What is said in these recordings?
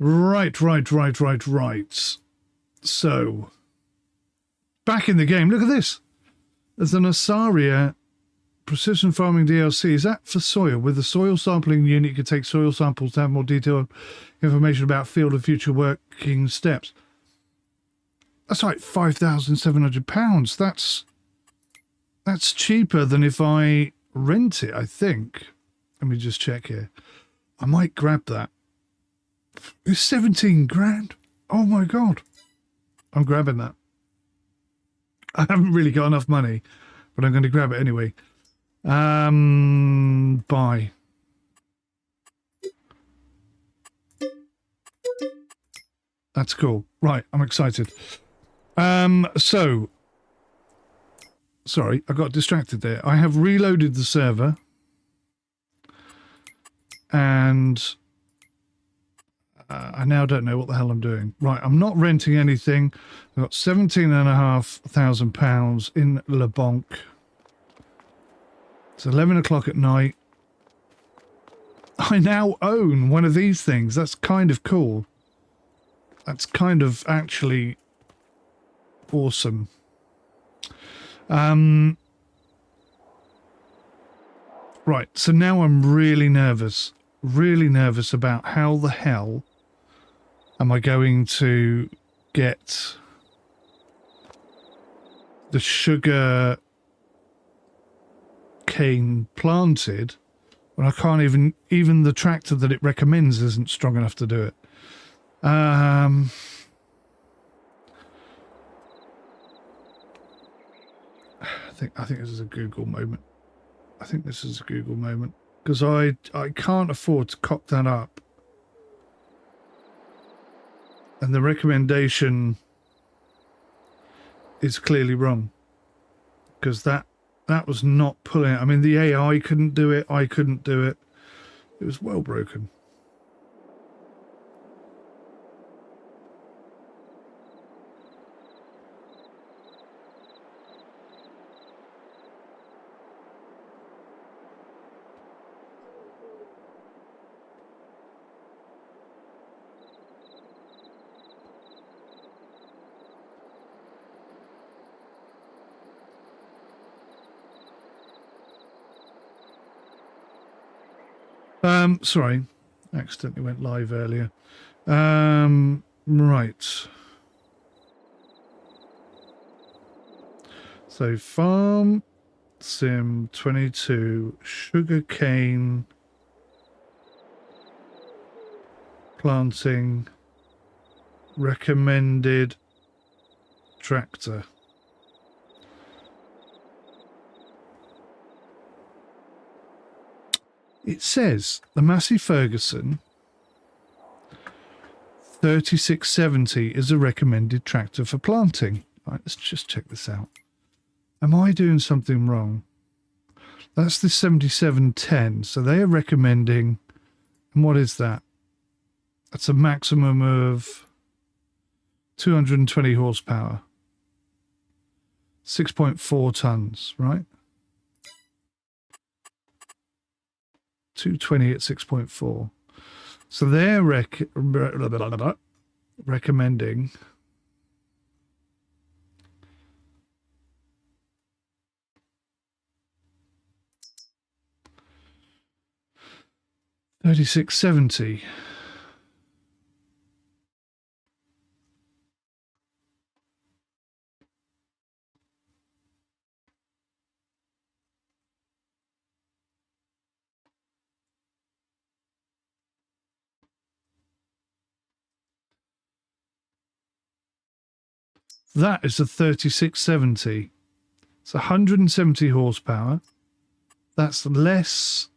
Right. So, back in the game. Look at this. There's an Asaria Precision Farming DLC. Is that for soil? With the soil sampling unit, you can take soil samples to have more detailed information about field and future working steps. That's like £5,700. That's cheaper than if I rent it, I think. Let me just check here. I might grab that. It's 17 grand. Oh my God. I'm grabbing that. I haven't really got enough money, but I'm going to grab it anyway. Buy. That's cool. Right, I'm excited. So, sorry, I got distracted there. I have reloaded the server, and I now don't know what the hell I'm doing. Right, I'm not renting anything. I've got £17,500 in Le Banque. It's 11 o'clock at night. I now own one of these things. That's kind of cool. That's kind of actually awesome. Right, so now I'm really nervous about how the hell am I going to get the sugar cane planted when I can't even the tractor that it recommends isn't strong enough to do it. I think this is a Google moment. I think this is a Google moment because I can't afford to cock that up. And the recommendation is clearly wrong because that was not pulling it. I mean, the AI couldn't do it. I couldn't do it. It was well broken. Sorry, accidentally went live earlier. Right. So Farm Sim 22 sugarcane planting recommended tractor. It says the Massey Ferguson 3670 is a recommended tractor for planting. Right, let's just check this out. Am I doing something wrong? That's the 7710. So they are recommending, and what is that? That's a maximum of 220 horsepower. 6.4 tons, right? 220 at 6.4. So they're recommending $36.70. That is a 3670. It's 170 horsepower. That's less.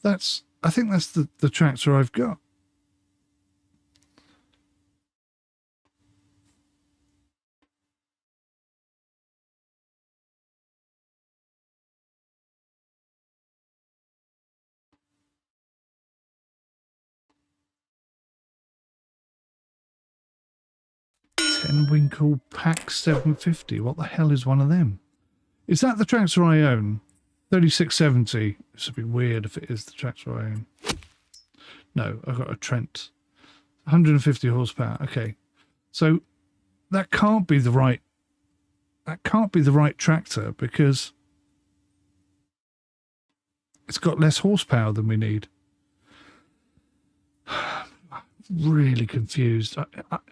I think that's the tractor I've got. Winkle Pack 750. What the hell is one of them? Is that the tractor I own? 3670. This would be weird if it is the tractor I own. No, I've got a Trent. 150 horsepower. Okay. So that can't be the right tractor because it's got less horsepower than we need. Really confused.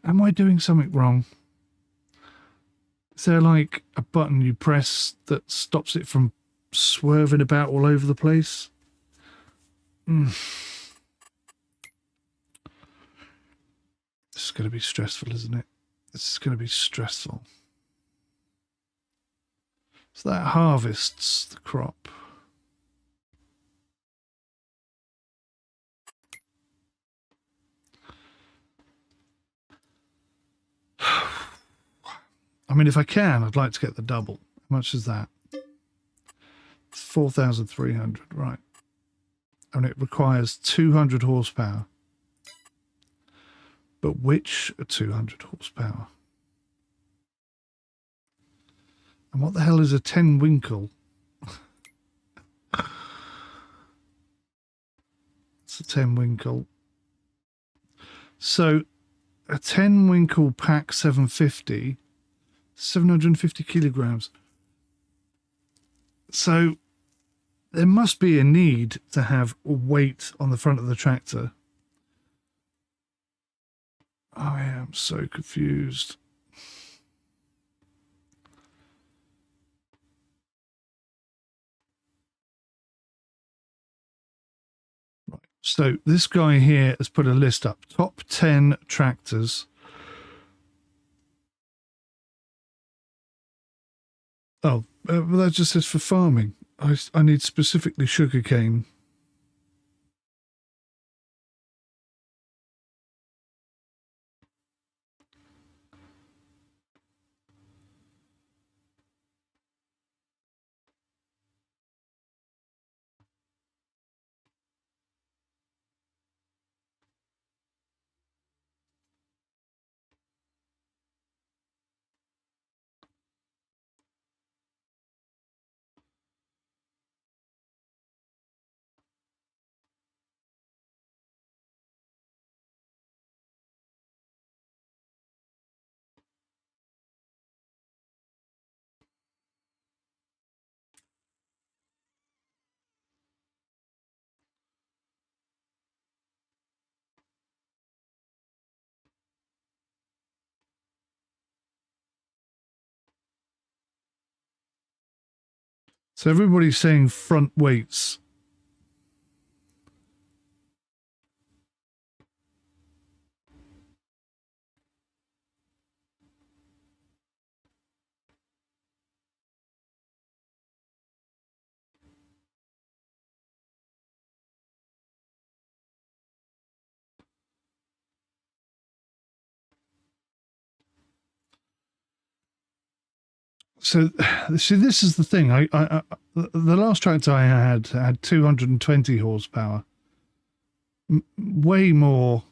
Am I doing something wrong? Is there like a button you press that stops it from swerving about all over the place? This is going to be stressful, isn't it? This is going to be stressful. So that harvests the crop. I mean, if I can, I'd like to get the double. How much is that? It's 4,300, right. And it requires 200 horsepower. But which 200 horsepower? And what the hell is a 10 winkle? It's a 10 winkle. So a 10 winkle pack 750, 750 kilograms. So there must be a need to have weight on the front of the tractor. I am so confused. Right. So this guy here has put a list up. Top 10 tractors. Oh, well, that just says for farming. I need specifically sugarcane. So everybody's saying front weights. So, see, this is the thing. The last tractor I had 220 horsepower, way more.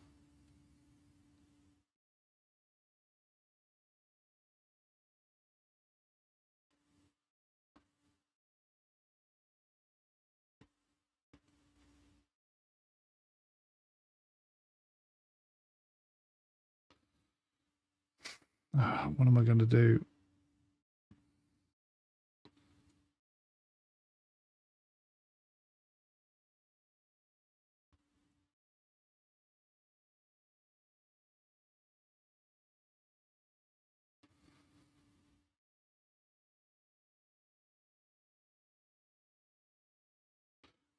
What am I going to do?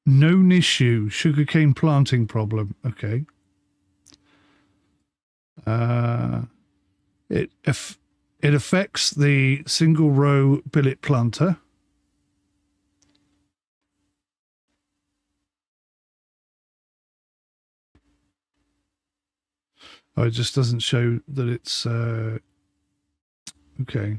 Known issue, sugarcane planting problem. Okay. It affects the single row billet planter. Oh, it just doesn't show that it's okay.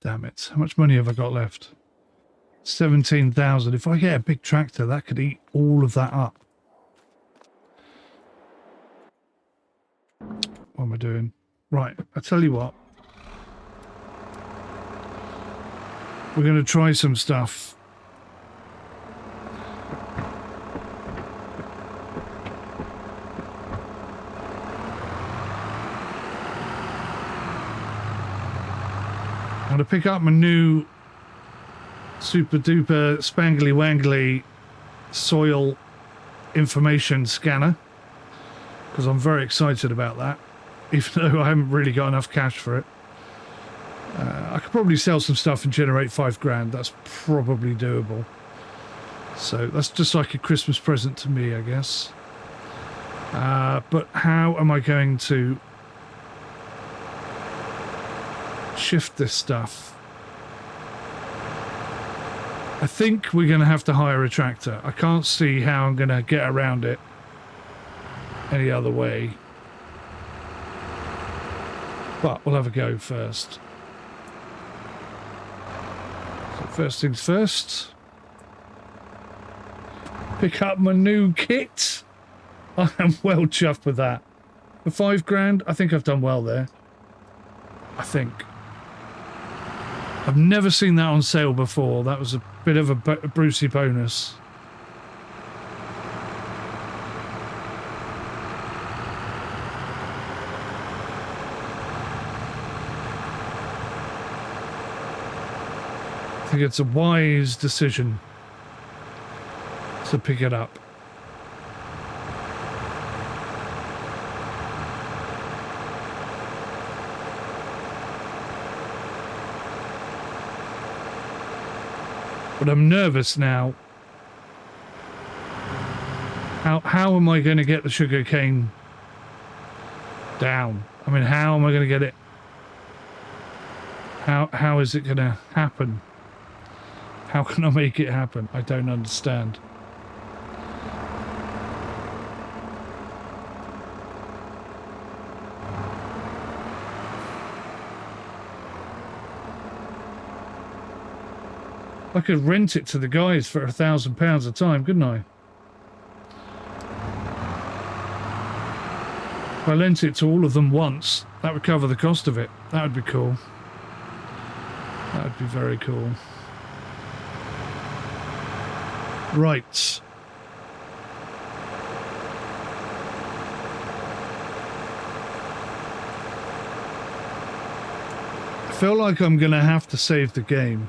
Damn it. How much money have I got left? 17,000. If I get a big tractor, that could eat all of that up. What am I doing? Right, I tell you what. We're going to try some stuff. I'm going to pick up my new super duper spangly wangly soil information scanner because I'm very excited about that, even though I haven't really got enough cash for it. I could probably sell some stuff and generate 5 grand. That's probably doable. So that's just like a Christmas present to me, I guess. But how am I going to shift this stuff? I think we're going to have to hire a tractor. I can't see how I'm going to get around it any other way. But we'll have a go first. So first things first. Pick up my new kit. I am well chuffed with that. For 5 grand, I think I've done well there. I think. I've never seen that on sale before. That was a bit of a Brucey bonus. I think it's a wise decision to pick it up. But I'm nervous now. How am I going to get the sugarcane down? I mean, how am I going to get it? How is it going to happen? How can I make it happen? I don't understand. I could rent it to the guys for £1,000 a time, couldn't I? If I lent it to all of them once, that would cover the cost of it. That would be cool. That would be very cool. Right. I feel like I'm going to have to save the game.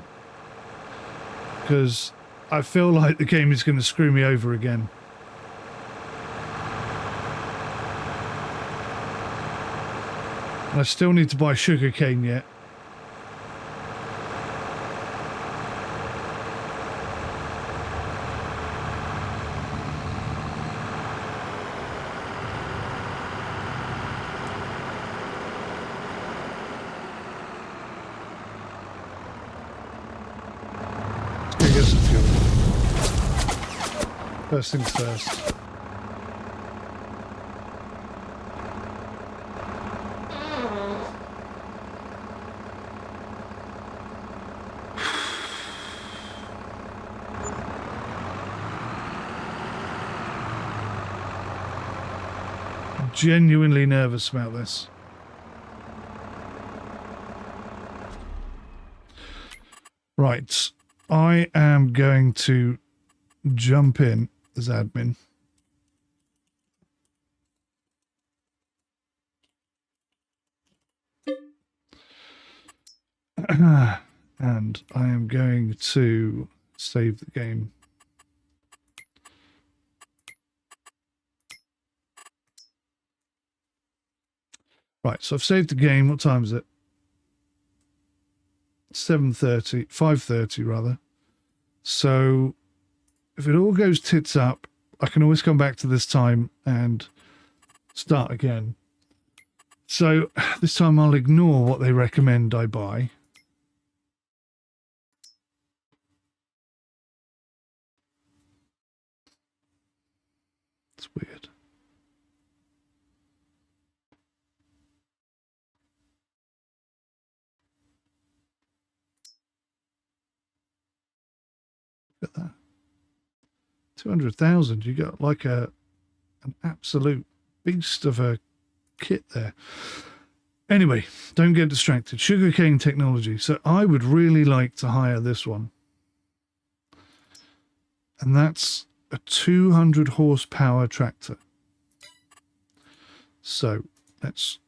Because I feel like the game is going to screw me over again. And I still need to buy sugarcane yet. First things first. I'm genuinely nervous about this. Right. I am going to jump in as admin. And I am going to save the game. Right, so I've saved the game. What time is it? 7:30, 5:30 rather. So if it all goes tits up, I can always come back to this time and start again. So this time I'll ignore what they recommend I buy. It's weird. 200,000. You got like an absolute beast of a kit there. Anyway, don't get distracted. Sugarcane technology. So I would really like to hire this one. And that's a 200 horsepower tractor. So let's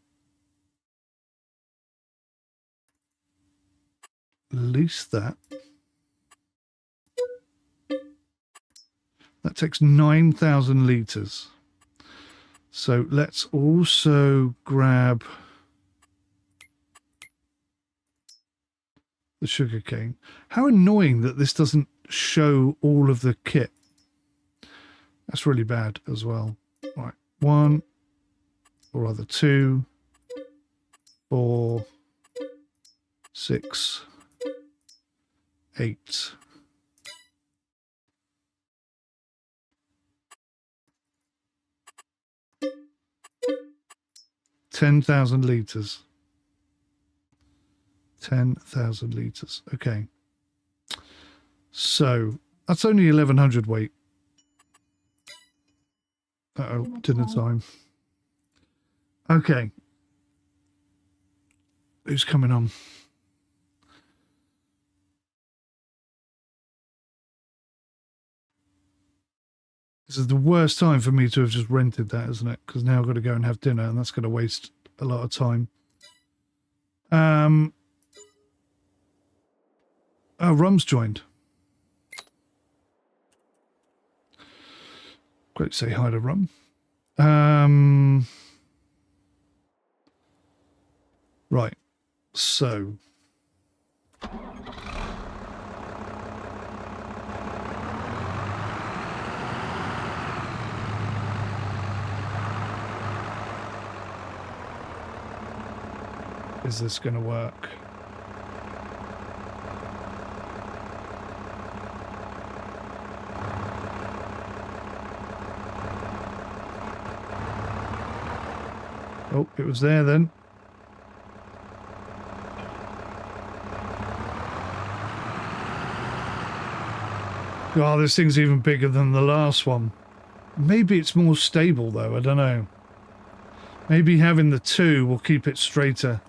lease that. That takes 9,000 litres. So let's also grab the sugarcane. How annoying that this doesn't show all of the kit. That's really bad as well. Right, 1, or rather 2, 4, 6, 8. $10,000 litres. 10,000 litres. Okay. So that's only 1,100 weight. Uh-oh, dinner time. Okay. Who's coming on? This is the worst time for me to have just rented that, isn't it? Because now I've got to go and have dinner, and that's going to waste a lot of time. Oh, Rum's joined. Great to say hi to Rum. Right. So. Is this going to work? Oh, it was there then. Oh, this thing's even bigger than the last one. Maybe it's more stable though, I don't know. Maybe having the 2 will keep it straighter.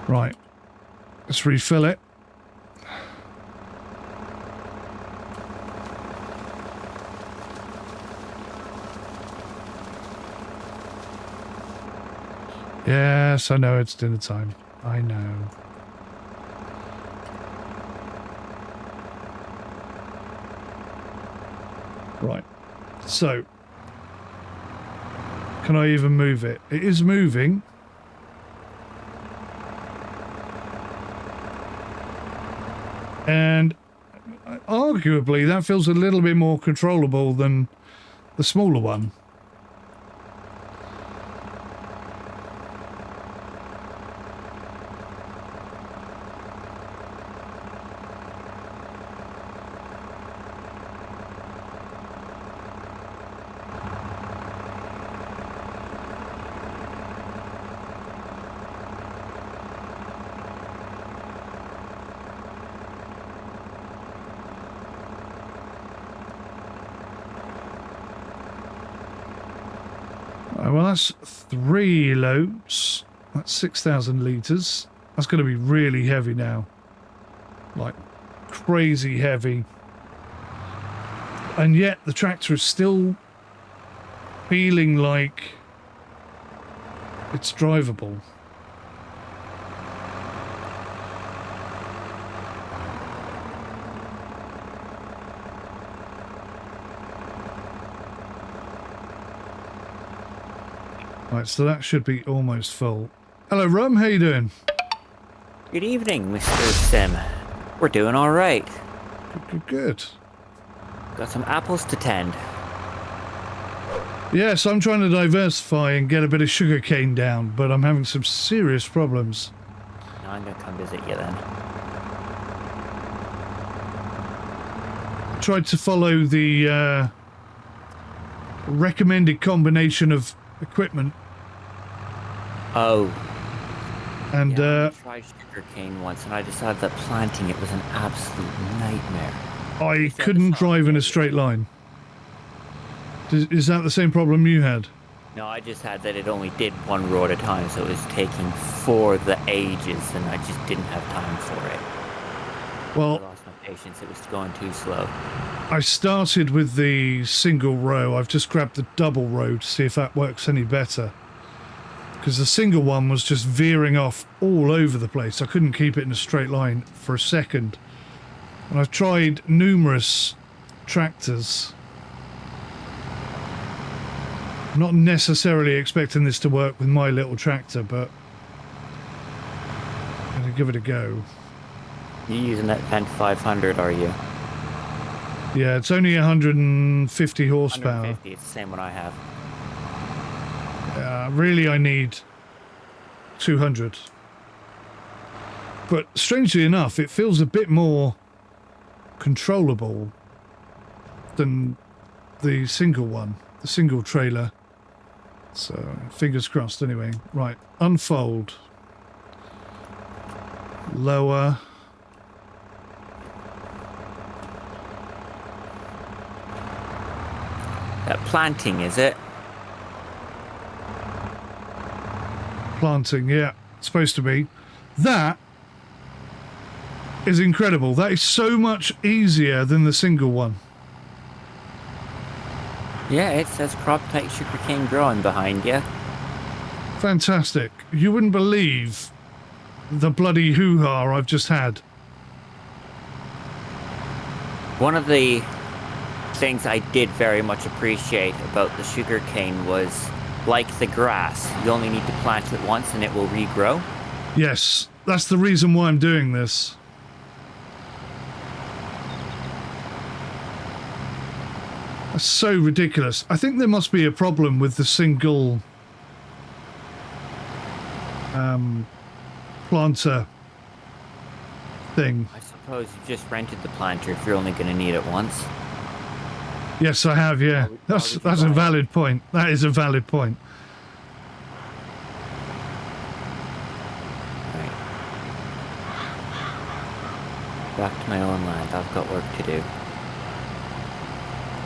Right, let's refill it. Yes, I know it's dinner time. I know. Right, so can I even move it? It is moving. And arguably that feels a little bit more controllable than the smaller one. Well, that's 3 loads. That's 6,000 litres. That's going to be really heavy now. Like, crazy heavy. And yet, the tractor is still feeling like it's drivable. Right, so that should be almost full. Hello, Rum. How you doing? Good evening, Mr. Sim. We're doing all right. Good. Got some apples to tend. Yes, I'm trying to diversify and get a bit of sugarcane down, but I'm having some serious problems. No, I'm gonna come visit you then. I tried to follow the recommended combination of equipment. Oh. And yeah, I tried sugarcane once, and I decided that planting it was an absolute nightmare. I couldn't drive in a straight line. Is that the same problem you had? No, I just had that it only did one row at a time, so it was taking for the ages, and I just didn't have time for it. Well, I lost my patience. It was going too slow. I started with the single row. I've just grabbed the double row to see if that works any better. Because the single one was just veering off all over the place. I couldn't keep it in a straight line for a second. And I've tried numerous tractors. I'm not necessarily expecting this to work with my little tractor, but I'm going to give it a go. You're using that Vent 500, are you? Yeah, it's only 150 horsepower. 150, it's the same one I have. Really, I need 200. But strangely enough, it feels a bit more controllable than the single one, the single trailer. So, fingers crossed anyway. Right, unfold. Lower. That planting, is it? Planting, yeah, it's supposed to be. That is incredible. That is so much easier than the single one. Yeah, it says crop type sugarcane growing behind you. Fantastic. You wouldn't believe the bloody hoo-ha I've just had. One of the things I did very much appreciate about the sugarcane was, like the grass, you only need to plant it once and it will regrow. Yes, that's the reason why I'm doing this. That's so ridiculous. I think there must be a problem with the single planter thing. I suppose you just rented the planter if you're only going to need it once. Yes, I have, yeah. That's a valid point. That is a valid point. Right. Back to my own land. I've got work to do.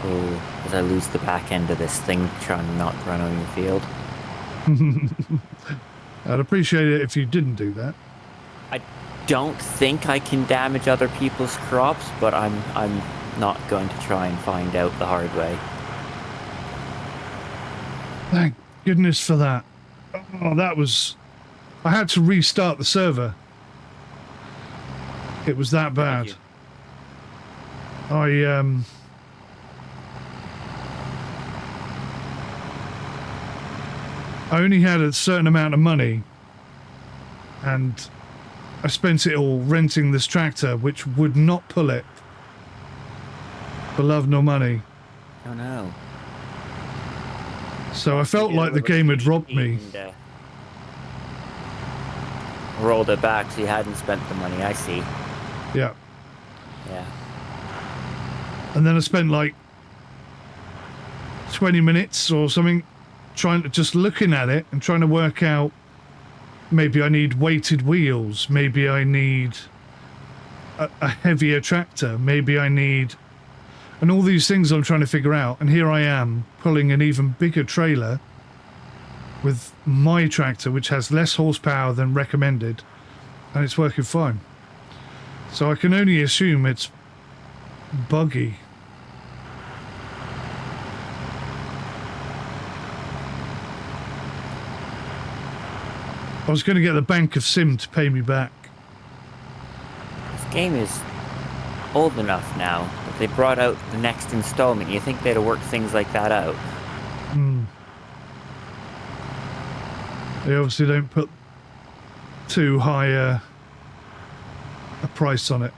Oh, as I lose the back end of this thing trying to not run on your field. I'd appreciate it if you didn't do that. I don't think I can damage other people's crops, but I'm not going to try and find out the hard way. Thank goodness for that. Oh, that was... I had to restart the server. It was that bad. I only had a certain amount of money, and I spent it all renting this tractor, which would not pull it for love nor money. Oh no. So I felt like the game had robbed me. And, rolled it back so you hadn't spent the money, I see. Yeah. Yeah. And then I spent like 20 minutes or something just looking at it and trying to work out, maybe I need weighted wheels, maybe I need a heavier tractor, maybe I need... And all these things I'm trying to figure out, and here I am pulling an even bigger trailer with my tractor, which has less horsepower than recommended, and it's working fine. So I can only assume it's buggy. I was going to get the Bank of Sim to pay me back. This game is old enough now that they brought out the next installment. You think they'd have worked things like that out? They obviously don't put too high a price on it.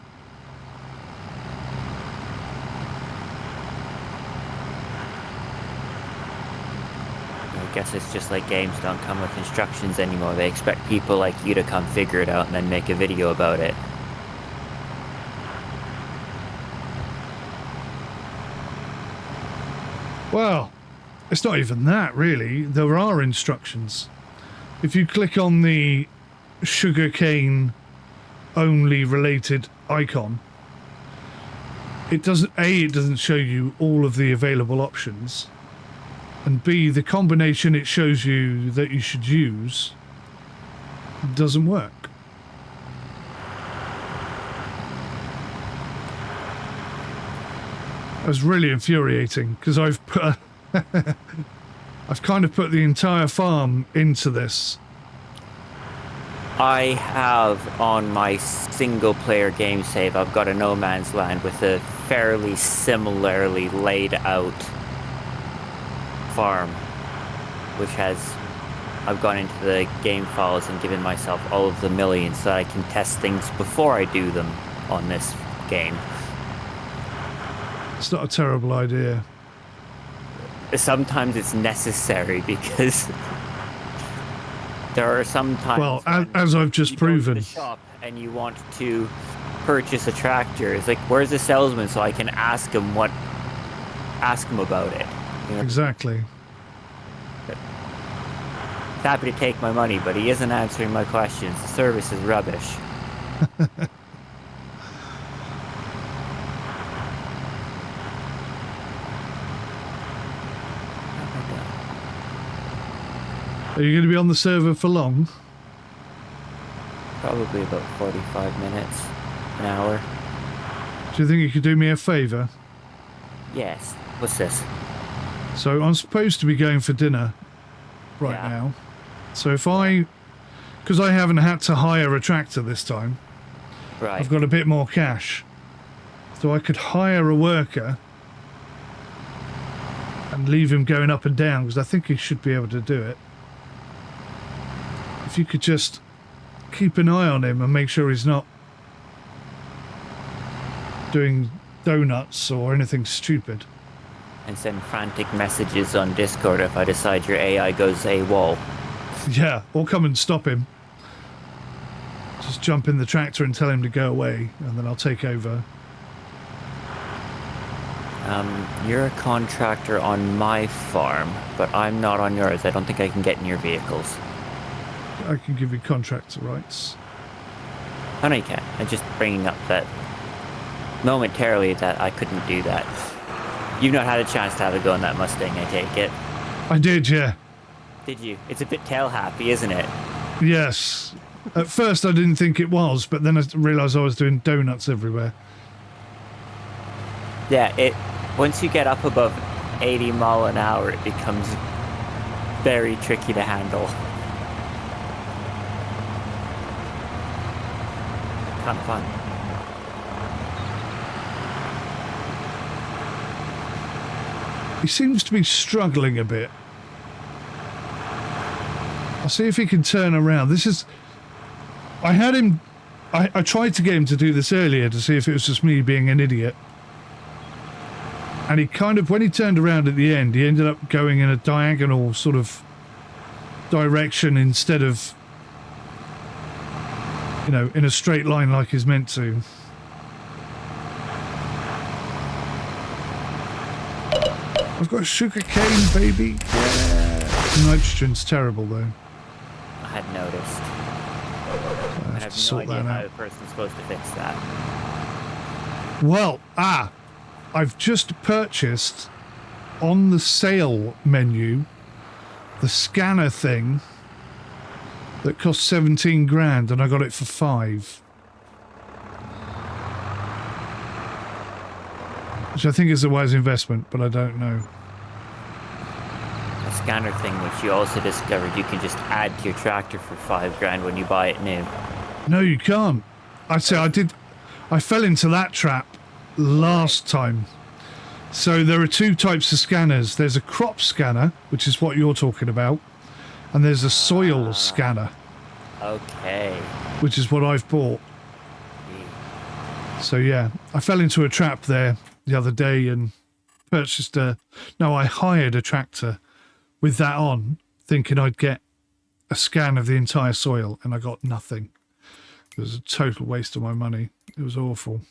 I guess it's just like games don't come with instructions anymore. They expect people like you to come figure it out and then make a video about it. Well, It's not even that, really. There are instructions. If you click on the sugarcane only related icon, it doesn't, A, it doesn't show you all of the available options, and B, the combination it shows you that you should use doesn't work. That was really infuriating because I've put I've kind of put the entire farm into this. I have on my single player game save, I've got a no man's land with a fairly similarly laid out farm, which has, I've gone into the game files and given myself all of the millions so that I can test things before I do them on this game. It's not a terrible idea. Sometimes it's necessary because there are some times. Well, as I've just proven. You go to the shop and you want to purchase a tractor. It's like, where's the salesman so I can ask him about it. You know? Exactly. He's happy to take my money, but he isn't answering my questions. The service is rubbish. Are you going to be on the server for long? Probably about 45 minutes, an hour. Do you think you could do me a favour? Yes. What's this? So I'm supposed to be going for dinner right now. So if because I haven't had to hire a tractor this time, Right. I've got a bit more cash. So I could hire a worker and leave him going up and down, because I think he should be able to do it. If you could just keep an eye on him and make sure he's not doing donuts or anything stupid. And send frantic messages on Discord if I decide your AI goes AWOL. Yeah, or come and stop him. Just jump in the tractor and tell him to go away, and then I'll take over. You're a contractor on my farm, but I'm not on yours. I don't think I can get in your vehicles. I can give you contractor rights. Oh, no, you can't. I'm just bringing up that momentarily that I couldn't do that. You've not had a chance to have a go on that Mustang, I take it. I did, yeah. Did you? It's a bit tail-happy, isn't it? Yes. At first I didn't think it was, but then I realised I was doing donuts everywhere. Yeah, once you get up above 80 mile an hour, it becomes very tricky to handle. Kind of fun. He seems to be struggling a bit. I'll see if he can turn around. I had him... I tried to get him to do this earlier to see if it was just me being an idiot. And he kind of, when he turned around at the end, he ended up going in a diagonal sort of direction instead of, you know, in a straight line like he's meant to. I've got sugarcane, baby. Yeah. Nitrogen's terrible, though. I had noticed. I I have to have no sort idea that how out. the person's supposed to fix that. Well, I've just purchased on the sale menu the scanner thing that cost 17 grand, and I got it for 5. Which I think is a wise investment, but I don't know. A scanner thing, which you also discovered you can just add to your tractor for 5 grand when you buy it new. No, you can't. I'd say I fell into that trap last time. So there are 2 types of scanners. There's a crop scanner, which is what you're talking about, and there's a soil scanner. Okay. Which is what I've bought. So yeah, I fell into a trap there the other day and purchased I hired a tractor with that on, thinking I'd get a scan of the entire soil, and I got nothing. It was a total waste of my money. It was awful.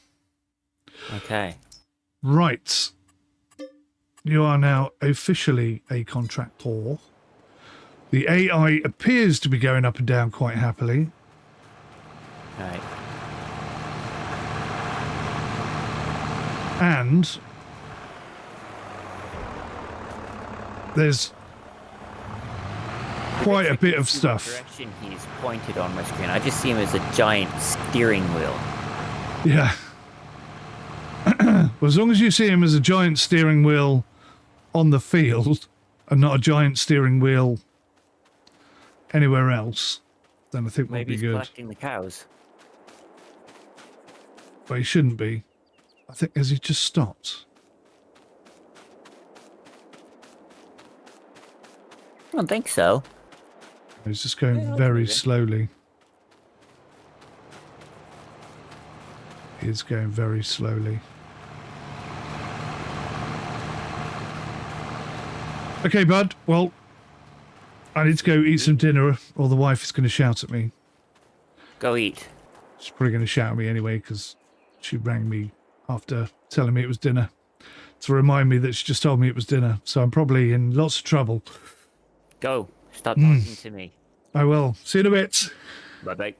Okay. Right. You are now officially a contractor. The AI appears to be going up and down quite happily. Right. And there's quite a bit of stuff. The direction he's pointed on my screen, I just see him as a giant steering wheel. Yeah. Well, as long as you see him as a giant steering wheel on the field and not a giant steering wheel anywhere else, then I think we'll Maybe be he's good. collecting the cows. But he shouldn't be. I think, has he just stopped? I don't think so. He's just going Yeah, very moving. slowly. He's going very slowly. Okay, bud. Well, I need to go eat some dinner or the wife is going to shout at me. Go eat. She's probably going to shout at me anyway because she rang me after telling me it was dinner to remind me that she just told me it was dinner. So I'm probably in lots of trouble. Go. Stop talking to me. I will. See you in a bit. Bye-bye.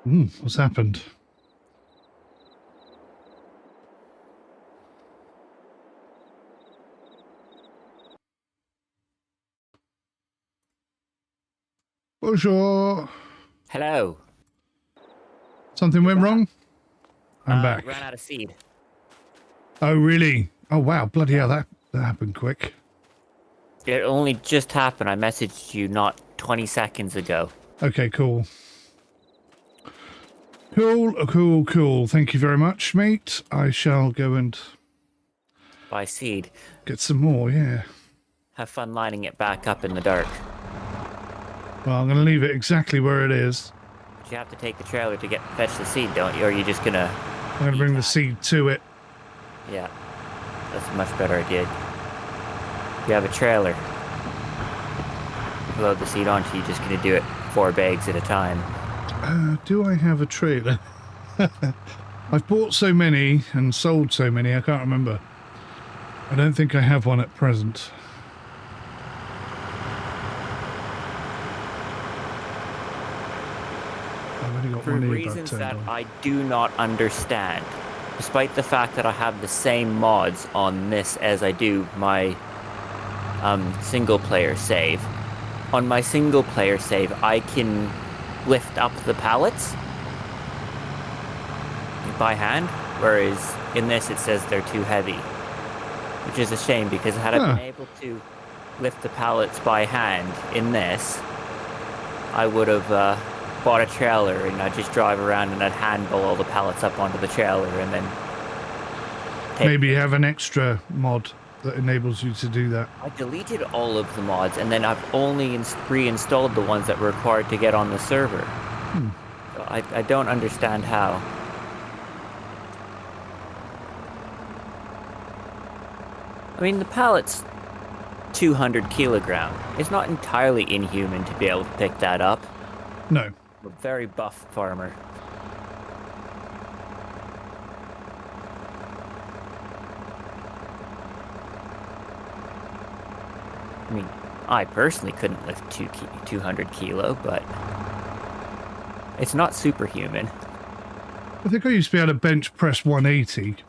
What's happened? Bonjour. Hello. Something went wrong? I'm I back. ran out of seed. Oh, really? Oh, wow. Bloody hell, that happened quick. It only just happened. I messaged you not 20 seconds ago. Okay, cool. Cool. Thank you very much, mate. I shall go and Buy seed. get some more, yeah. Have fun lining it back up in the dark. Well, I'm going to leave it exactly where it is. But you have to take the trailer to fetch the seed, don't you? Or are you just gonna... I'm going to bring the seed to it. Yeah. That's a much better idea. You have a trailer. Load the seed onto, you're just gonna do it 4 bags at a time. Do I have a trailer? I've bought so many and sold so many, I can't remember. I don't think I have one at present. I've only got For one reasons earbud that turned on. I do not understand, despite the fact that I have the same mods on this as I do my single player save. On my single player save, I can lift up the pallets by hand, whereas in this it says they're too heavy, which is a shame because had I been able to lift the pallets by hand in this, I would have bought a trailer and I'd just drive around and I'd handle all the pallets up onto the trailer and then Maybe you have an extra mod that enables you to do that. I deleted all of the mods and then I've only reinstalled the ones that were required to get on the server. So I don't understand how. I mean, the pallet's 200 kilogram. It's not entirely inhuman to be able to pick that up. No. I'm a very buff farmer. I mean, I personally couldn't lift 200 kilo, but it's not superhuman. I think I used to be able to bench press 180.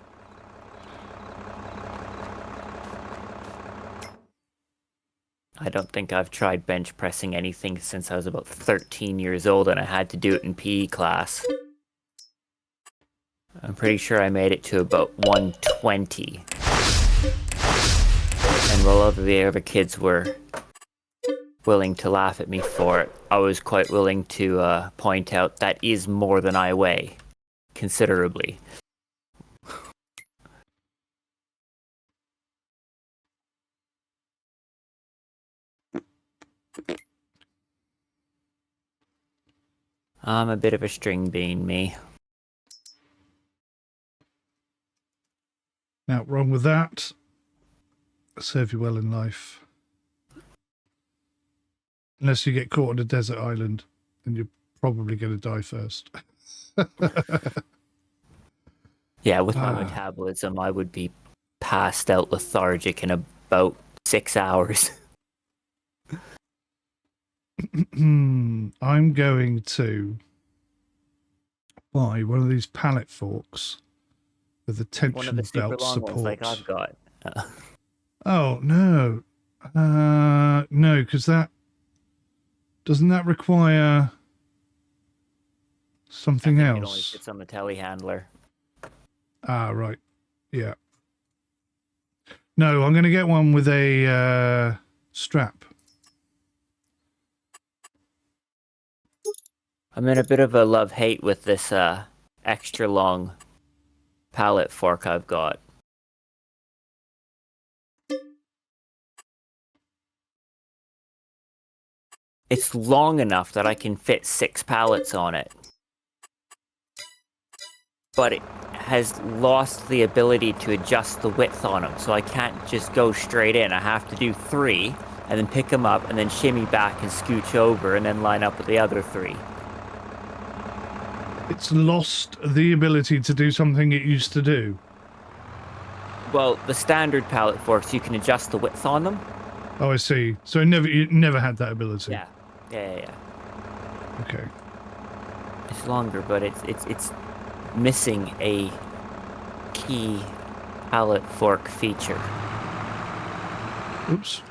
I don't think I've tried bench pressing anything since I was about 13 years old and I had to do it in PE class. I'm pretty sure I made it to about 120. And while all the other kids were willing to laugh at me for it, I was quite willing to point out that is more than I weigh, considerably. I'm a bit of a string bean, me. Now, wrong with that. Serve you well in life. Unless you get caught on a desert island, and you're probably going to die first. Yeah, with my metabolism, I would be passed out lethargic in about 6 hours. I'm going to buy one of these pallet forks with the tension One of the super belt long support. ones like I've got. Oh, no. No, because doesn't that require something It only else? fits on the telehandler. Ah, right. Yeah. No, I'm going to get one with a strap. I'm in a bit of a love-hate with this extra long pallet fork I've got. It's long enough that I can fit 6 pallets on it. But it has lost the ability to adjust the width on them, so I can't just go straight in. I have to do 3, and then pick them up, and then shimmy back and scooch over, and then line up with the other 3. It's lost the ability to do something it used to do. Well, the standard pallet forks, you can adjust the width on them. Oh, I see. So you never had that ability. Yeah. Okay. It's longer, but it's missing a key pallet fork feature. Oops.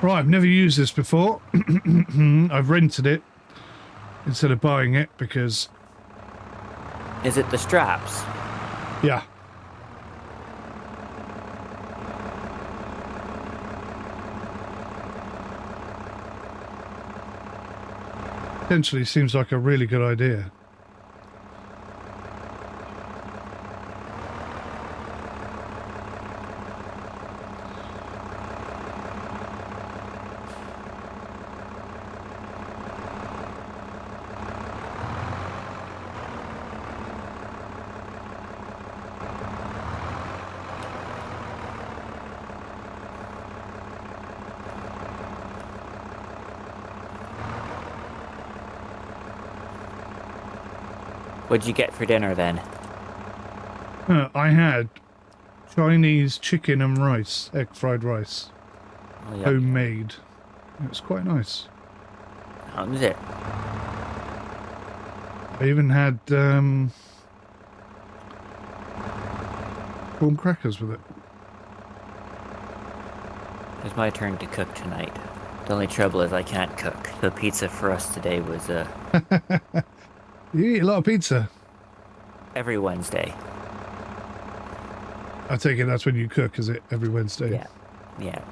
Right, I've never used this before. I've rented it instead of buying it because... Is it the straps? Yeah. Potentially seems like a really good idea. What'd you get for dinner then? I had Chinese chicken and rice, egg fried rice, Oh, yeah. homemade. It was quite nice. How was it? I even had corn crackers with it. It's my turn to cook tonight. The only trouble is I can't cook. The pizza for us today was You eat a lot of pizza. every Wednesday. I take it that's when you cook, is it? Every Wednesday? Yeah. Yeah.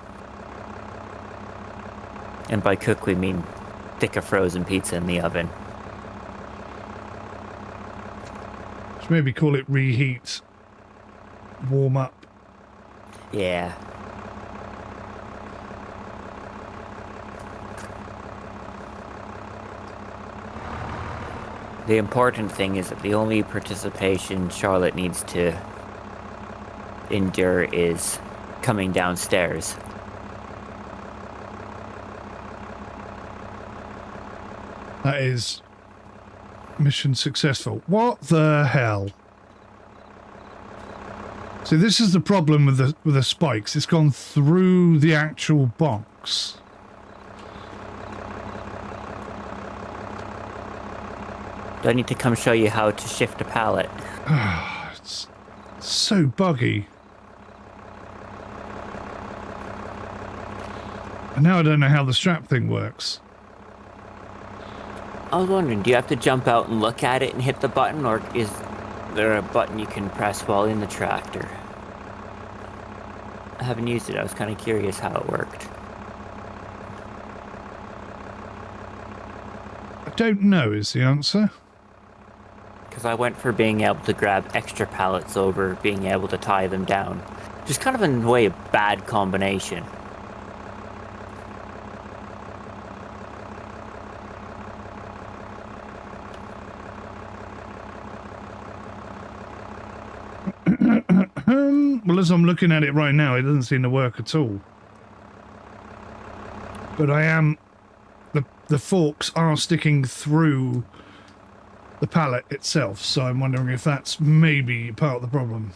And by cook we mean stick a frozen pizza in the oven. Should maybe call it reheat, warm up. Yeah. The important thing is that the only participation Charlotte needs to endure is coming downstairs. That is mission successful. What the hell? So this is the problem with the spikes. It's gone through the actual box. Do I need to come show you how to shift a pallet? It's so buggy. And now I don't know how the strap thing works. I was wondering, do you have to jump out and look at it and hit the button, or is there a button you can press while in the tractor? I haven't used it. I was kind of curious how it worked. I don't know is the answer. Because I went for being able to grab extra pallets over being able to tie them down. Just kind of in a way a bad combination. Well, as I'm looking at it right now, it doesn't seem to work at all. But I am... The forks are sticking through the pallet itself, so I'm wondering if that's maybe part of the problem.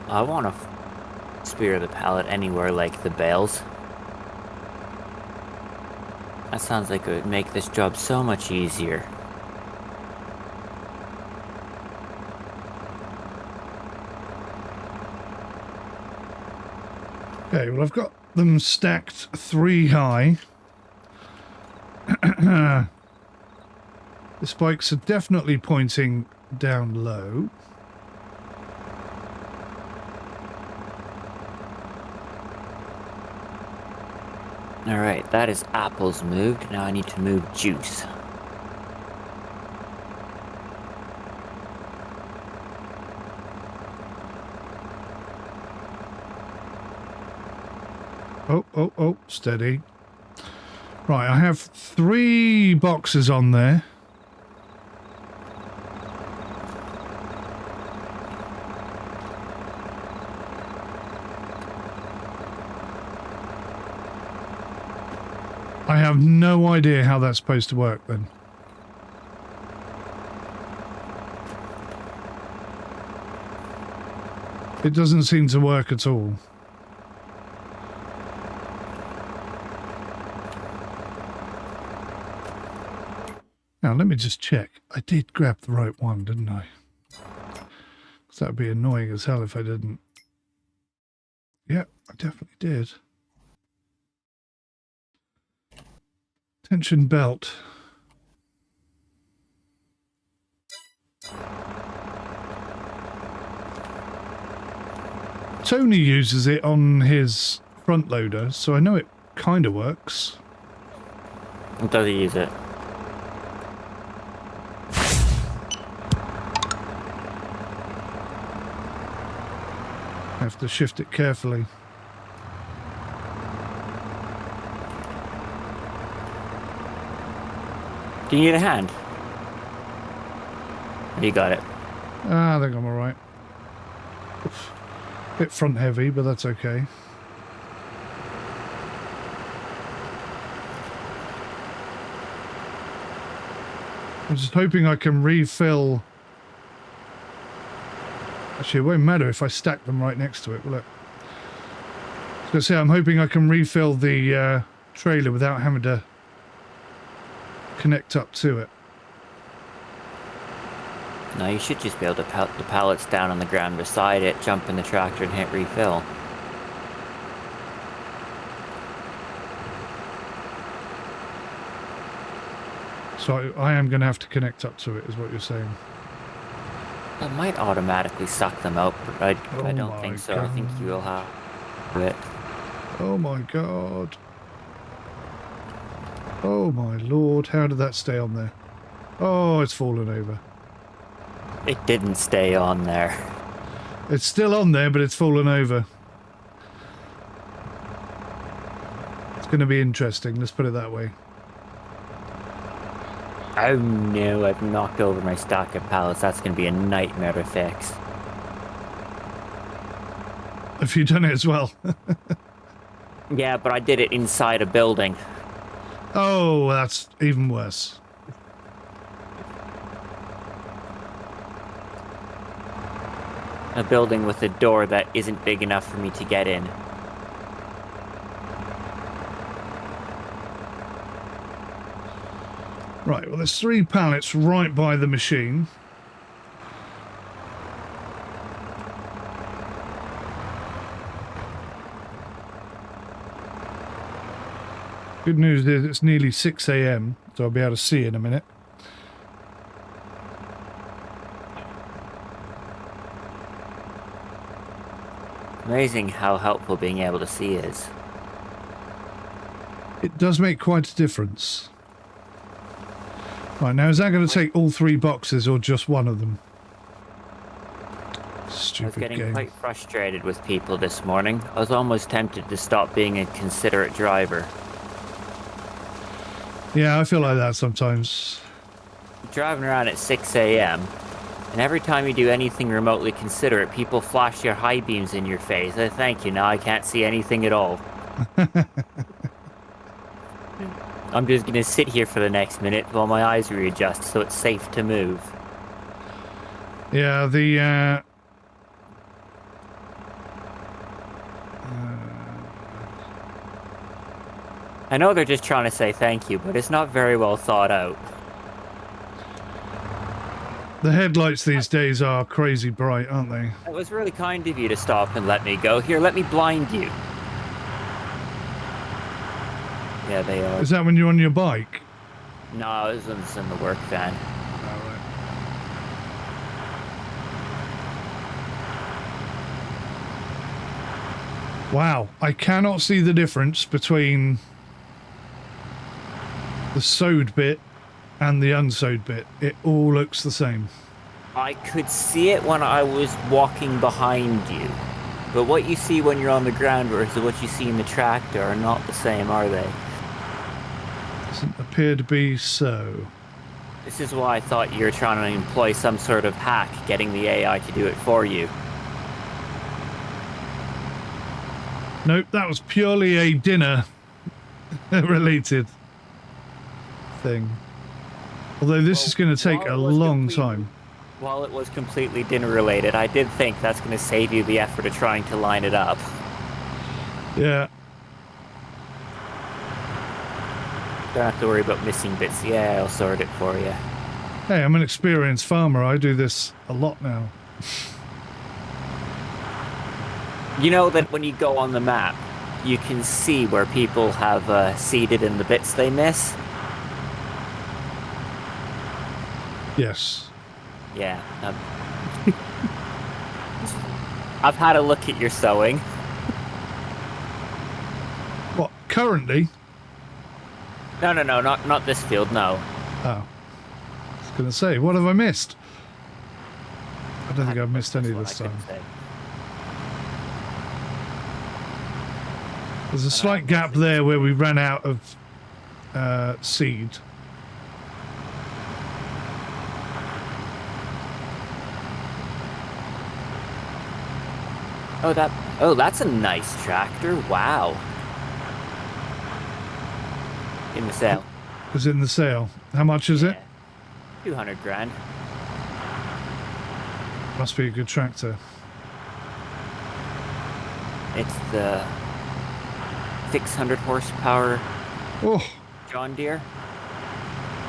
I want to spear the pallet anywhere like the bales. That sounds like it would make this job so much easier. Okay, well I've got them stacked 3 high. The spikes are definitely pointing down low. Alright, that is apples moved. Now I need to move juice. Oh, steady. Right, I have 3 boxes on there. I have no idea how that's supposed to work then. It doesn't seem to work at all. Now, let me just check. I did grab the right one, didn't I? Because that would be annoying as hell if I didn't. Yep, I definitely did. Tension belt. Tony uses it on his front loader, so I know it kind of works. Does he use it? I have to shift it carefully. Do you need a hand? You got it. I think I'm alright. Bit front heavy, but that's okay. I'm just hoping I can refill. Actually, it won't matter if I stack them right next to it, will it? I was going to say, I'm hoping I can refill the trailer without having to connect up to it. No, you should just be able to put the pallets down on the ground beside it, jump in the tractor and hit refill. So I am going to have to connect up to it, is what you're saying. It might automatically suck them out, but I don't think so. God. I think you'll have it. Oh my god. Oh my lord, how did that stay on there? Oh, it's fallen over. It didn't stay on there. It's still on there, but it's fallen over. It's going to be interesting, let's put it that way. Oh no, I've knocked over my stack of pallets. That's going to be a nightmare to fix. Have you done it as well? Yeah, but I did it inside a building. Oh, that's even worse. A building with a door that isn't big enough for me to get in. Right, well there's 3 pallets right by the machine. Good news is it's nearly 6 AM, so I'll be able to see in a minute. Amazing how helpful being able to see is. It does make quite a difference. Right, now is that going to take all 3 boxes or just one of them? Stupid I was getting game. quite frustrated with people this morning. I was almost tempted to stop being a considerate driver. Yeah, I feel like that sometimes. Driving around at 6 AM, and every time you do anything remotely considerate, people flash your high beams in your face. Thank you, now I can't see anything at all. I'm just going to sit here for the next minute while my eyes readjust so it's safe to move. Yeah, the I know they're just trying to say thank you, but it's not very well thought out. the headlights these days are crazy bright, aren't they? It was really kind of you to stop and let me go. Here, let me blind you. Yeah, they are. Is that when you're on your bike? No, this one's in the work van. Wow, I cannot see the difference between the sewed bit and the unsewed bit. It all looks the same. I could see it when I was walking behind you. But what you see when you're on the ground versus what you see in the tractor are not the same, are they? Doesn't appear to be so. This is why I thought you were trying to employ some sort of hack, getting the AI to do it for you. Nope, that was purely a dinner related thing. Although this is going to take a long time. While it was completely dinner related, I did think that's going to save you the effort of trying to line it up. Yeah. Don't have to worry about missing bits. Yeah, I'll sort it for you. Hey, I'm an experienced farmer. I do this a lot now. You know that when you go on the map, you can see where people have seeded in the bits they miss? Yes. Yeah. I've had a look at your sowing. What, currently? No, not this field, no. Oh. I was going to say, what have I missed? I don't think I've missed any this time. There's a slight gap there where we ran out of seed. Oh, that's a nice tractor. Wow. In the sale. Is it in the sale? How much is it? 200 grand. Must be a good tractor. It's the 600 horsepower Oh, John Deere.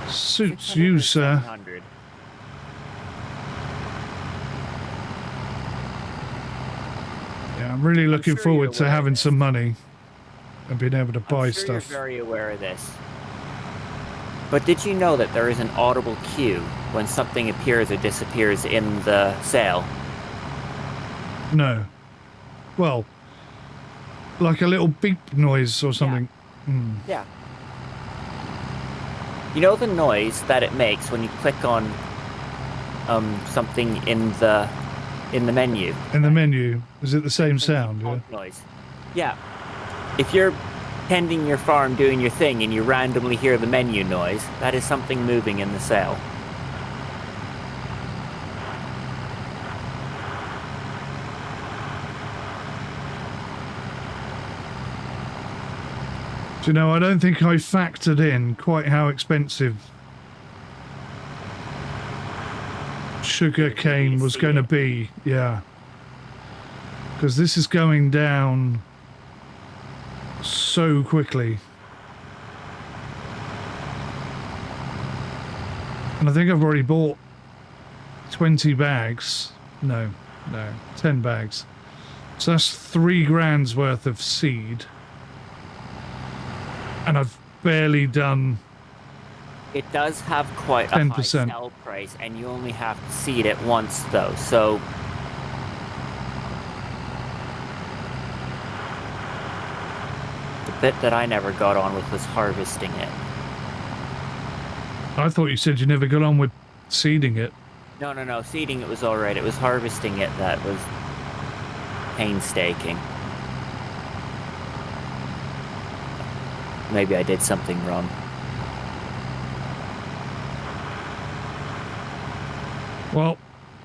suits you, sir. 700. Yeah, I'm really looking sure forward you're to aware having of this. some money and being able to buy I'm sure stuff. You're very aware of this. But did you know that there is an audible cue when something appears or disappears in the sale? No. Well, like a little beep noise or something. Yeah. You know the noise that it makes when you click on something in the menu? In the menu, is it the same sound? Yeah. Noise. Yeah. If you're tending your farm doing your thing and you randomly hear the menu noise, that is something moving in the sale. Do you know, I don't think I factored in quite how expensive sugarcane was going to be. Yeah. Because this is going down so quickly. And I think I've already bought 20 bags. No, 10 bags. So that's 3 grand's worth of seed. And I've barely done. It does have quite a 10%. high sell price, and you only have to seed it once, though. So the bit that I never got on with was harvesting it. I thought you said you never got on with seeding it. No. Seeding it was all right. It was harvesting it that was painstaking. Maybe I did something wrong. Well,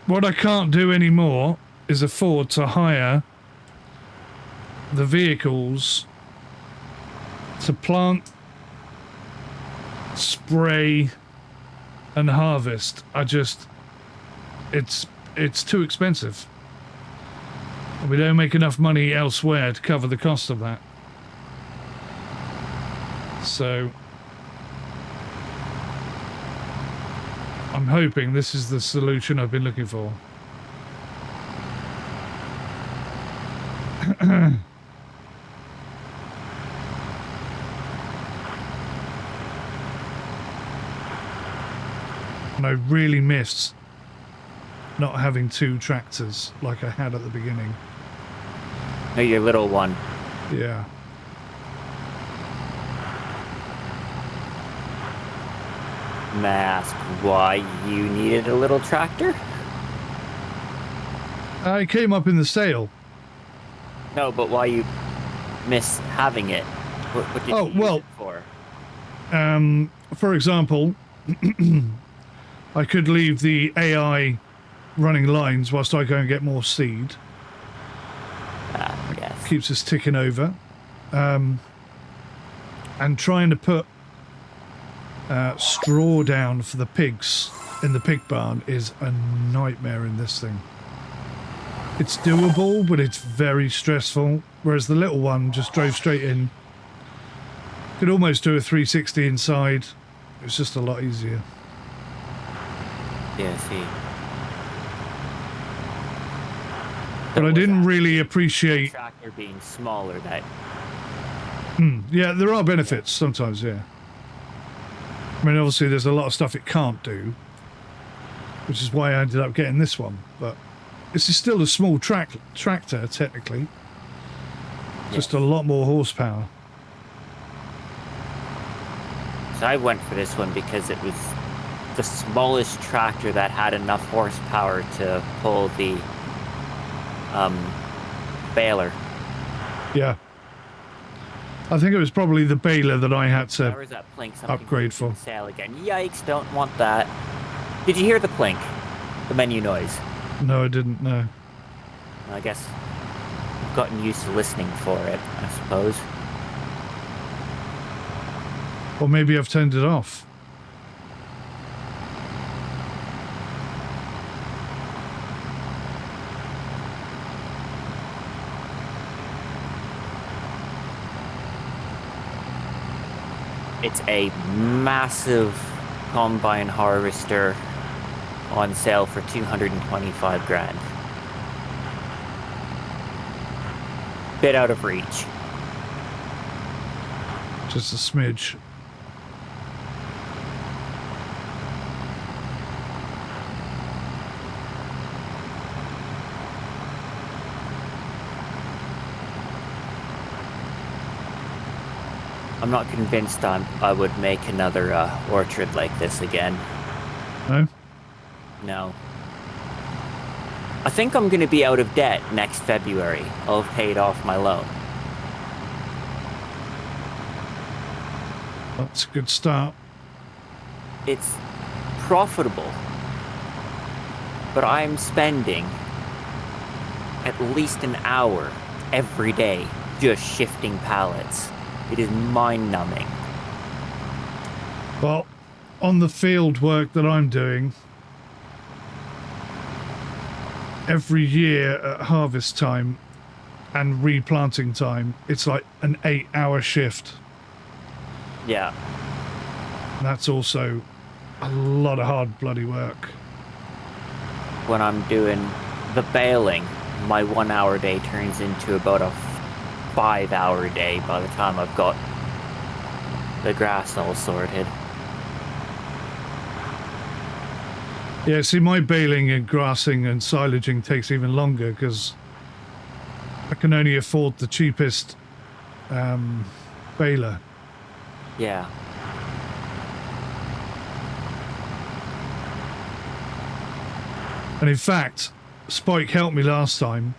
what I can't do anymore is afford to hire the vehicles to plant, spray, and harvest. It's too expensive. And we don't make enough money elsewhere to cover the cost of that. So I'm hoping this is the solution I've been looking for. And I really miss not having 2 tractors like I had at the beginning. No, your little one. Yeah. May I ask why you needed a little tractor? It came up in the sale. No, but why you miss having it? What did you use it for? For example, I could leave the AI running lines whilst I go and get more seed. Yes. Keeps us ticking over. And trying to put straw down for the pigs in the pig barn is a nightmare in this thing. It's doable, but it's very stressful. Whereas the little one just drove straight in. Could almost do a 360 inside. It's just a lot easier. Yeah, see. But I didn't really appreciate... tractor being smaller, that... yeah, there are benefits sometimes, yeah. I mean, obviously there's a lot of stuff it can't do, which is why I ended up getting this one. But this is still a small tractor, technically. Just a lot more horsepower. So I went for this one because it was the smallest tractor that had enough horsepower to pull the baler. Yeah. I think it was probably the baler that I had to Where's that plink? upgrade for. Sale again. Yikes, don't want that. Did you hear the plink? The menu noise? No, I didn't, no. I guess I've gotten used to listening for it, I suppose. Or maybe I've turned it off. It's a massive combine harvester on sale for 225 grand. Bit out of reach. Just a smidge. I'm not convinced I would make another orchard like this again. No? No. I think I'm going to be out of debt next February. I'll have paid off my loan. That's a good start. It's profitable, but I'm spending at least an hour every day just shifting pallets. It is mind-numbing. Well, on the field work that I'm doing, every year at harvest time and replanting time, it's like an 8-hour shift. Yeah. And that's also a lot of hard bloody work. When I'm doing the baling, my 1 hour day turns into about a 5-hour day by the time I've got the grass all sorted. Yeah, see, my baling and grassing and silaging takes even longer because I can only afford the cheapest baler. Yeah. And in fact, Spike helped me last time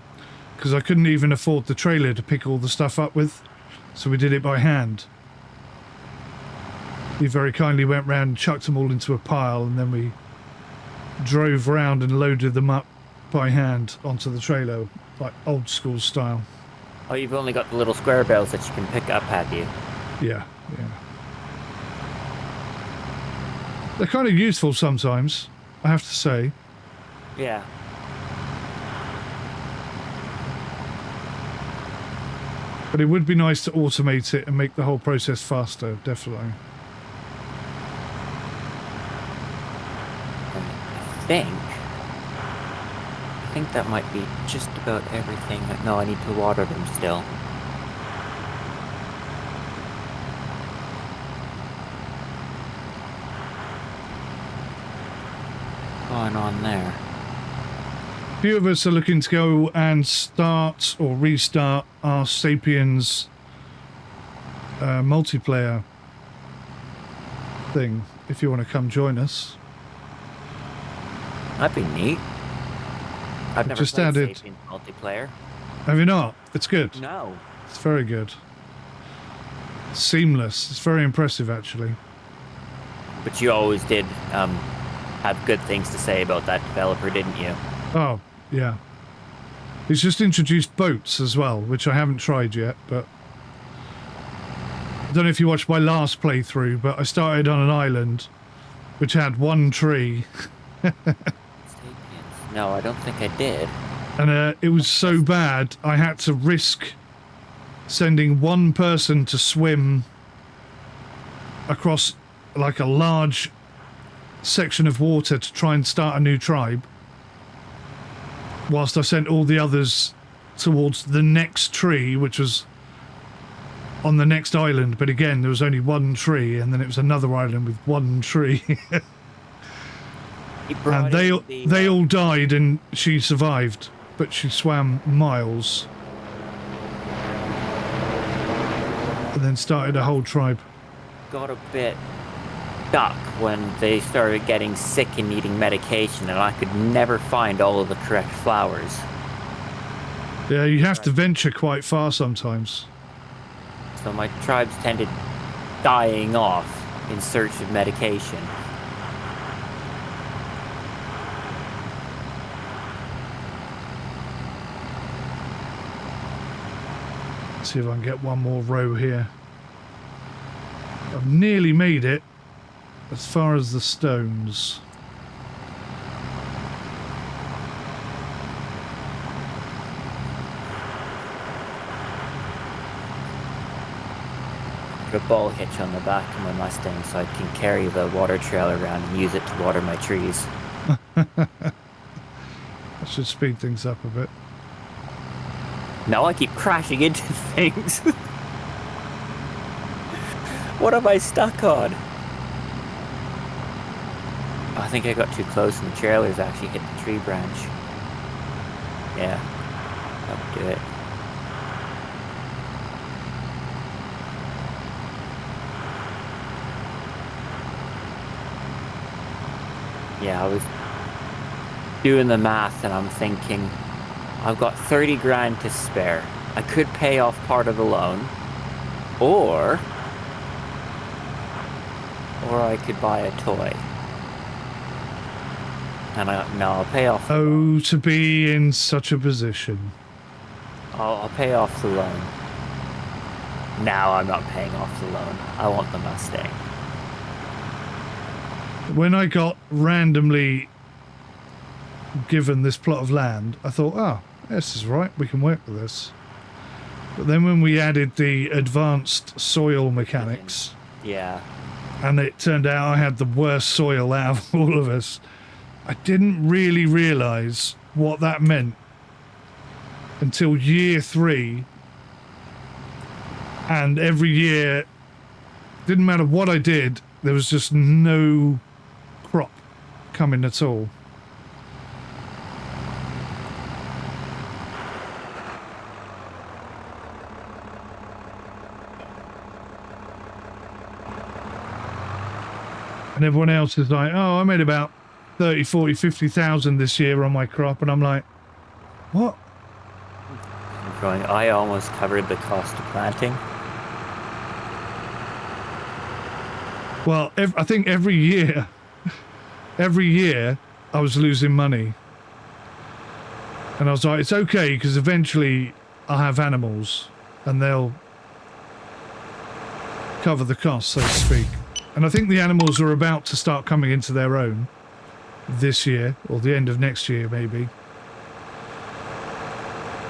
because I couldn't even afford the trailer to pick all the stuff up with, so we did it by hand. He very kindly went round and chucked them all into a pile, and then we drove round and loaded them up by hand onto the trailer, like old school style. Oh, you've only got the little square bales that you can pick up, have you? Yeah, yeah. They're kind of useful sometimes, I have to say. Yeah. But it would be nice to automate it and make the whole process faster, definitely. I think that might be just about everything. No, I need to water them still. Going on there. A few of us are looking to go and start or restart our Sapiens multiplayer thing, if you want to come join us. That'd be neat. I've never just played added Sapiens multiplayer. Have you not? It's good. No. It's very good. Seamless. It's very impressive, actually. But you always did have good things to say about that developer, didn't you? Oh, yeah. He's just introduced boats as well, which I haven't tried yet, but I don't know if you watched my last playthrough, but I started on an island which had one tree. No, I don't think I did. And it was so bad, I had to risk sending one person to swim across like a large section of water to try and start a new tribe, whilst I sent all the others towards the next tree, which was on the next island. But again, there was only one tree, and then it was another island with one tree. And they all died, and she survived, but she swam miles and then started a whole tribe. Got a bit stuck when they started getting sick and needing medication, and I could never find all of the correct flowers. Yeah, you have to venture quite far sometimes. So my tribes tended dying off in search of medication. Let's see if I can get one more row here. I've nearly made it as far as the stones. Put a ball hitch on the back of my Mustang so I can carry the water trailer around and use it to water my trees. That should speed things up a bit. Now I keep crashing into things. What am I stuck on? I think I got too close and the trailer's actually hit the tree branch. Yeah, that would do it. Yeah, I was doing the math and I'm thinking, I've got 30 grand to spare. I could pay off part of the loan, or I could buy a toy. And no, I'll pay off. Oh, to be in such a position. I'll pay off the loan. Now I'm not paying off the loan. I want the Mustang. When I got randomly given this plot of land, I thought, oh, this is right, we can work with this. But then when we added the advanced soil mechanics, yeah, and it turned out I had the worst soil out of all of us, I didn't really realise what that meant until year 3. And every year, didn't matter what I did, there was just no crop coming at all. And everyone else is like, oh, I made about 30, 40, 50,000 this year on my crop. And I'm like, what? I'm going, I almost covered the cost of planting. Well, I think every year I was losing money. And I was like, it's okay, because eventually I'll have animals and they'll cover the cost, so to speak. And I think the animals are about to start coming into their own this year, or the end of next year, maybe.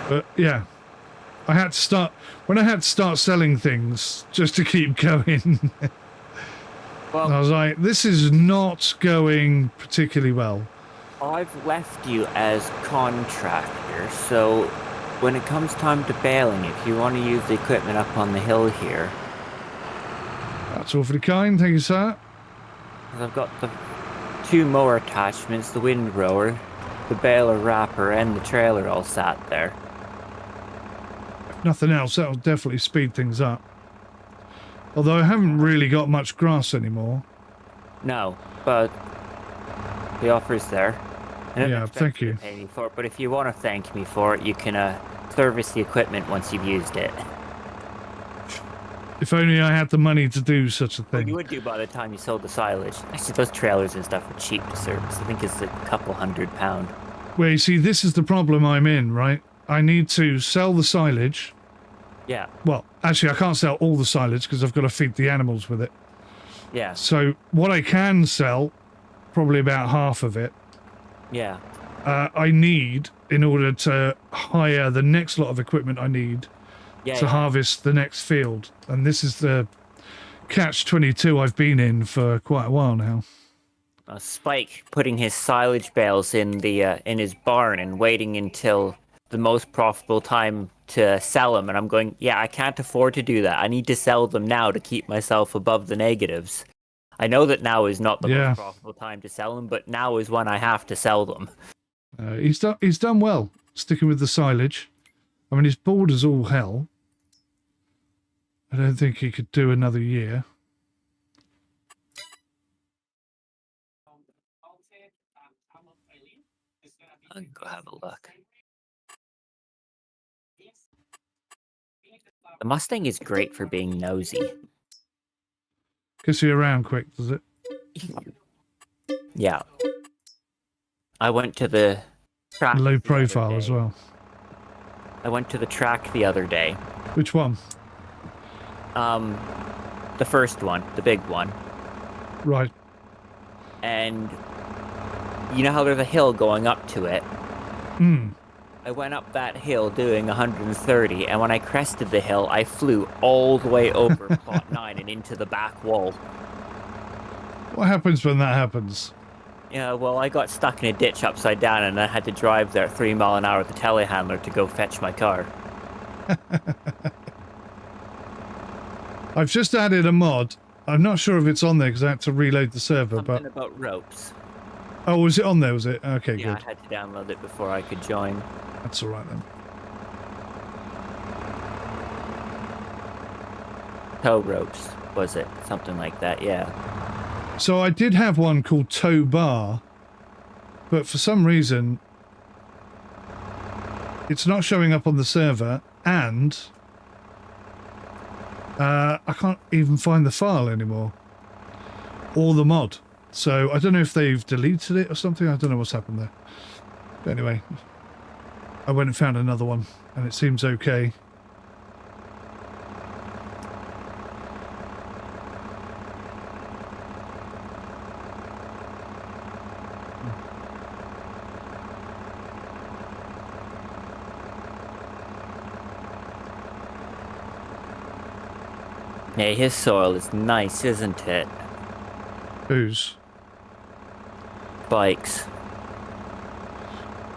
But yeah, I had to start selling things just to keep going. Well, I was like, this is not going particularly well. I've left you as contractor, so when it comes time to baling, if you want to use the equipment up on the hill here. That's awfully kind, thank you, sir. I've got the 2 mower attachments, the windrower, the baler wrapper, and the trailer all sat there. If nothing else, that'll definitely speed things up. Although I haven't really got much grass anymore. No, but the offer's there. Yeah, thank you. To pay me for it, but if you want to thank me for it, you can service the equipment once you've used it. If only I had the money to do such a Well, thing. you would do by the time you sold the silage. Actually, those trailers and stuff are cheap to service. I think it's a couple £100. Well, you see, this is the problem I'm in, right? I need to sell the silage. Yeah. Well, actually, I can't sell all the silage because I've got to feed the animals with it. Yeah. So what I can sell, probably about half of it, Yeah. I need in order to hire the next lot of equipment I need to harvest the next field. And this is the catch-22 I've been in for quite a while now. Spike putting his silage bales in his barn and waiting until the most profitable time to sell them, and I'm going, yeah, I can't afford to do that. I need to sell them now to keep myself above the negatives. I know that now is not the most profitable time to sell them, but now is when I have to sell them. He's done well sticking with the silage. I mean, his border's all hell. I don't think he could do another year. I'll go have a look. The Mustang is great for being nosy. Gets you around quick, does it? Yeah. I went to the track. Low profile as well. I went to the track the other day. Which one? The first one, the big one. Right. And you know how there's a hill going up to it? Hmm. I went up that hill doing 130, and when I crested the hill, I flew all the way over plot 9 and into the back wall. What happens when that happens? Yeah, well, I got stuck in a ditch upside down, and I had to drive there at 3 miles an hour with the telehandler to go fetch my car. I've just added a mod. I'm not sure if it's on there because I had to reload the server. Something about ropes. Oh, was it on there? Was it? Okay, yeah, good. I had to download it before I could join. That's all right then. Tow ropes, was it? Something like that, yeah. So I did have one called 𝗠𝗢𝗙𝗢, but for some reason it's not showing up on the server, and I can't even find the file anymore, or the mod. So I don't know if they've deleted it or something. I don't know what's happened there. But anyway, I went and found another one, and it seems okay. Yeah, his soil is nice, isn't it? Whose? Bikes.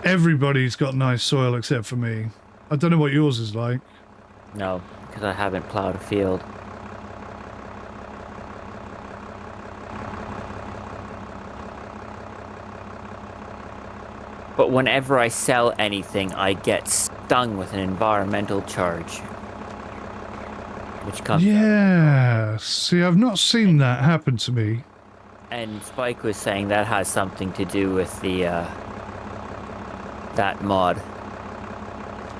Everybody's got nice soil except for me. I don't know what yours is like. No, because I haven't plowed a field. But whenever I sell anything, I get stung with an environmental charge. Which comes Yeah, see, I've not seen that happen to me. And Spike was saying that has something to do with the, that mod.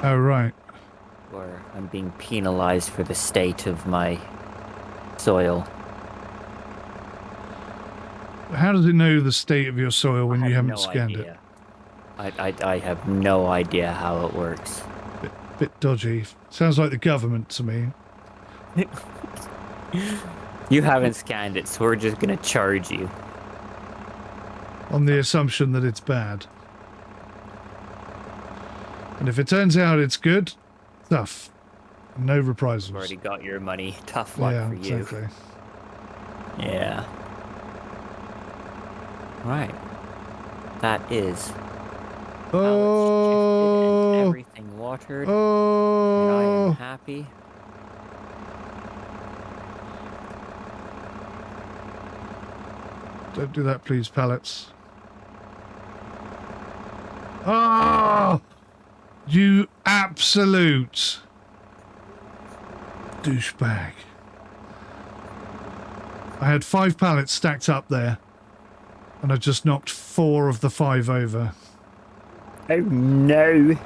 Oh, right. Where I'm being penalized for the state of my soil. How does it know the state of your soil when you haven't scanned it? I have no idea how it works. Bit dodgy. Sounds like the government to me. You haven't scanned it, so we're just gonna charge you. On the assumption that it's bad. And if it turns out it's good, tough. No reprisals. You've already got your money. Tough luck for you. Exactly. Yeah. Right. That is. Oh. Everything watered. Oh. And I am happy. Don't do that, please, pallets. Oh! You absolute douchebag. I had 5 pallets stacked up there, and I just knocked 4 of the 5 over. Oh no!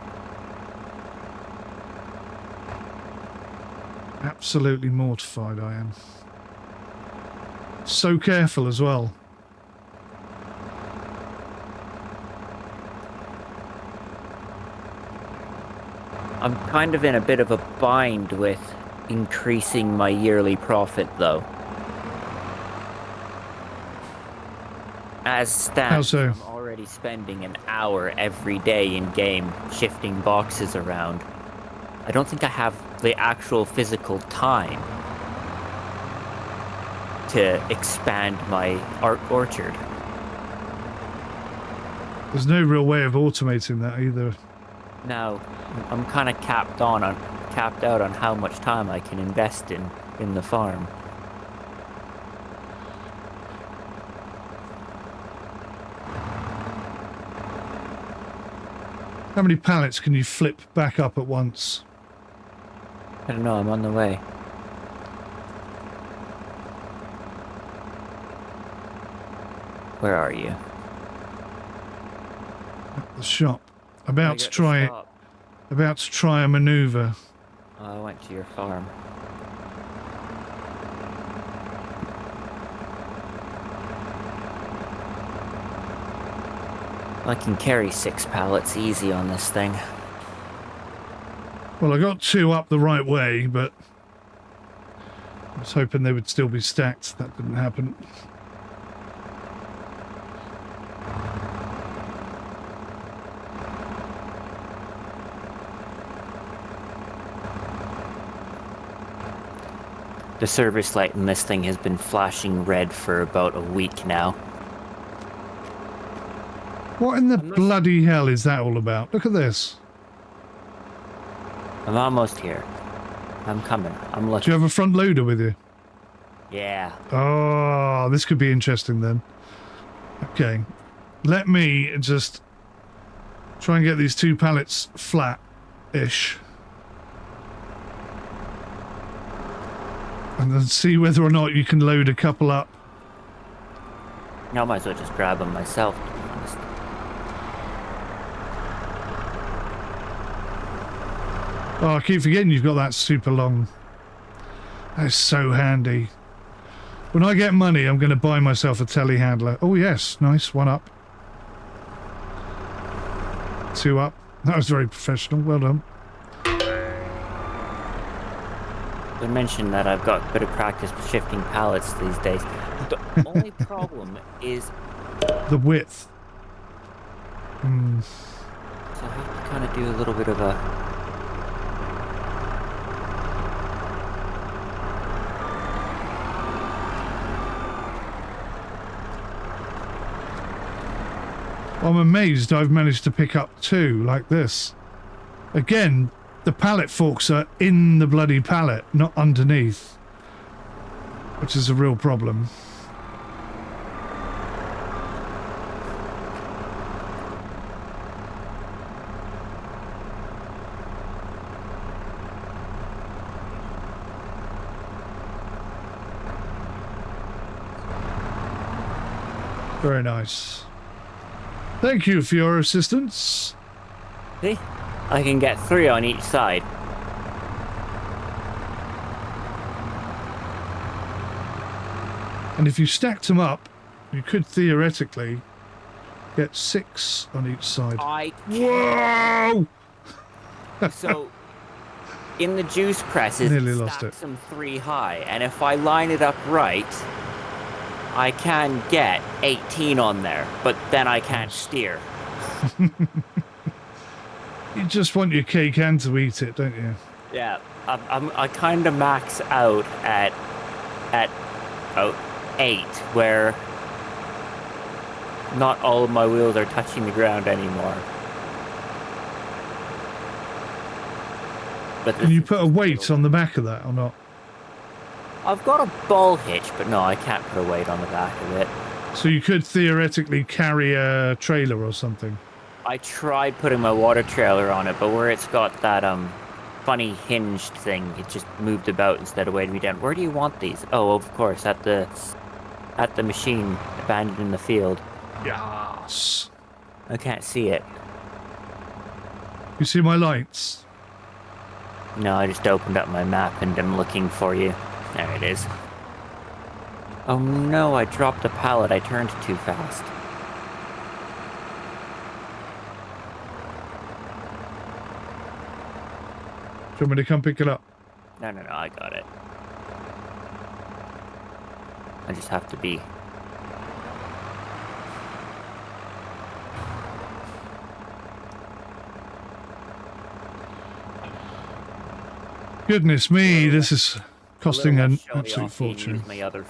Absolutely mortified I am. So careful as well. I'm kind of in a bit of a bind with increasing my yearly profit, though. As stands, so? I'm already spending an hour every day in game shifting boxes around. I don't think I have the actual physical time to expand my orchard. There's no real way of automating that either. No, I'm kind of capped out on how much time I can invest in the farm. How many pallets can you flip back up at once? I don't know, I'm on the way. Where are you? At the shop. About to try a maneuver. Oh, I went to your farm. I can carry 6 pallets easy on this thing. Well, I got 2 up the right way, but I was hoping they would still be stacked. That didn't happen. The service light in this thing has been flashing red for about a week now. What in the bloody hell is that all about? Look at this. I'm almost here. I'm coming. I'm looking. Do you have a front loader with you? Yeah. Oh, this could be interesting then. Okay. Let me just try and get these 2 pallets flat-ish. And then see whether or not you can load a couple up. I might as well just grab them myself, to be honest. Oh, I keep forgetting you've got that super long. That's so handy. When I get money, I'm going to buy myself a telehandler. Oh, yes. Nice. 1 up. 2 up. That was very professional. Well done. I mentioned that I've got a bit of practice with shifting pallets these days. The only problem is... the width. So I have to kind of do a little bit of a... I'm amazed I've managed to pick up 2 like this. Again, the pallet forks are in the bloody pallet, not underneath. Which is a real problem. Very nice. Thank you for your assistance. See? I can get 3 on each side. And if you stacked them up, you could theoretically get 6 on each side. Whoa! So, in the juice presses, Nearly it lost stacks it. them 3 high, and if I line it up right, I can get 18 on there, but then I can't steer. You just want your cake and to eat it, don't you? Yeah, I kind of max out at 8, where not all of my wheels are touching the ground anymore. But Can you put a weight on the back of that or not? I've got a ball hitch, but no, I can't put a weight on the back of it. So you could theoretically carry a trailer or something. I tried putting my water trailer on it, but where it's got that funny hinged thing, it just moved about instead of weighing me down. Where do you want these? Oh, of course, at the machine abandoned in the field. Yes. I can't see it. You see my lights? No, I just opened up my map and I'm looking for you. There it is. Oh no, I dropped a pallet. I turned too fast. Do you want me to come pick it up? No, I got it. I just have to be... Goodness me, this is costing an Show me absolute off, you fortune. use my other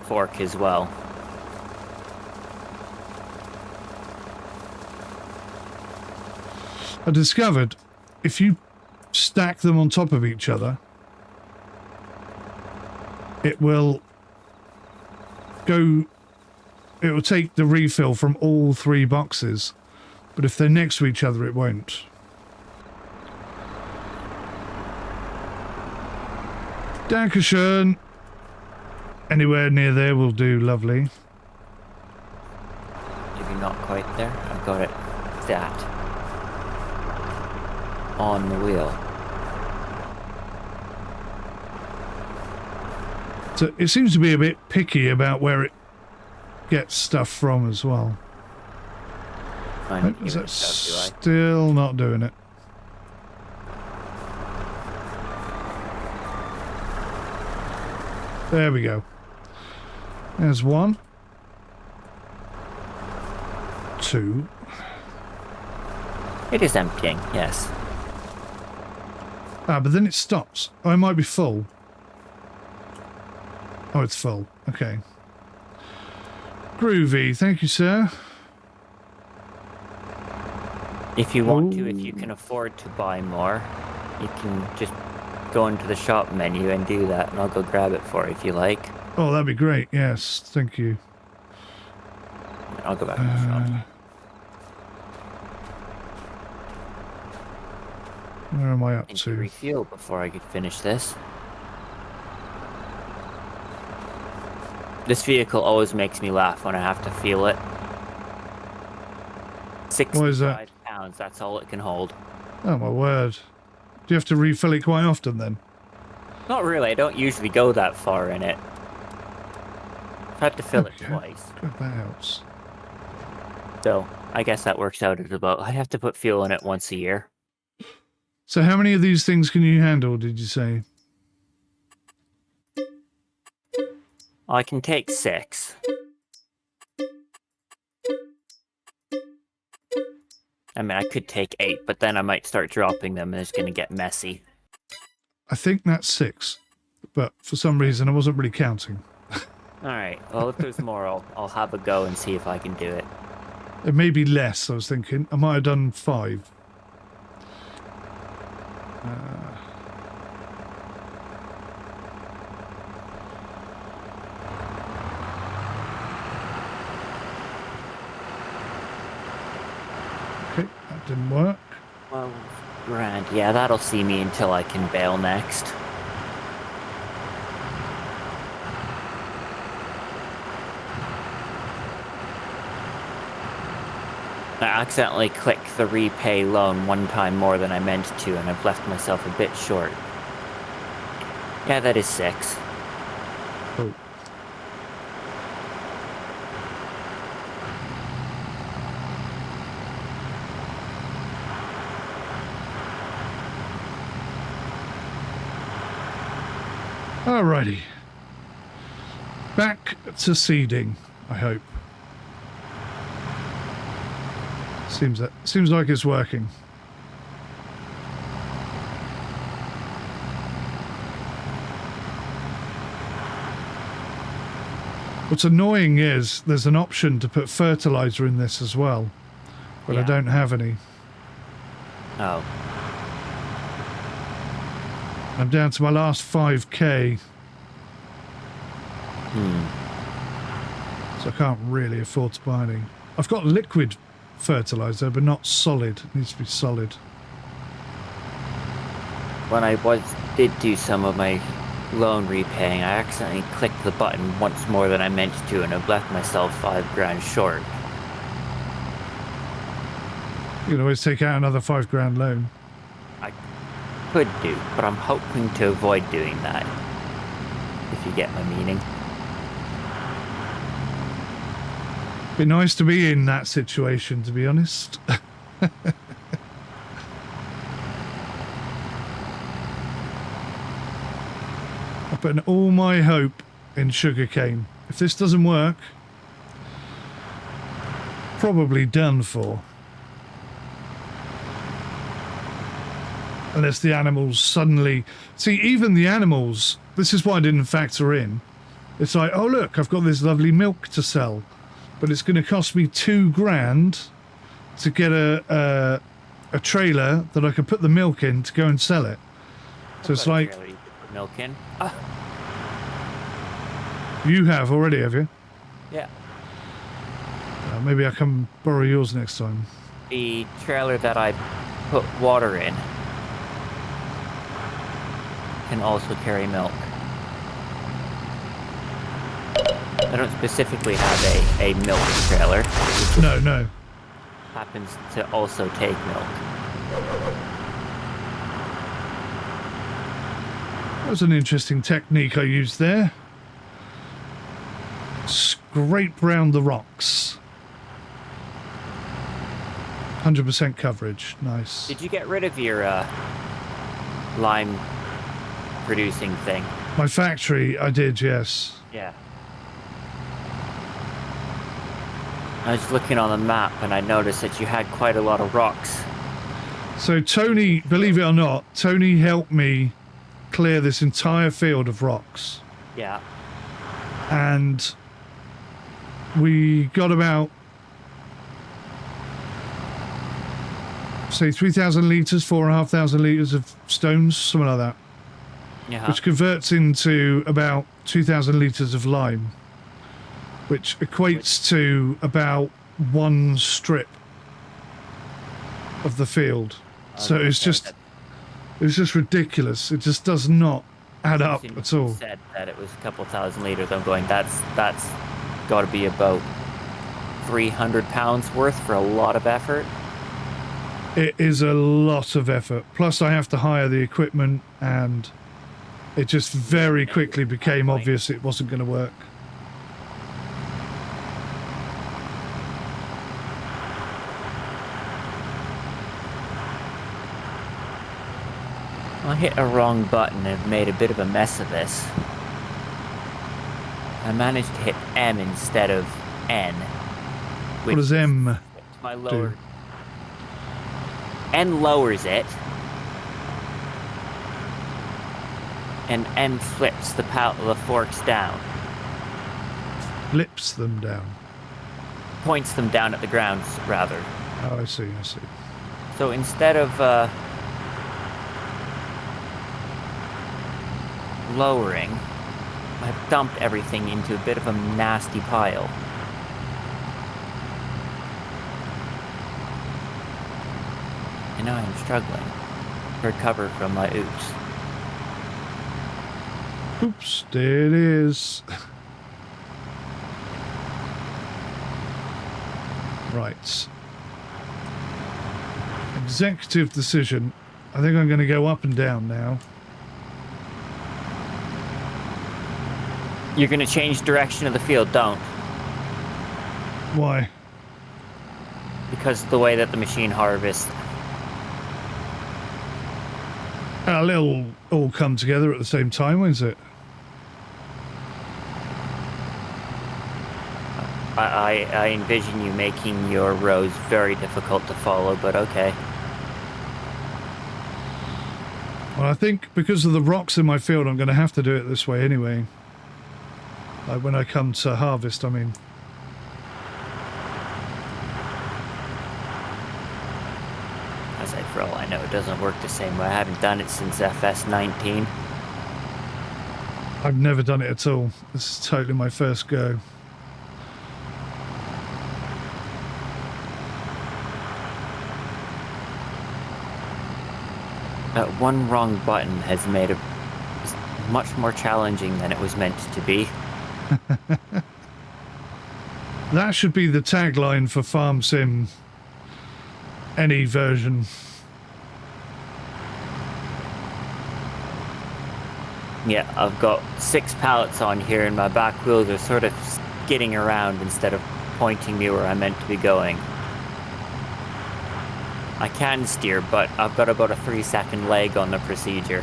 fork as well. I discovered if you stack them on top of each other, it will take the refill from all 3 boxes, but if they're next to each other, it won't. Dankeschön. Anywhere near there will do, lovely. Maybe not quite there. I've got it. That. On the wheel. So it seems to be a bit picky about where it gets stuff from as well. Is that still not doing it? There we go. There's 1. 2. It is emptying, yes. Ah, but then it stops. Oh, it might be full. Oh, it's full. Okay. Groovy. Thank you, sir. If you want to, if you can afford to buy more, you can just go into the shop menu and do that, and I'll go grab it for you if you like. Oh, that'd be great. Yes, thank you. I'll go back to the shop. Where am I up Need to? Refuel before I could finish this. This vehicle always makes me laugh when I have to fuel it. 65 pounds, that's all it can hold. Oh my word. Do you have to refill it quite often then? Not really, I don't usually go that far in it. I've had to fill it twice. God, that helps. So, I guess that works out at about, I have to put fuel in it once a year. So how many of these things can you handle, did you say? I can take 6. I mean, I could take 8, but then I might start dropping them and it's going to get messy. I think that's 6, but for some reason I wasn't really counting. Alright, well if there's more, I'll have a go and see if I can do it. It may be less, I was thinking. I might have done 5. Okay, that didn't work. 12 grand. Yeah, that'll see me until I can bail next. I accidentally clicked the repay loan one time more than I meant to, and I've left myself a bit short. Yeah, that is 6. Oh. Alrighty. Back to seeding, I hope. Seems like it's working. What's annoying is there's an option to put fertilizer in this as well, but I don't have any. Oh. I'm down to my last 5k. So I can't really afford to buy any. I've got liquid fertilizer, but not solid. It needs to be solid. When I did do some of my loan repaying, I accidentally clicked the button once more than I meant to, and I've left myself 5 grand short. You can always take out another 5 grand loan. I could do, but I'm hoping to avoid doing that, if you get my meaning. Be nice to be in that situation, to be honest. I put all my hope in sugarcane. If this doesn't work, probably done for. Unless the animals suddenly... See, even the animals, this is what I didn't factor in. It's like, oh look, I've got this lovely milk to sell, but it's going to cost me $2,000 to get a trailer that I can put the milk in to go and sell it. So it's like, You put milk in. you have already, have you? Yeah. Maybe I can borrow yours next time. The trailer that I put water in can also carry milk. I don't specifically have a milk trailer. No. Happens to also take milk. That was an interesting technique I used there. Scrape round the rocks. 100% coverage. Nice. Did you get rid of your lime producing thing? My factory, I did, yes. Yeah. I was looking on the map and I noticed that you had quite a lot of rocks. So Tony, believe it or not, Tony helped me clear this entire field of rocks. Yeah. And we got about, say, 3,000 litres, 4,500 litres of stones, something like that. Yeah. Which converts into about 2,000 litres of lime, which equates to about one strip of the field. So it's just ridiculous. It just does not add up at all. You said that it was a couple thousand litres. I'm going, that's got to be about 300 pounds worth for a lot of effort. It is a lot of effort. Plus I have to hire the equipment, and it just very quickly became obvious it wasn't going to work. I hit a wrong button and made a bit of a mess of this. I managed to hit M instead of N. What does M my lower do? N lowers it, and M flips the forks down. Flips them down. Points them down at the ground, rather. Oh, I see. So instead of lowering, I've dumped everything into a bit of a nasty pile. And now I'm struggling to recover from my oops. Oops, there it is. Right. Executive decision. I think I'm going to go up and down now. You're going to change direction of the field, don't. Why? Because of the way that the machine harvests. It'll all come together at the same time, won't it? I envision you making your rows very difficult to follow, but okay. Well, I think because of the rocks in my field, I'm going to have to do it this way anyway. Like when I come to harvest, I mean. I say, for all I know, it doesn't work the same way. I haven't done it since FS19. I've never done it at all. This is totally my first go. That one wrong button has made it much more challenging than it was meant to be. That should be the tagline for Farm Sim. Any version. Yeah, I've got 6 pallets on here and my back wheels are sort of skidding around instead of pointing me where I'm meant to be going. I can steer, but I've got about a 3-second lag on the procedure.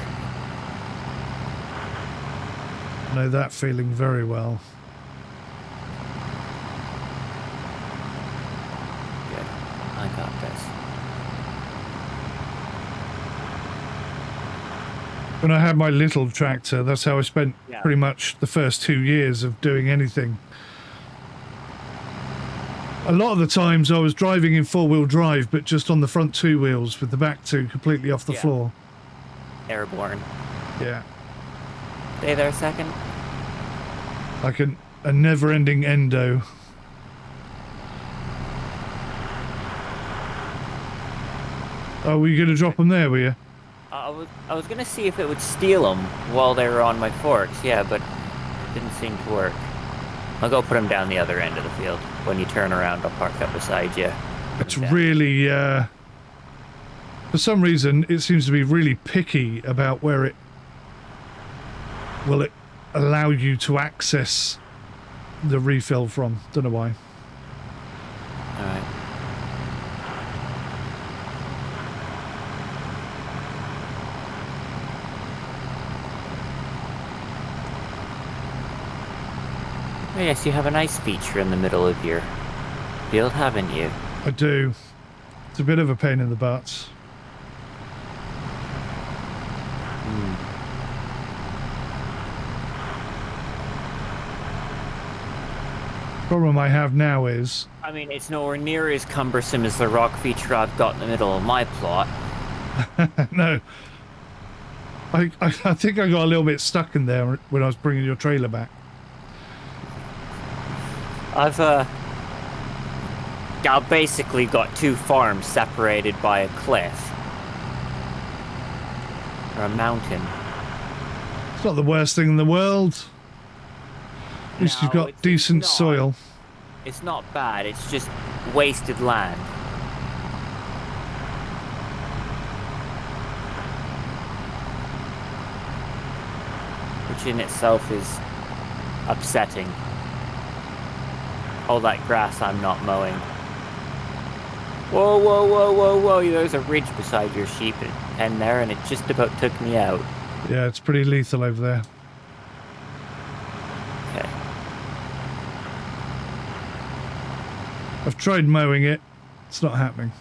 I know that feeling very well. Good. I got this. When I had my little tractor, that's how I spent pretty much the first 2 years of doing anything. A lot of the times I was driving in four-wheel drive, but just on the front two wheels with the back two completely off the floor. Airborne. Yeah. Stay there a second. Like a never-ending endo. Oh, were you going to drop them there, were you? I was going to see if it would steal them while they were on my forks, yeah, but it didn't seem to work. I'll go put them down the other end of the field. When you turn around, I'll park up beside you. It's really, for some reason, it seems to be really picky about where it will allow you to access the refill from. Don't know why. Alright. Oh, yes, you have a nice feature in the middle of your field, haven't you? I do. It's a bit of a pain in the butt. Problem I have now is... I mean, it's nowhere near as cumbersome as the rock feature I've got in the middle of my plot. No. I think I got a little bit stuck in there when I was bringing your trailer back. I've basically got two farms separated by a cliff. Or a mountain. It's not the worst thing in the world. At least you've got decent soil. It's not bad, it's just wasted land. Which in itself is upsetting. All that grass I'm not mowing. Whoa, whoa, whoa, whoa, whoa, there's a ridge beside your sheep pen there and it just about took me out. Yeah, it's pretty lethal over there. Okay. I've tried mowing it. It's not happening.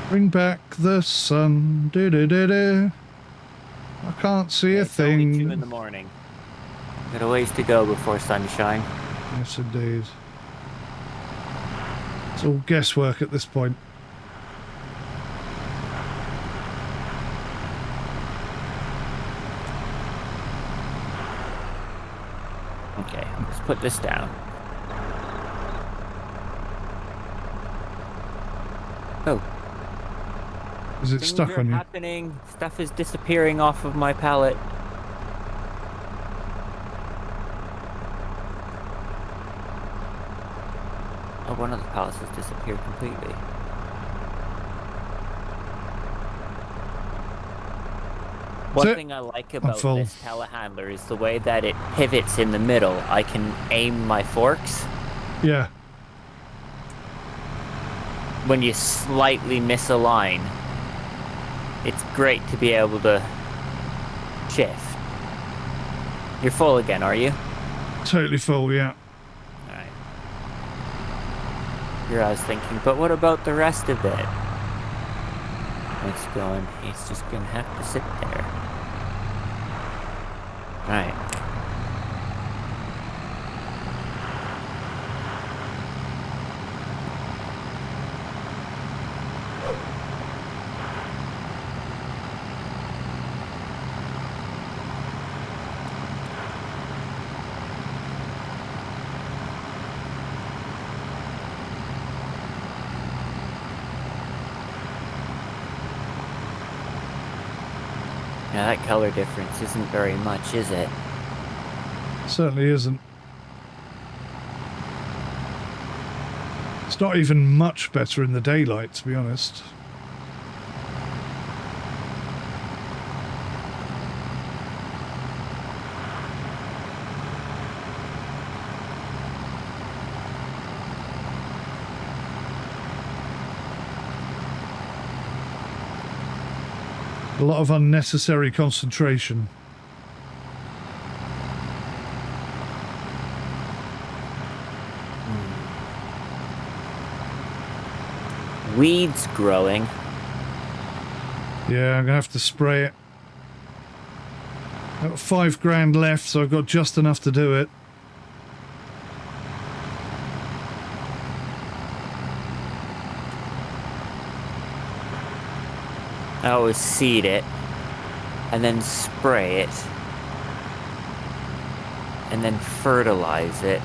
Bring back the sun. Do do do do. I can't see a thing. It's only 2 in the morning. Got a ways to go before sunshine. Yes, indeed. It's all guesswork at this point. Okay, let's put this down. Oh. Is it stuck on you? Happening. Stuff is disappearing off of my pallet. Oh, one of the pallets has disappeared completely. One thing I like about this telehandler is the way that it pivots in the middle. I can aim my forks. Yeah. When you slightly misalign, it's great to be able to shift. You're full again, are you? Totally full, yeah. Alright. Here I was thinking, but what about the rest of it? It's going, it's just gonna have to sit there. Alright. Yeah, that color difference isn't very much, is it? Certainly isn't. It's not even much better in the daylight, to be honest. A lot of unnecessary concentration. weeds growing. Yeah, I'm gonna have to spray it. I've got 5 grand left, so I've got just enough to do it. I always seed it, and then spray it, and then fertilize it,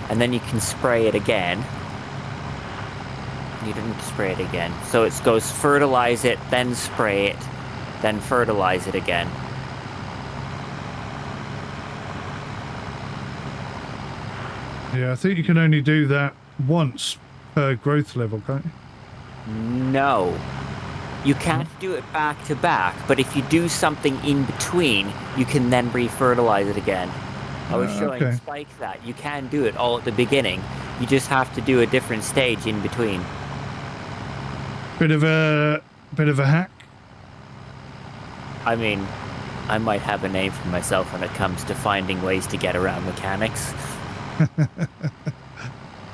and then you can spray it again. You didn't spray it again. So it goes fertilize it, then spray it, then fertilize it again. Yeah, I think you can only do that once per growth level, can't you? No. You can't do it back to back, but if you do something in between, you can then re-fertilize it again. I was showing okay. Spike that. You can do it all at the beginning. You just have to do a different stage in between. Bit of a hack. I mean, I might have a name for myself when it comes to finding ways to get around mechanics.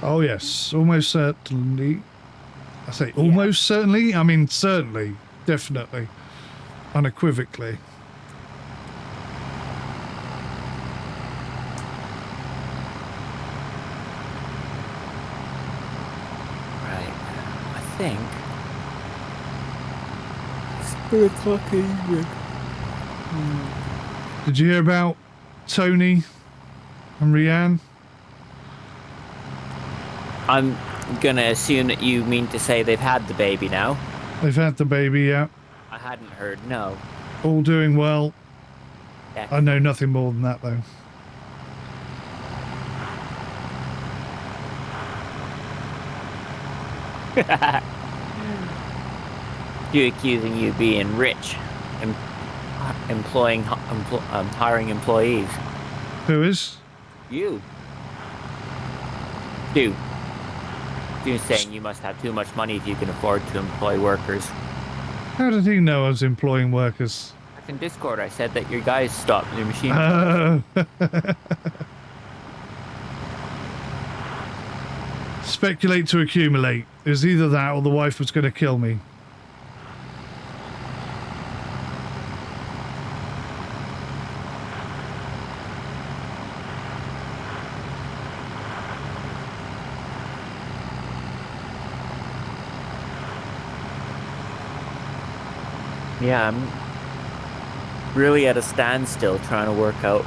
Oh yes, almost certainly. I say almost certainly. I mean certainly, definitely, unequivocally. Right. I think it's 3 o'clock evening. Did you hear about Tony and Rianne? I'm gonna assume that you mean to say they've had the baby now. They've had the baby, yeah. I hadn't heard, no. All doing well. Yeah. I know nothing more than that, though. You accusing you being rich, hiring employees. Who is? You. You saying you must have too much money if you can afford to employ workers. How did he know I was employing workers? In Discord, I said that your guys stopped your machine. Speculate to accumulate. It was either that or the wife was going to kill me. Yeah, I'm really at a standstill trying to work out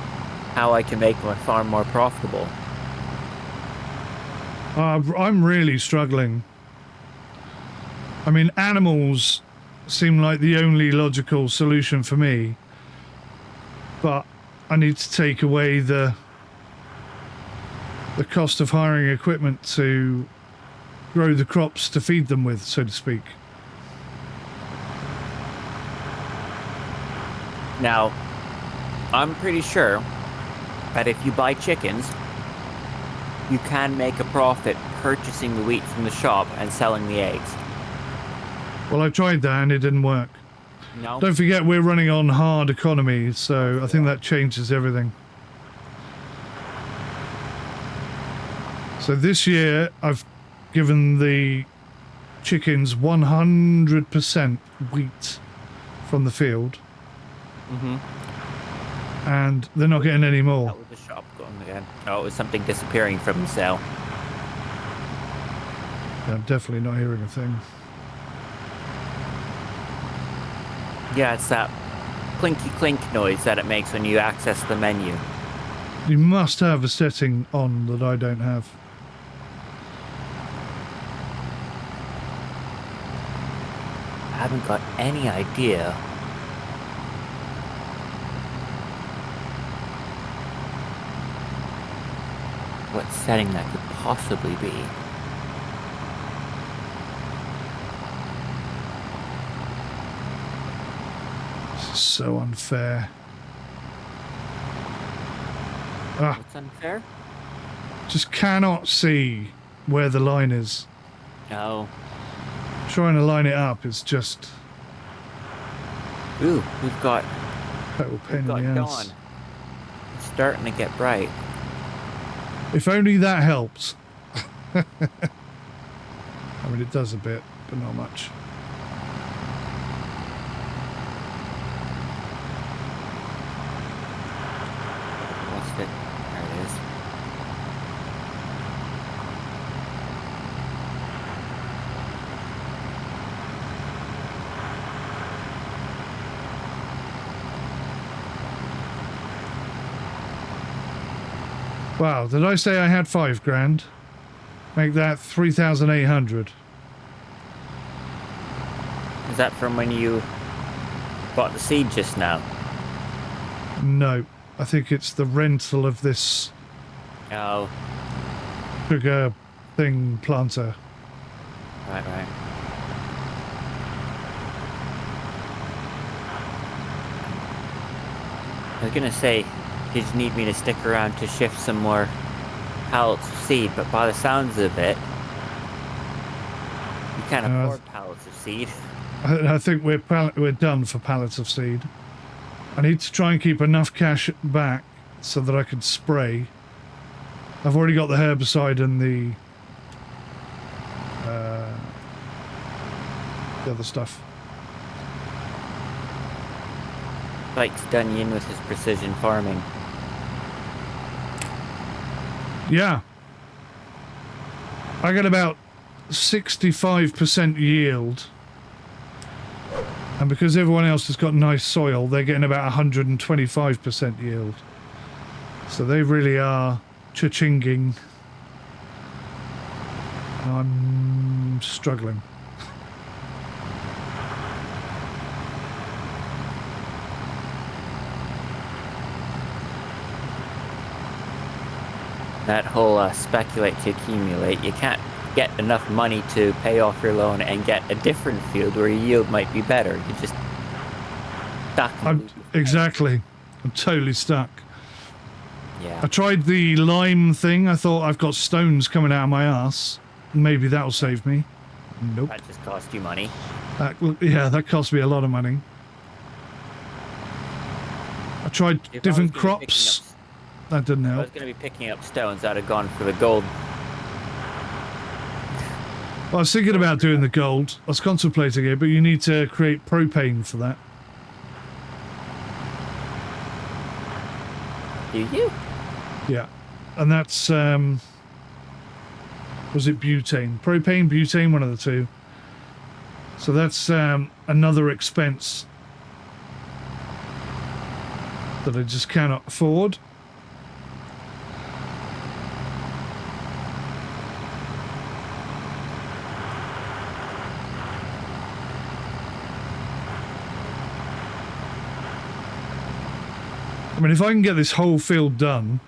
how I can make my farm more profitable. I'm really struggling. I mean, animals seem like the only logical solution for me, but I need to take away the cost of hiring equipment to grow the crops to feed them with, so to speak. Now, I'm pretty sure that if you buy chickens, you can make a profit purchasing the wheat from the shop and selling the eggs. Well, I tried that and it didn't work. No? Don't forget we're running on hard economy, so I think that changes everything. So this year I've given the chickens 100% wheat from the field. Mm-hmm. And they're not getting any more. That was the shop going again. Oh, it was something disappearing from the cell. Yeah, I'm definitely not hearing a thing. Yeah, it's that clinky clink noise that it makes when you access the menu. You must have a setting on that I don't have. I haven't got any idea. What setting that could possibly be. This is so unfair. Ah, What's unfair? just cannot see where the line is. Oh. Trying to line it up is just Ooh, we've got total pain in the ass. dawn. It's starting to get bright. If only that helps. I mean, it does a bit, but not much. Lost it. There it is. Wow, did I say I had 5 grand? Make that 3,800. Is that from when you bought the seed just now? No, I think it's the rental of this Oh, sugar thing planter. right. I was gonna say, did you need me to stick around to shift some more pallets of seed? But by the sounds of it, you can't afford pallets of seed. I think we're done for pallets of seed. I need to try and keep enough cash back so that I can spray. I've already got the herbicide and the other stuff. Mike's done in with his precision farming. Yeah. I get about 65% yield. And because everyone else has got nice soil, they're getting about 125% yield. So they really are cha-chinging. I'm struggling. That whole speculate to accumulate, you can't get enough money to pay off your loan and get a different field where your yield might be better. You're just stuck. Exactly. I'm totally stuck. Yeah. I tried the lime thing. I thought I've got stones coming out of my ass. Maybe that'll save me. Nope. That just cost you money. Yeah, that cost me a lot of money. I tried different crops. That didn't If I help. was going to be picking up stones, I'd have gone for the gold. Well, I was thinking about doing the gold. I was contemplating it, but you need to create propane for that. Do you? Yeah. And that's, was it butane? Propane, butane, one of the two. So that's another expense that I just cannot afford. I mean, if I can get this whole field done,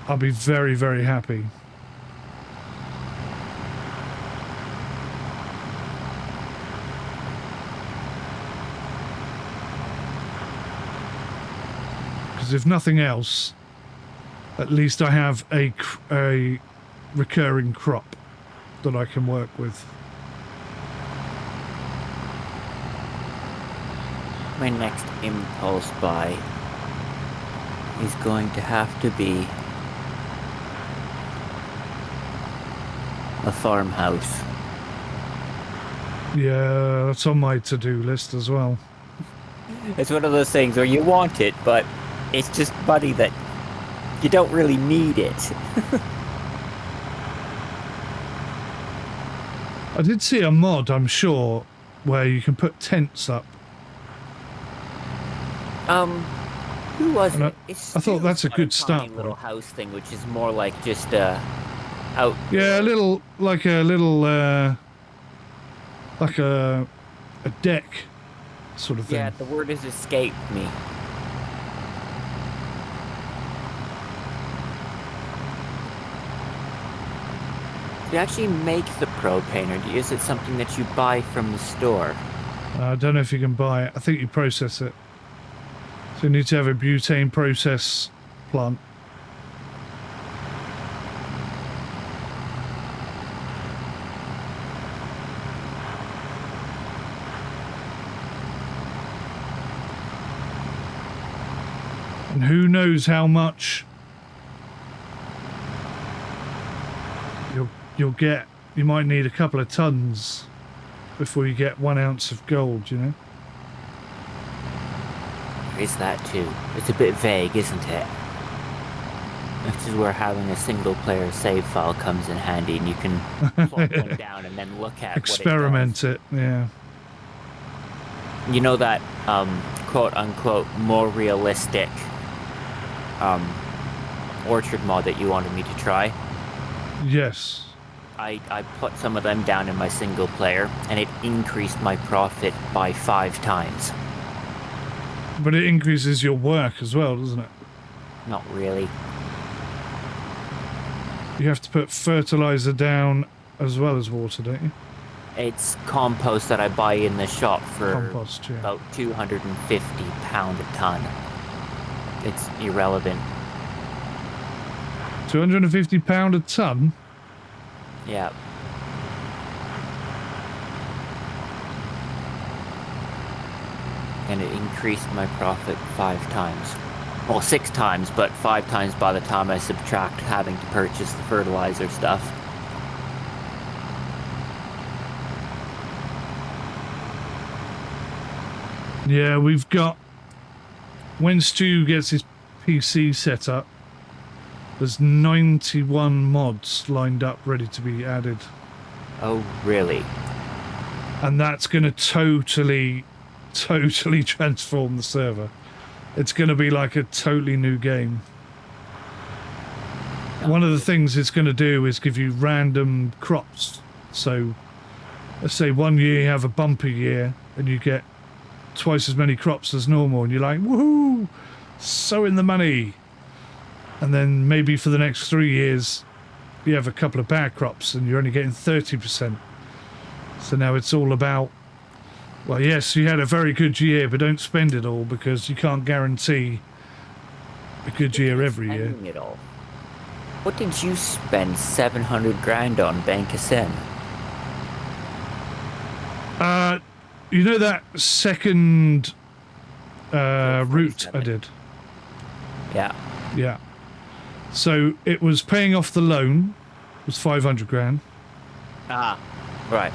I'll be very, very happy. Because if nothing else, at least I have a recurring crop that I can work with. My next impulse buy is going to have to be a farmhouse. Yeah, that's on my to-do list as well. It's one of those things where you want it, but it's just money that you don't really need it. I did see a mod, I'm sure, where you can put tents up. Who was And it? I thought that's a good start. Little house thing, which is more like just out. Yeah, a little, like a deck sort of thing. Yeah, the word has escaped me. Do you actually make the propane, or is it something that you buy from the store? I don't know if you can buy it. I think you process it. So you need to have a butane process plant. And who knows how much you'll get you might need a couple of tons before you get 1 ounce of gold, you know? There is that too. It's a bit vague, isn't it? This is where having a single player save file comes in handy, and you can plop one down and then look at experiment what it it, yeah. does. You know that quote unquote more realistic orchard mod that you wanted me to try? Yes. I put some of them down in my single player, and it increased my profit by 5 times. But it increases your work as well, doesn't it? Not really. You have to put fertilizer down as well as water, don't you? It's compost that I buy in the shop for Compost, yeah. about £250 a ton. It's irrelevant. £250 a ton? Yeah. And it increased my profit 5 times. Well, 6 times, but 5 times by the time I subtract having to purchase the fertilizer stuff. Yeah, we've got... When Stu gets his PC set up, there's 91 mods lined up ready to be added. Oh, really? And that's going to totally transform the server. It's going to be like a totally new game. One of the things it's going to do is give you random crops. So, let's say one year you have a bumper year and you get twice as many crops as normal, and you're like, woohoo, so in the money. And then maybe for the next 3 years you have a couple of bad crops and you're only getting 30%. So now it's all about, well, yes, you had a very good year, but don't spend it all, because you can't guarantee a good year every year. It all. What did you spend 700 grand on, Bank of Sin? You know that second route I did? Yeah. Yeah. So it was paying off the loan, it was 500 grand. Ah, right.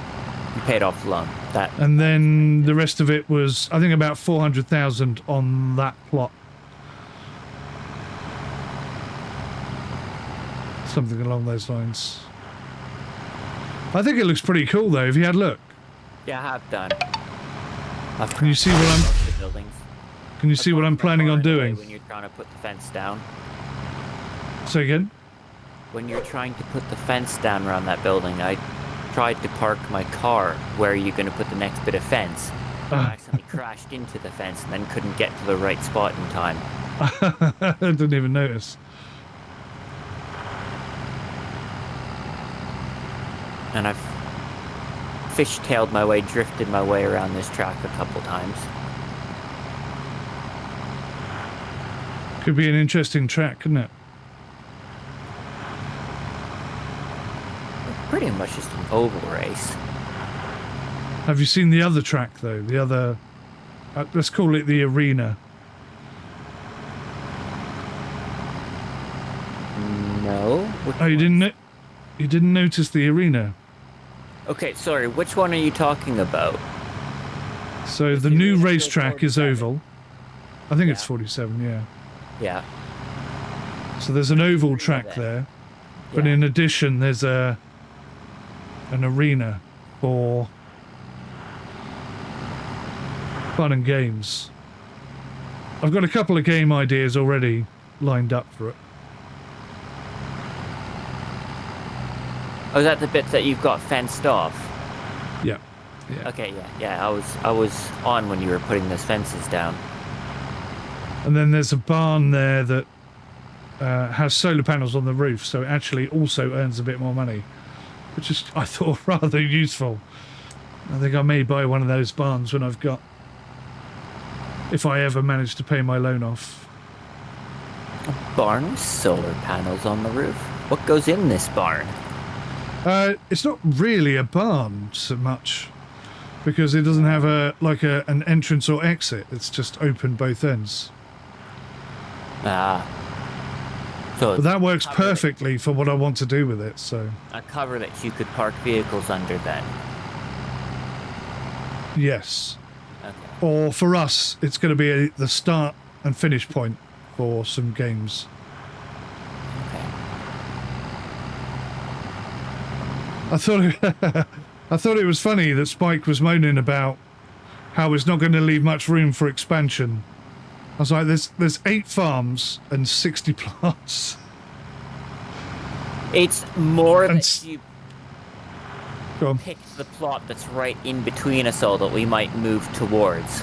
You paid off the loan. And then the rest of it was, I think, about 400,000 on that plot. Something along those lines. I think it looks pretty cool, though. Have you had a look? Yeah, I have done. Can you see what I'm? Can you see what I'm planning on doing? When you're trying to put the fence down. Say again? When you're trying to put the fence down around that building, I tried to park my car where you're going to put the next bit of fence. I accidentally crashed into the fence and then couldn't get to the right spot in time. I didn't even notice. And I've fishtailed my way, drifted my way around this track a couple times. Could be an interesting track, couldn't it? Pretty much just an oval race. Have you seen the other track, though? The other... let's call it the arena. No. Oh, you didn't notice the arena? Okay, sorry. Which one are you talking about? So the new racetrack is oval. I think it's 47, yeah. Yeah. So there's an oval track there. But in addition, there's an arena for fun and games. I've got a couple of game ideas already lined up for it. Oh, is that the bit that you've got fenced off? Yeah. Yeah. Okay, yeah. I was on when you were putting those fences down. And then there's a barn there that has solar panels on the roof, so it actually also earns a bit more money, which is, I thought, rather useful. I think I may buy one of those barns when if I ever manage to pay my loan off. A barn with solar panels on the roof? What goes in this barn? It's not really a barn so much, because it doesn't have an entrance or exit. It's just open both ends. Ah. So But that works cover perfectly for what I want to do with it, so... a cover that you could park vehicles under then. Yes. Okay. Or for us, it's going to be the start and finish point for some games. Okay. I thought it was funny that Spike was moaning about how it's not going to leave much room for expansion. I was like, there's 8 farms and 60 plants. It's more that you Go on. picked the plot that's right in between us all that we might move towards.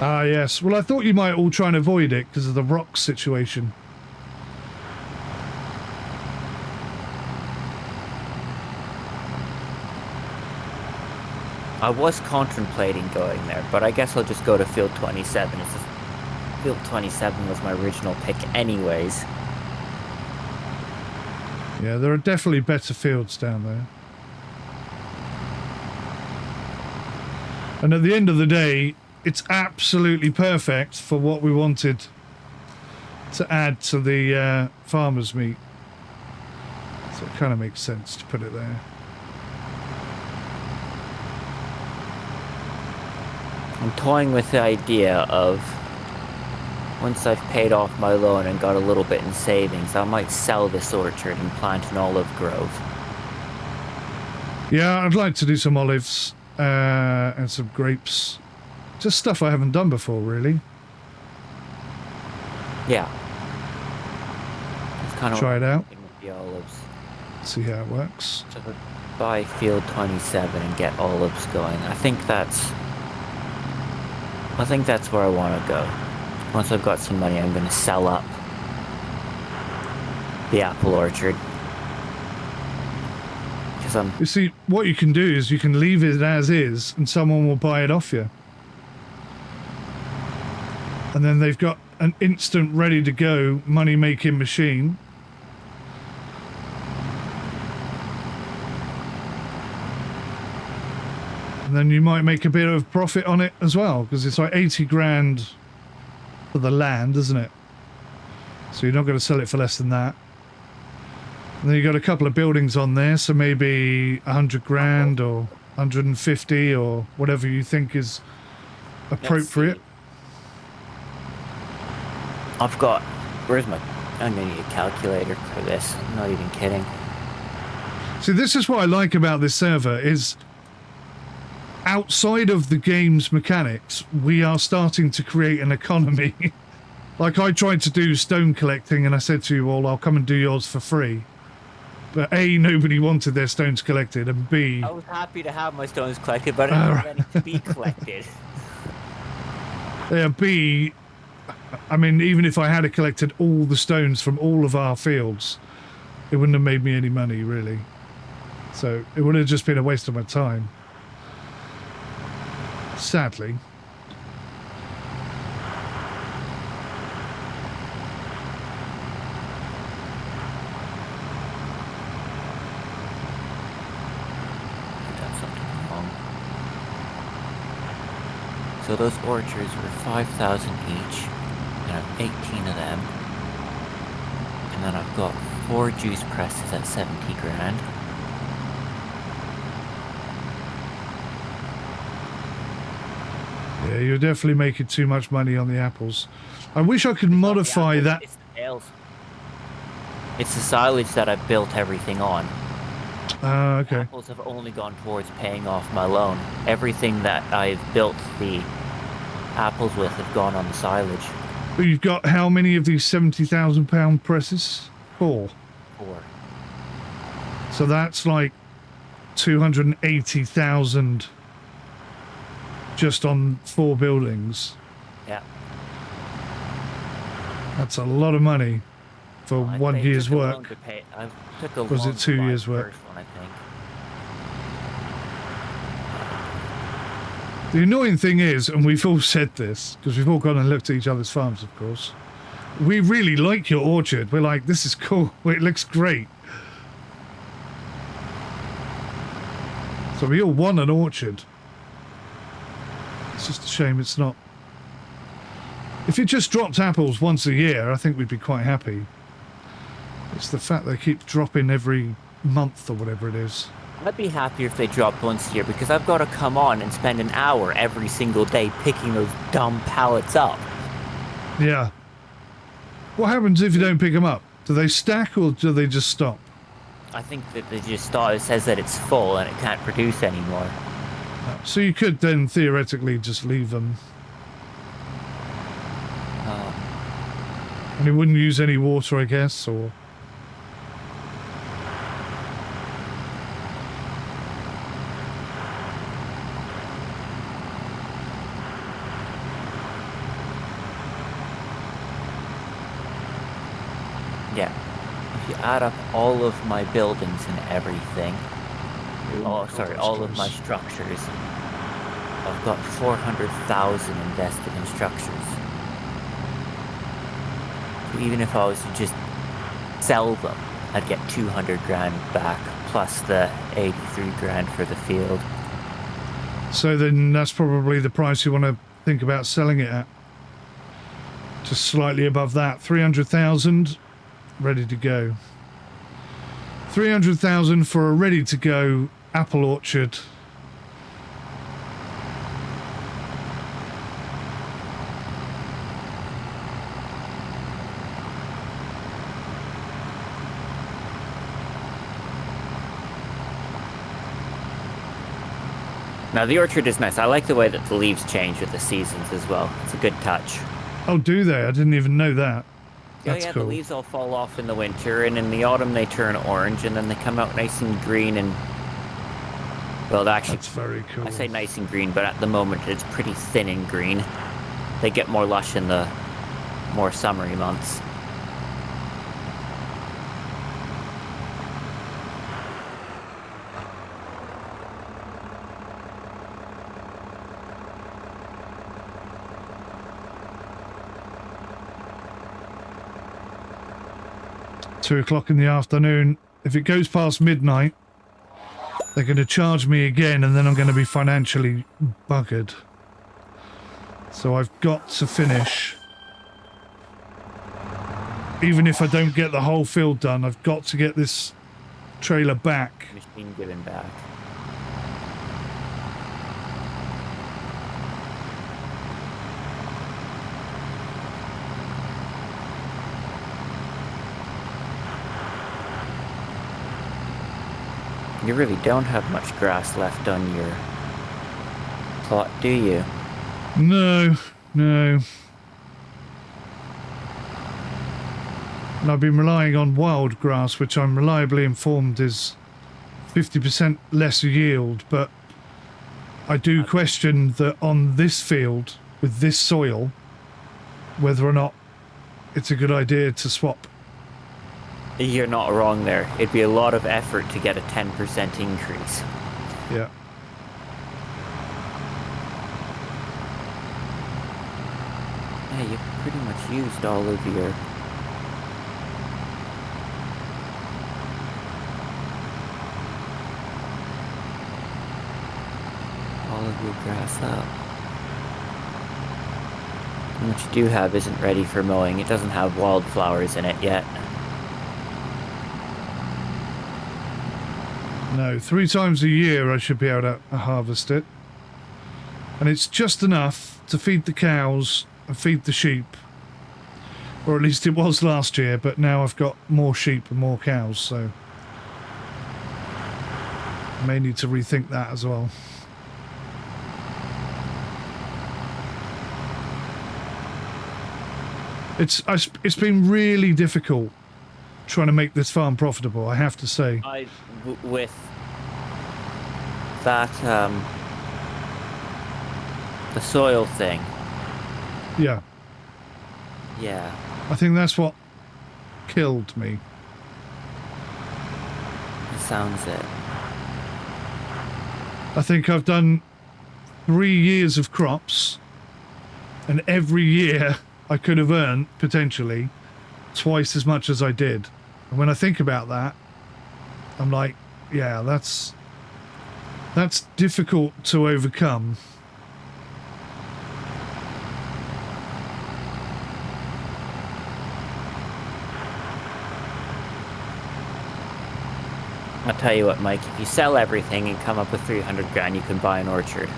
Ah, yes. Well, I thought you might all try and avoid it because of the rock situation. I was contemplating going there, but I guess I'll just go to Field 27. It's just, Field 27 was my original pick anyways. Yeah, there are definitely better fields down there. And at the end of the day, it's absolutely perfect for what we wanted to add to the farmer's meat. So it kind of makes sense to put it there. I'm toying with the idea of once I've paid off my loan and got a little bit in savings, I might sell this orchard and plant an olive grove. Yeah, I'd like to do some olives and some grapes. Just stuff I haven't done before, really. Yeah. It's kind of Try it out. with the olives. See how it works. So buy Field 27 and get olives going. I think that's where I want to go. Once I've got some money, I'm going to sell up the apple orchard. You see, what you can do is you can leave it as is and someone will buy it off you. And then they've got an instant ready to go money making machine. And then you might make a bit of profit on it as well, because it's like 80 grand for the land, isn't it? So you're not going to sell it for less than that. And then you got a couple of buildings on there, so maybe 100 grand or 150 or whatever you think is appropriate. I'm going to need a calculator for this. I'm not even kidding. See, this is what I like about this server is outside of the game's mechanics, we are starting to create an economy. Like I tried to do stone collecting and I said to you all, I'll come and do yours for free. But A, nobody wanted their stones collected, and B... I was happy to have my stones collected, but I didn't want any to be collected. Yeah, B, I mean, even if I had collected all the stones from all of our fields, it wouldn't have made me any money, really. So it would have just been a waste of my time. Sadly. So those orchards were 5,000 each, and I've 18 of them. And then I've got 4 juice presses at 70 grand. Yeah, you're definitely making too much money on the apples. I wish I could modify that. It's the tails. It's the silage that I built everything on. Okay. Apples have only gone towards paying off my loan. Everything that I've built the apples with have gone on the silage. But you've got how many of these £70,000 presses? 4. 4. So that's like 280,000 just on 4 buildings. Yeah. That's a lot of money for 1 year's work. Was it 2 years' work? One, I think. The annoying thing is, and we've all said this, because we've all gone and looked at each other's farms, of course. We really like your orchard. We're like, this is cool. It looks great. So we all want an orchard. It's just a shame it's not. If it just dropped apples once a year, I think we'd be quite happy. It's the fact they keep dropping every month or whatever it is. I'd be happier if they dropped once a year because I've got to come on and spend an hour every single day picking those dumb pallets up. Yeah. What happens if you don't pick them up? Do they stack or do they just stop? I think that they just start. It says that it's full and it can't produce anymore. So you could then theoretically just leave them. And it wouldn't use any water, I guess, or... Yeah. If you add up all of my buildings and everything, all of my structures, I've got 400,000 invested in structures. So even if I was to just sell them, I'd get 200 grand back plus the 83 grand for the field. So then that's probably the price you want to think about selling it at. Just slightly above that. 300,000 ready to go. 300,000 for a ready to go apple orchard. Now the orchard is nice. I like the way that the leaves change with the seasons as well. It's a good touch. Oh, do they? I didn't even know that. That's yeah, cool. The leaves all fall off in the winter, and in the autumn they turn orange, and then they come out nice and green. And well, actually, that's very cool. I say nice and green, but at the moment it's pretty thin and green. They get more lush in the more summery months. $2 in the afternoon. If it goes past midnight, they're going to charge me again, and then I'm going to be financially buggered. So I've got to finish. Even if I don't get the whole field done, I've got to get this trailer back. Machine given back. You really don't have much grass left on your plot, do you? No, no. And I've been relying on wild grass, which I'm reliably informed is 50% less yield, but I do question that on this field, with this soil, whether or not it's a good idea to swap. You're not wrong there. It'd be a lot of effort to get a 10% increase. Yeah. Yeah, you've pretty much used all of your... grass up. And what you do have isn't ready for mowing. It doesn't have wildflowers in it yet. No, 3 times a year I should be able to harvest it. And it's just enough to feed the cows and feed the sheep. Or at least it was last year, but now I've got more sheep and more cows, so I may need to rethink that as well. It's been really difficult trying to make this farm profitable, I have to say. With that, the soil thing. Yeah. Yeah. I think that's what killed me. It sounds it. I think I've done 3 years of crops, and every year I could have earned, potentially, twice as much as I did. And when I think about that, I'm like, yeah, that's difficult to overcome. I'll tell you what, Mike, if you sell everything and come up with 300 grand, you can buy an orchard.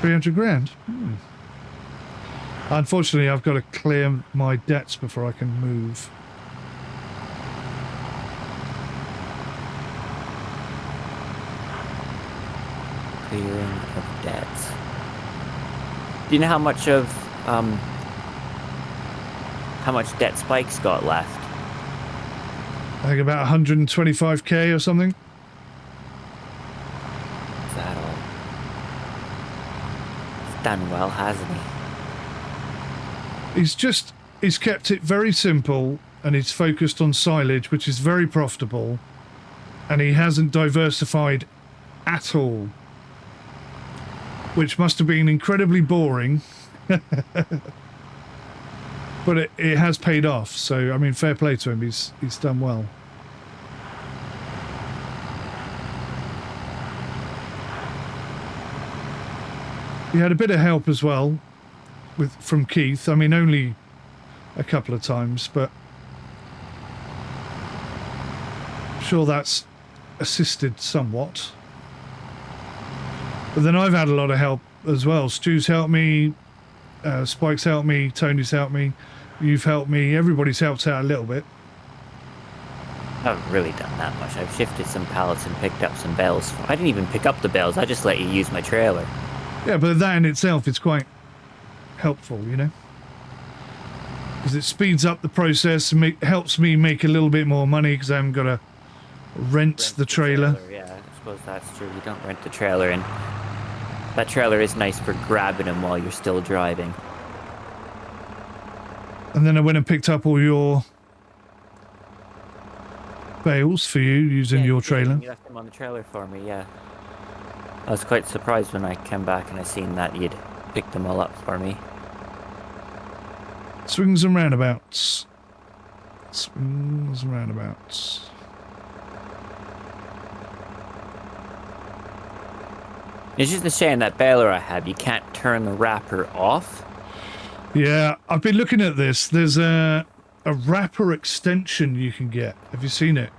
300 grand? Hmm. Unfortunately, I've got to clear my debts before I can move. Clearing of debts. Do you know how much debt Spike's got left? I think about 125k or something. Is that all? He's done well, hasn't he? He's kept it very simple, and he's focused on silage, which is very profitable, and he hasn't diversified at all, which must have been incredibly boring. But it has paid off, so I mean, fair play to him. He's done well. He had a bit of help as well from Keith. I mean, only a couple of times, but I'm sure that's assisted somewhat. But then I've had a lot of help as well. Stu's helped me, Spike's helped me, Tony's helped me, you've helped me, everybody's helped out a little bit. I haven't really done that much. I've shifted some pallets and picked up some bales. I didn't even pick up the bales, I just let you use my trailer. Yeah, but that in itself is quite helpful, you know? Because it speeds up the process and helps me make a little bit more money because I haven't got to rent the trailer. Yeah, I suppose that's true. You don't rent the trailer, and that trailer is nice for grabbing them while you're still driving. And then I went and picked up all your bales for you using your trailer. You left them on the trailer for me, yeah. I was quite surprised when I came back and I seen that you'd picked them all up for me. Swings and roundabouts. Swings and roundabouts. It's just a shame that baler I have, you can't turn the wrapper off. Yeah, I've been looking at this. There's a wrapper extension you can get. Have you seen it?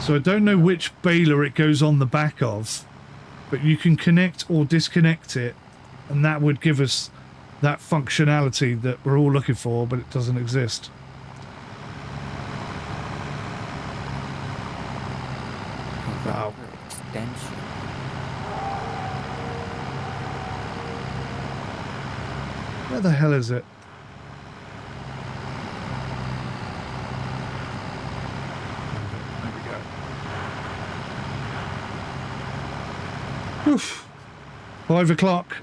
So I don't know which baler it goes on the back of, but you can connect or disconnect it, and that would give us that functionality that we're all looking for, but it doesn't exist. Wow. Extension. Where the hell is it? There we go. Oof. 5 o'clock.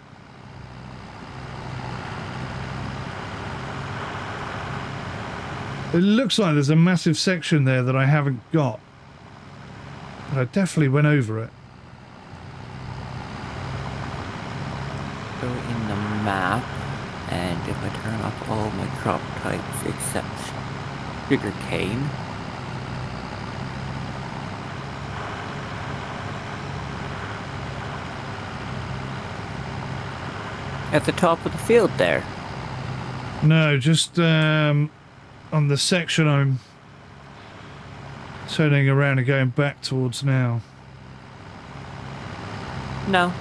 It looks like there's a massive section there that I haven't got. But I definitely went over it. Go in the map, and if I turn off all my crop types except sugarcane, at the top of the field there. No, just on the section I'm turning around and going back towards now. No.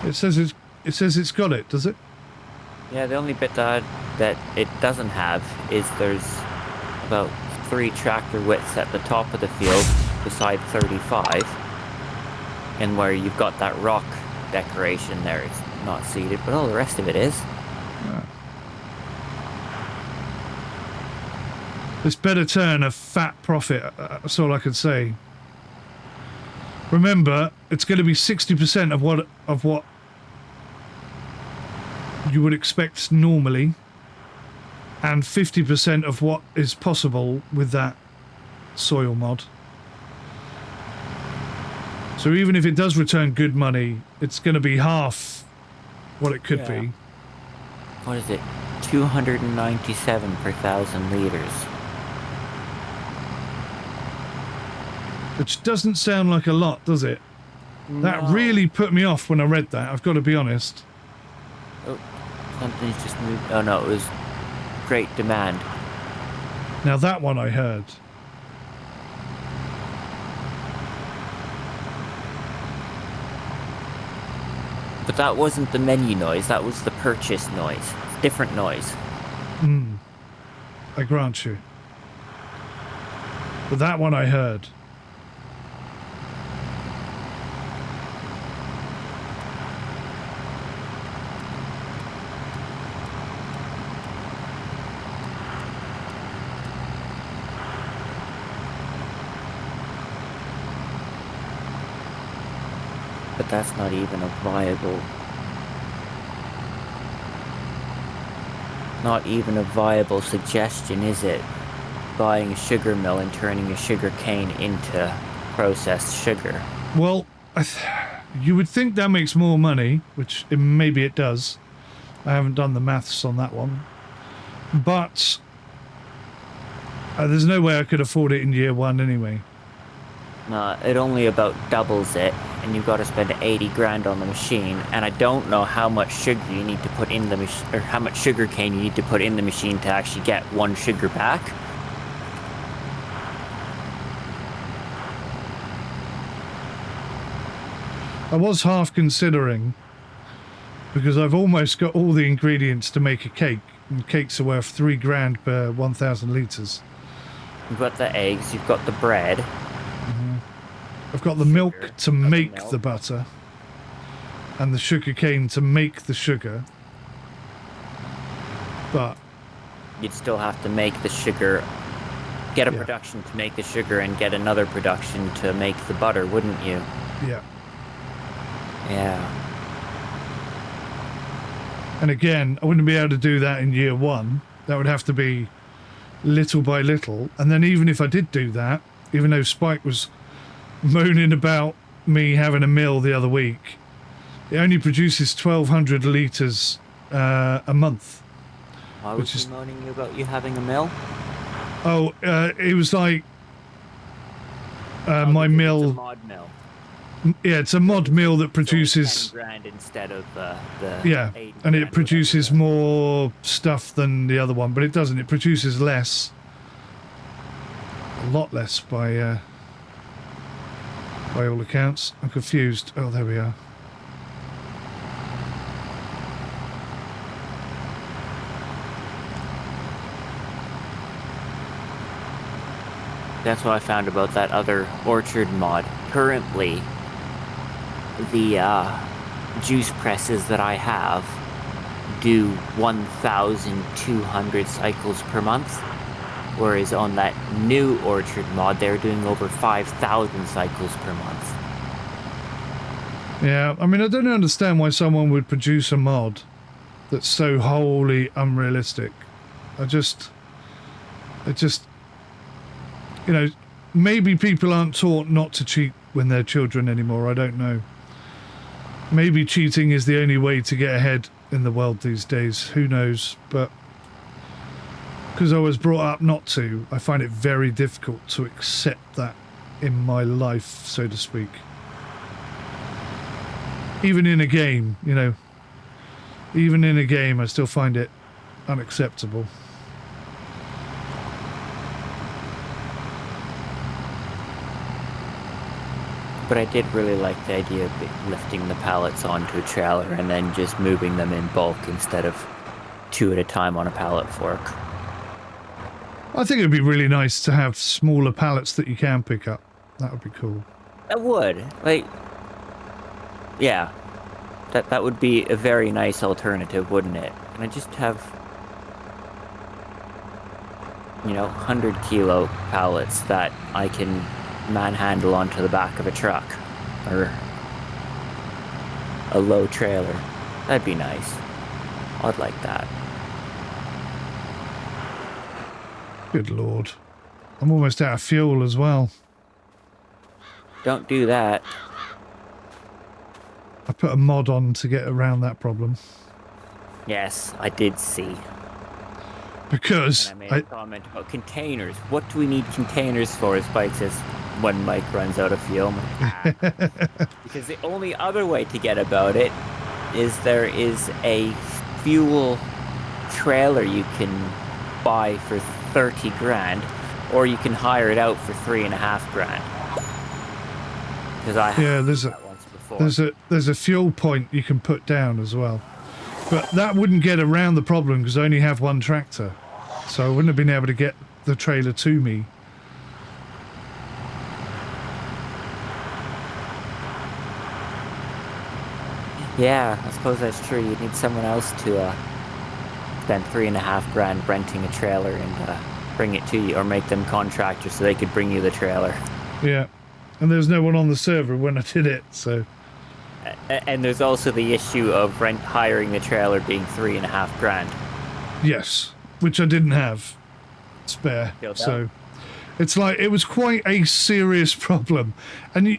It says it's got it, does it? Yeah, the only bit that it doesn't have is there's about 3 tractor widths at the top of the field beside 35, and where you've got that rock decoration there, it's not seeded, but all the rest of it is. Yeah. This better turn a fat profit, that's all I can say. Remember, it's going to be 60% of what you would expect normally, and 50% of what is possible with that soil mod. So even if it does return good money, it's going to be half what it could be. What is it? 297 per 1,000 liters. Which doesn't sound like a lot, does it? No. That really put me off when I read that, I've got to be honest. Something's just moved. Oh no, it was great demand. Now that one I heard. But that wasn't the menu noise, that was the purchase noise. It's different noise. I grant you. But that one I heard. But that's not even a viable... Not even a viable suggestion, is it? Buying a sugar mill and turning a sugar cane into processed sugar. Well, you would think that makes more money, which maybe it does. I haven't done the maths on that one. But there's no way I could afford it in year one anyway. No, it only about doubles it, and you've got to spend 80 grand on the machine, and I don't know how much sugar you need to put in the machine, or how much sugar cane you need to put in the machine to actually get one sugar back. I was half considering, because I've almost got all the ingredients to make a cake, and cakes are worth 3 grand per 1,000 litres. You've got the eggs, you've got the bread. I've got the milk to make the butter, and the sugar cane to make the sugar, but You'd still have to make the sugar, get a production to make the sugar, and get another production to make the butter, wouldn't you? yeah. Yeah. And again, I wouldn't be able to do that in year one. That would have to be little by little. And then even if I did do that, even though Spike was moaning about me having a mill the other week, it only produces 1,200 litres a month. Why was he moaning about you having a mill? Oh, it was like my mill... It's a mod mill. Yeah, it's a mod mill that produces... So 10 grand instead of the yeah, and it produces more stuff than the other one, but it doesn't. It produces less. A lot less by all accounts. I'm confused. Oh, there we are. That's what I found about that other orchard mod. Currently, the juice presses that I have do 1,200 cycles per month, whereas on that new orchard mod they're doing over 5,000 cycles per month. Yeah, I mean, I don't understand why someone would produce a mod that's so wholly unrealistic. It just, you know, maybe people aren't taught not to cheat when they're children anymore. I don't know. Maybe cheating is the only way to get ahead in the world these days. Who knows? But because I was brought up not to, I find it very difficult to accept that in my life, so to speak. Even in a game, you know. Even in a game, I still find it unacceptable. But I did really like the idea of lifting the pallets onto a trailer and then just moving them in bulk instead of 2 at a time on a pallet fork. I think it'd be really nice to have smaller pallets that you can pick up. That would be cool. That would. Like, yeah. That would be a very nice alternative, wouldn't it? And I just have, you know, 100 kilo pallets that I can manhandle onto the back of a truck or a low trailer. That'd be nice. I'd like that. Good lord. I'm almost out of fuel as well. Don't do that. I put a mod on to get around that problem. Yes, I did see. Because and I made a comment about containers. What do we need containers for? As Spike says, when Mike runs out of fuel. Because the only other way to get about it is there is a fuel trailer you can buy for 30 grand, or you can hire it out for 3.5 grand. Because I have that once before. There's a fuel point you can put down as well, but that wouldn't get around the problem because I only have one tractor, so I wouldn't have been able to get the trailer to me. Yeah, I suppose that's true. You'd need someone else to spend 3.5 grand renting a trailer and bring it to you, or make them contractors so they could bring you the trailer. Yeah, and there's no one on the server when I did it, so. And there's also the issue of hiring the trailer being 3.5 grand. Yes, which I didn't have spare, so it's like it was quite a serious problem, and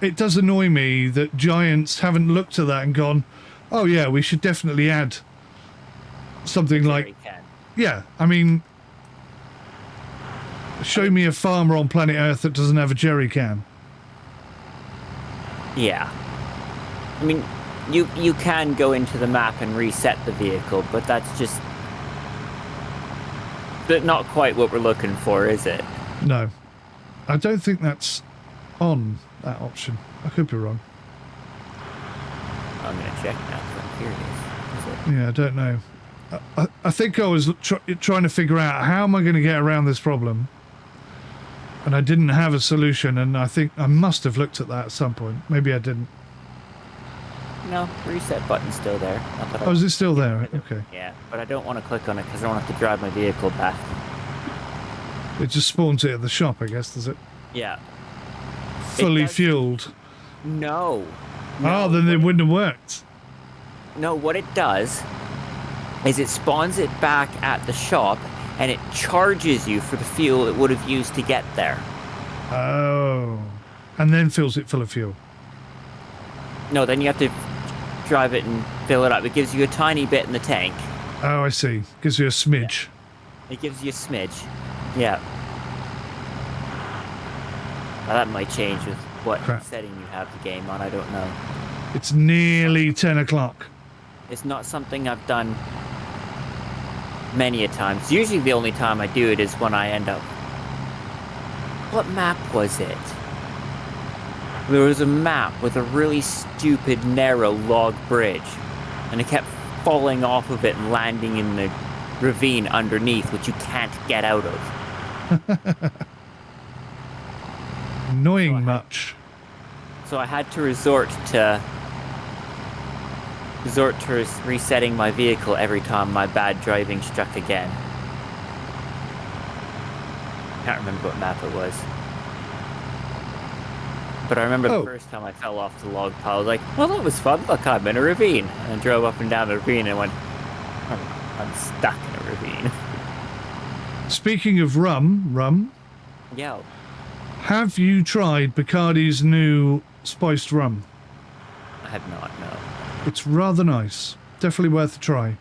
it does annoy me that Giants haven't looked at that and gone, oh yeah, we should definitely add something like, yeah, I mean, show me a farmer on planet Earth that doesn't have a jerry can. Yeah. I mean, you can go into the map and reset the vehicle, but that's just not quite what we're looking for, is it? No. I don't think that's on that option. I could be wrong. I'm going to check now because I'm curious. Yeah, I don't know. I think I was trying to figure out how am I going to get around this problem, and I didn't have a solution, and I think I must have looked at that at some point. Maybe I didn't. No, the reset button's still there. Oh, is it still there? Okay. Yeah, but I don't want to click on it because I don't have to drive my vehicle back. It just spawns it at the shop, I guess, does it? Yeah. Fully fueled? No. Oh, then it wouldn't have worked. No, what it does is it spawns it back at the shop, and it charges you for the fuel it would have used to get there. Oh. And then fills it full of fuel. No, then you have to drive it and fill it up. It gives you a tiny bit in the tank. Oh, I see. Gives you a smidge. Yeah. It gives you a smidge. Yeah. Now, that might change with what setting you have the game on. I don't know. It's nearly 10 o'clock. It's not something I've done many a times. Usually the only time I do it is when I end up... What map was it? There was a map with a really stupid, narrow log bridge, and it kept falling off of it and landing in the ravine underneath, which you can't get out of. Annoying much. So I had to resort to resetting my vehicle every time my bad driving struck again. Can't remember what map it was. But I remember the first time I fell off the log pile, I was like, well, that was fun. Look, I'm in a ravine. And I drove up and down the ravine and went, I'm stuck in a ravine. Speaking of rum. Yeah. Have you tried Bacardi's new spiced rum? I have not, no. It's rather nice. Definitely worth a try.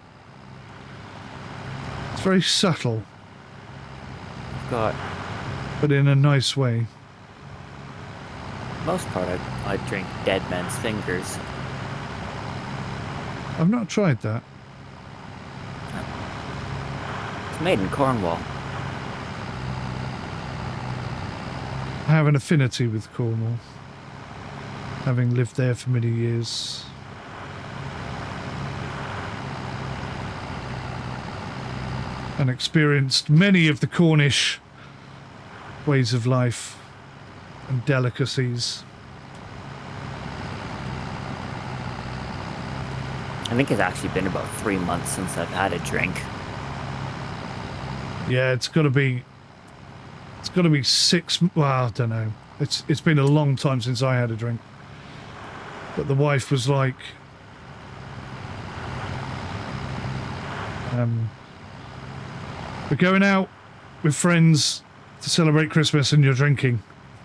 It's very subtle. But in a nice way. Most part, I drink Dead Man's Fingers. I've not tried that. It's made in Cornwall. I have an affinity with Cornwall, having lived there for many years. And experienced many of the Cornish ways of life and delicacies. I think it's actually been about 3 months since I've had a drink. Yeah, it's got to be 6. Well, I don't know. It's been a long time since I had a drink. But the wife was like, we're going out with friends to celebrate Christmas and you're drinking.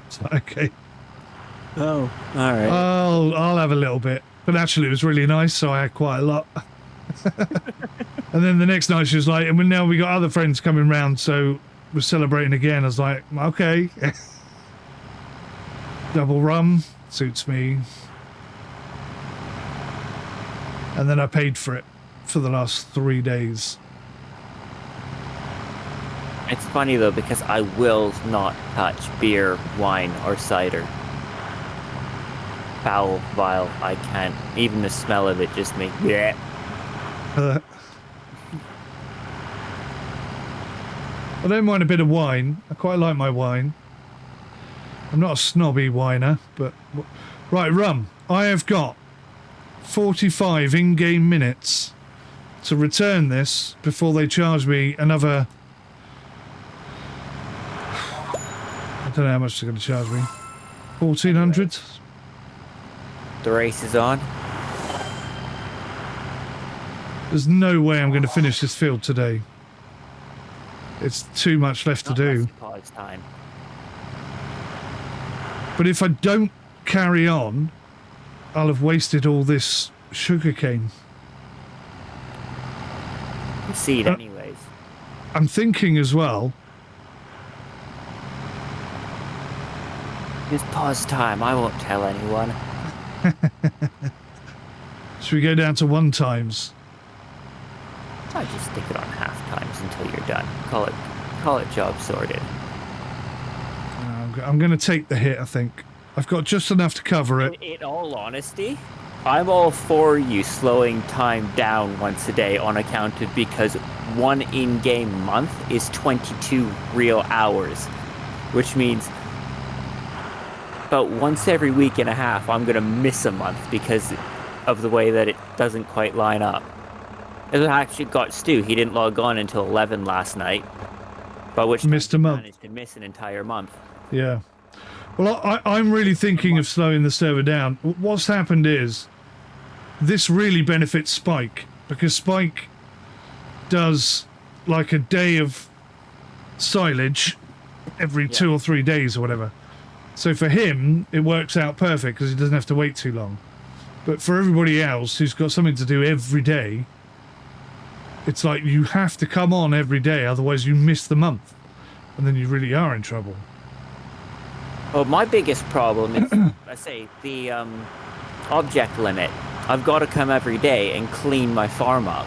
It's like, okay. Oh, all right. I'll have a little bit. But actually it was really nice, so I had quite a lot. And then the next night she was like, and now we got other friends coming round, so we're celebrating again. I was like, okay. Double rum suits me. And then I paid for it. for the last 3 days. It's funny though, because I will not touch beer, wine, or cider. Foul, vile, I can't. Even the smell of it just makes me. I don't mind a bit of wine. I quite like my wine. I'm not a snobby whiner, but... Right, rum. I have got 45 in-game minutes to return this before they charge me another... I don't know how much they're going to charge me. 1,400? The race is on. There's no way I'm going to finish this field today. It's too much left to do. Time. But if I don't carry on, I'll have wasted all this sugarcane. Seed anyways. I'm thinking as well. Just pause time. I won't tell anyone. Should we go down to 1 times? I just stick it on half times until you're done. Call it job sorted. I'm going to take the hit, I think. I've got just enough to cover it. In all honesty, I'm all for you slowing time down once a day on account of because 1 in-game month is 22 real hours, which means about once every week and a half I'm going to miss a month because of the way that it doesn't quite line up. It actually got Stu. He didn't log on until 11 last night, but which missed a month. Managed to miss an entire month. Yeah. Well, I'm really thinking of slowing the server down. What's happened is this really benefits Spike because Spike does like a day of silage every 2 or 3 days or whatever. So for him, it works out perfect because he doesn't have to wait too long. But for everybody else who's got something to do every day, it's like you have to come on every day, otherwise you miss the month. And then you really are in trouble. Well, my biggest problem is, I say, the object limit. I've got to come every day and clean my farm up.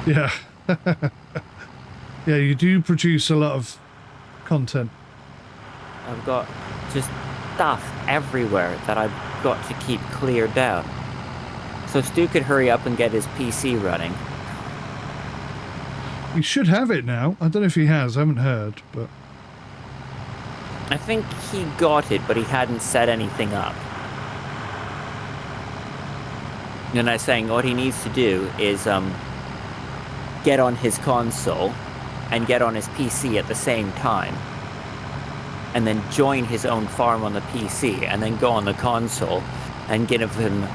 Yeah. Yeah, you do produce a lot of content. I've got just stuff everywhere that I've got to keep cleared down. So Stu could hurry up and get his PC running. He should have it now. I don't know if he has. I haven't heard, but... I think he got it, but he hadn't set anything up. And I was saying what he needs to do is get on his console and get on his PC at the same time. And then join his own farm on the PC and then go on the console and give him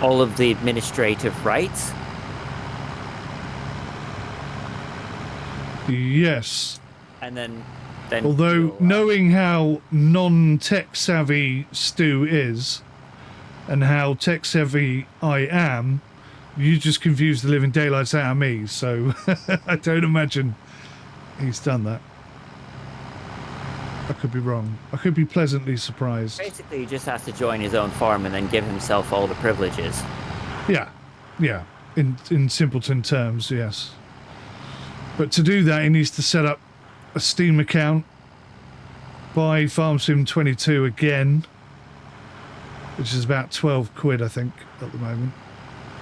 all of the administrative rights. Yes. And then although knowing how non-tech savvy Stu is and how tech savvy I am, you just confused the living daylights out of me, so I don't imagine he's done that. I could be wrong. I could be pleasantly surprised. Basically, he just has to join his own farm and then give himself all the privileges. Yeah, yeah. In simpleton terms, yes. But to do that, he needs to set up a Steam account, buy FarmSim 22 again, which is about 12 quid, I think, at the moment.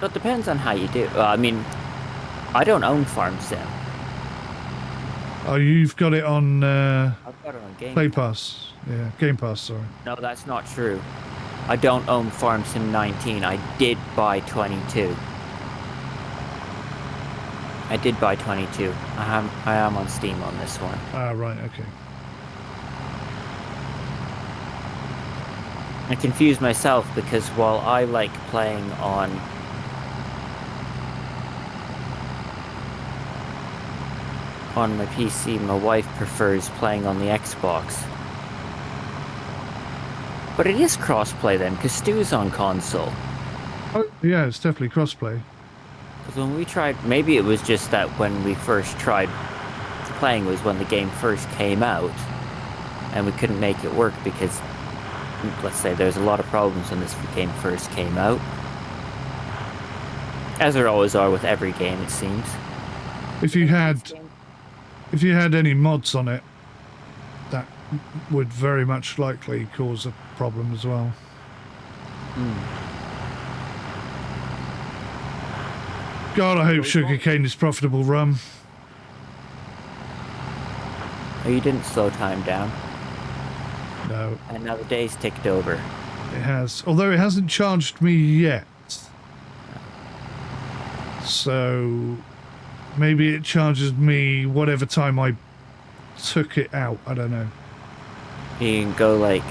So it depends on how you do. I mean, I don't own FarmSim. Oh, you've got it on I've got it on Game Play Pass. Yeah, Game Pass, sorry. No, that's not true. I don't own FarmSim 19. I did buy 22. I did buy 22. I am on Steam on this one. Ah, right, okay. I confused myself because while I like playing on my PC, my wife prefers playing on the Xbox. But it is crossplay then, because Stu's on console. Oh, yeah, it's definitely crossplay. Because when we tried, maybe it was just that when we first tried playing was when the game first came out, and we couldn't make it work because, let's say, there's a lot of problems when this game first came out. As there always are with every game, it seems. If you had any mods on it, that would very much likely cause a problem as well. God, I hope Sugarcane is profitable rum. Oh, you didn't slow time down. No. And now the day's ticked over. It has. Although it hasn't charged me yet. So maybe it charges me whatever time I took it out. I don't know. You can go like,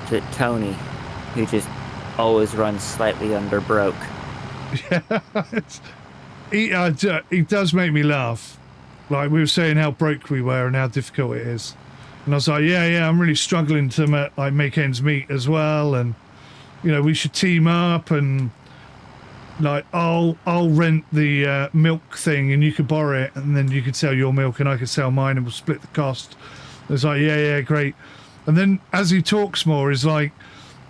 is it Tony, who just always runs slightly under broke. Yeah, he does make me laugh. Like, we were saying how broke we were and how difficult it is. And I was like, yeah, I'm really struggling to make ends meet as well. And, you know, we should team up and, like, I'll rent the milk thing and you could borrow it and then you could sell your milk and I could sell mine and we'll split the cost. It's like, yeah, great. And then as he talks more, he's like,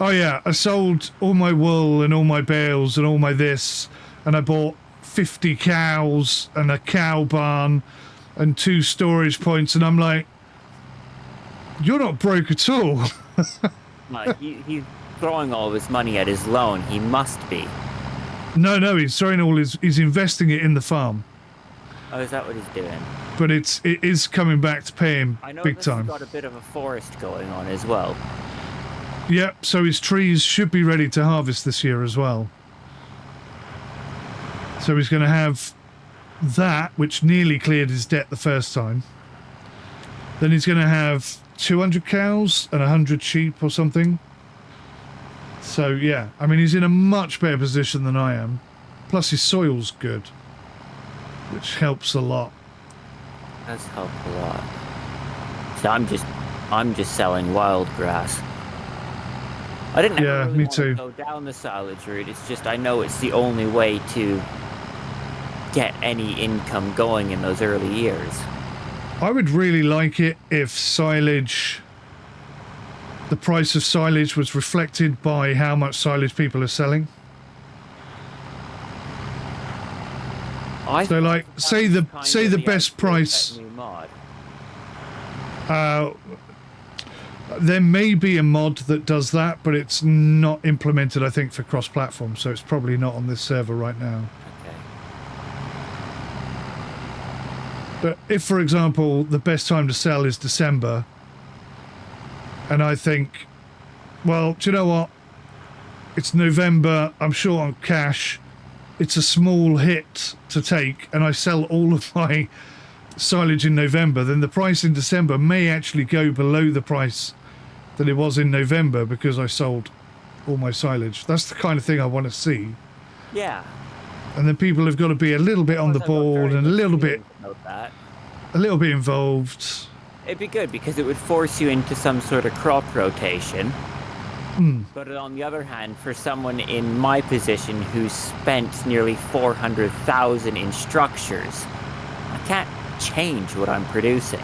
oh yeah, I sold all my wool and all my bales and all my this, and I bought 50 cows and a cow barn and 2 storage points, and I'm like, you're not broke at all. He's throwing all of his money at his loan. He must be. No, he's throwing he's investing it in the farm. Oh, is that what he's doing? But it is coming back to pay him big time. He's got a bit of a forest going on as well. Yep, so his trees should be ready to harvest this year as well. So he's going to have that, which nearly cleared his debt the first time. Then he's going to have 200 cows and 100 sheep or something. So, yeah, I mean, he's in a much better position than I am. Plus his soil's good, which helps a lot. Does help a lot. So I'm just selling wild grass. I didn't ever really want to go down the silage route. It's just I know it's the only way to get any income going in those early years. I would really like it if silage, the price of silage was reflected by how much silage people are selling. So like, say the best price. There may be a mod that does that, but it's not implemented, I think, for cross-platform, so it's probably not on this server right now. Okay. But if, for example, the best time to sell is December, and I think, well, do you know what? It's November, I'm short on cash, it's a small hit to take, and I sell all of my silage in November, then the price in December may actually go below the price that it was in November because I sold all my silage. That's the kind of thing I want to see. Yeah. And then people have got to be a little bit on the ball and a little bit involved. It'd be good because it would force you into some sort of crop rotation. But on the other hand, for someone in my position who's spent nearly 400,000 in structures, I can't change what I'm producing.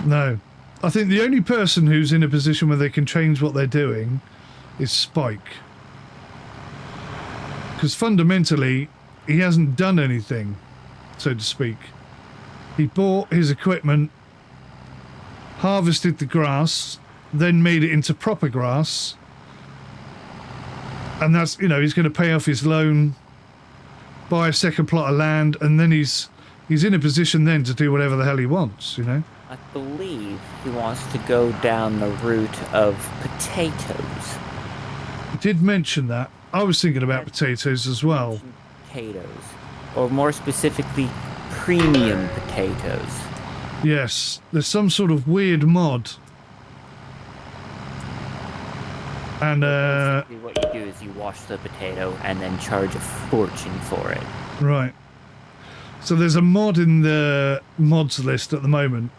No. I think the only person who's in a position where they can change what they're doing is Spike. Because fundamentally, he hasn't done anything, so to speak. He bought his equipment, harvested the grass, then made it into proper grass. And that's, you know, he's going to pay off his loan, buy a second plot of land, and then he's in a position then to do whatever the hell he wants, you know? I believe he wants to go down the route of potatoes. He did mention that. I was thinking about potatoes as well. Potatoes. Or more specifically, premium potatoes. Yes, there's some sort of weird mod. And basically what you do is you wash the potato and then charge a fortune for it. Right. So there's a mod in the mods list at the moment,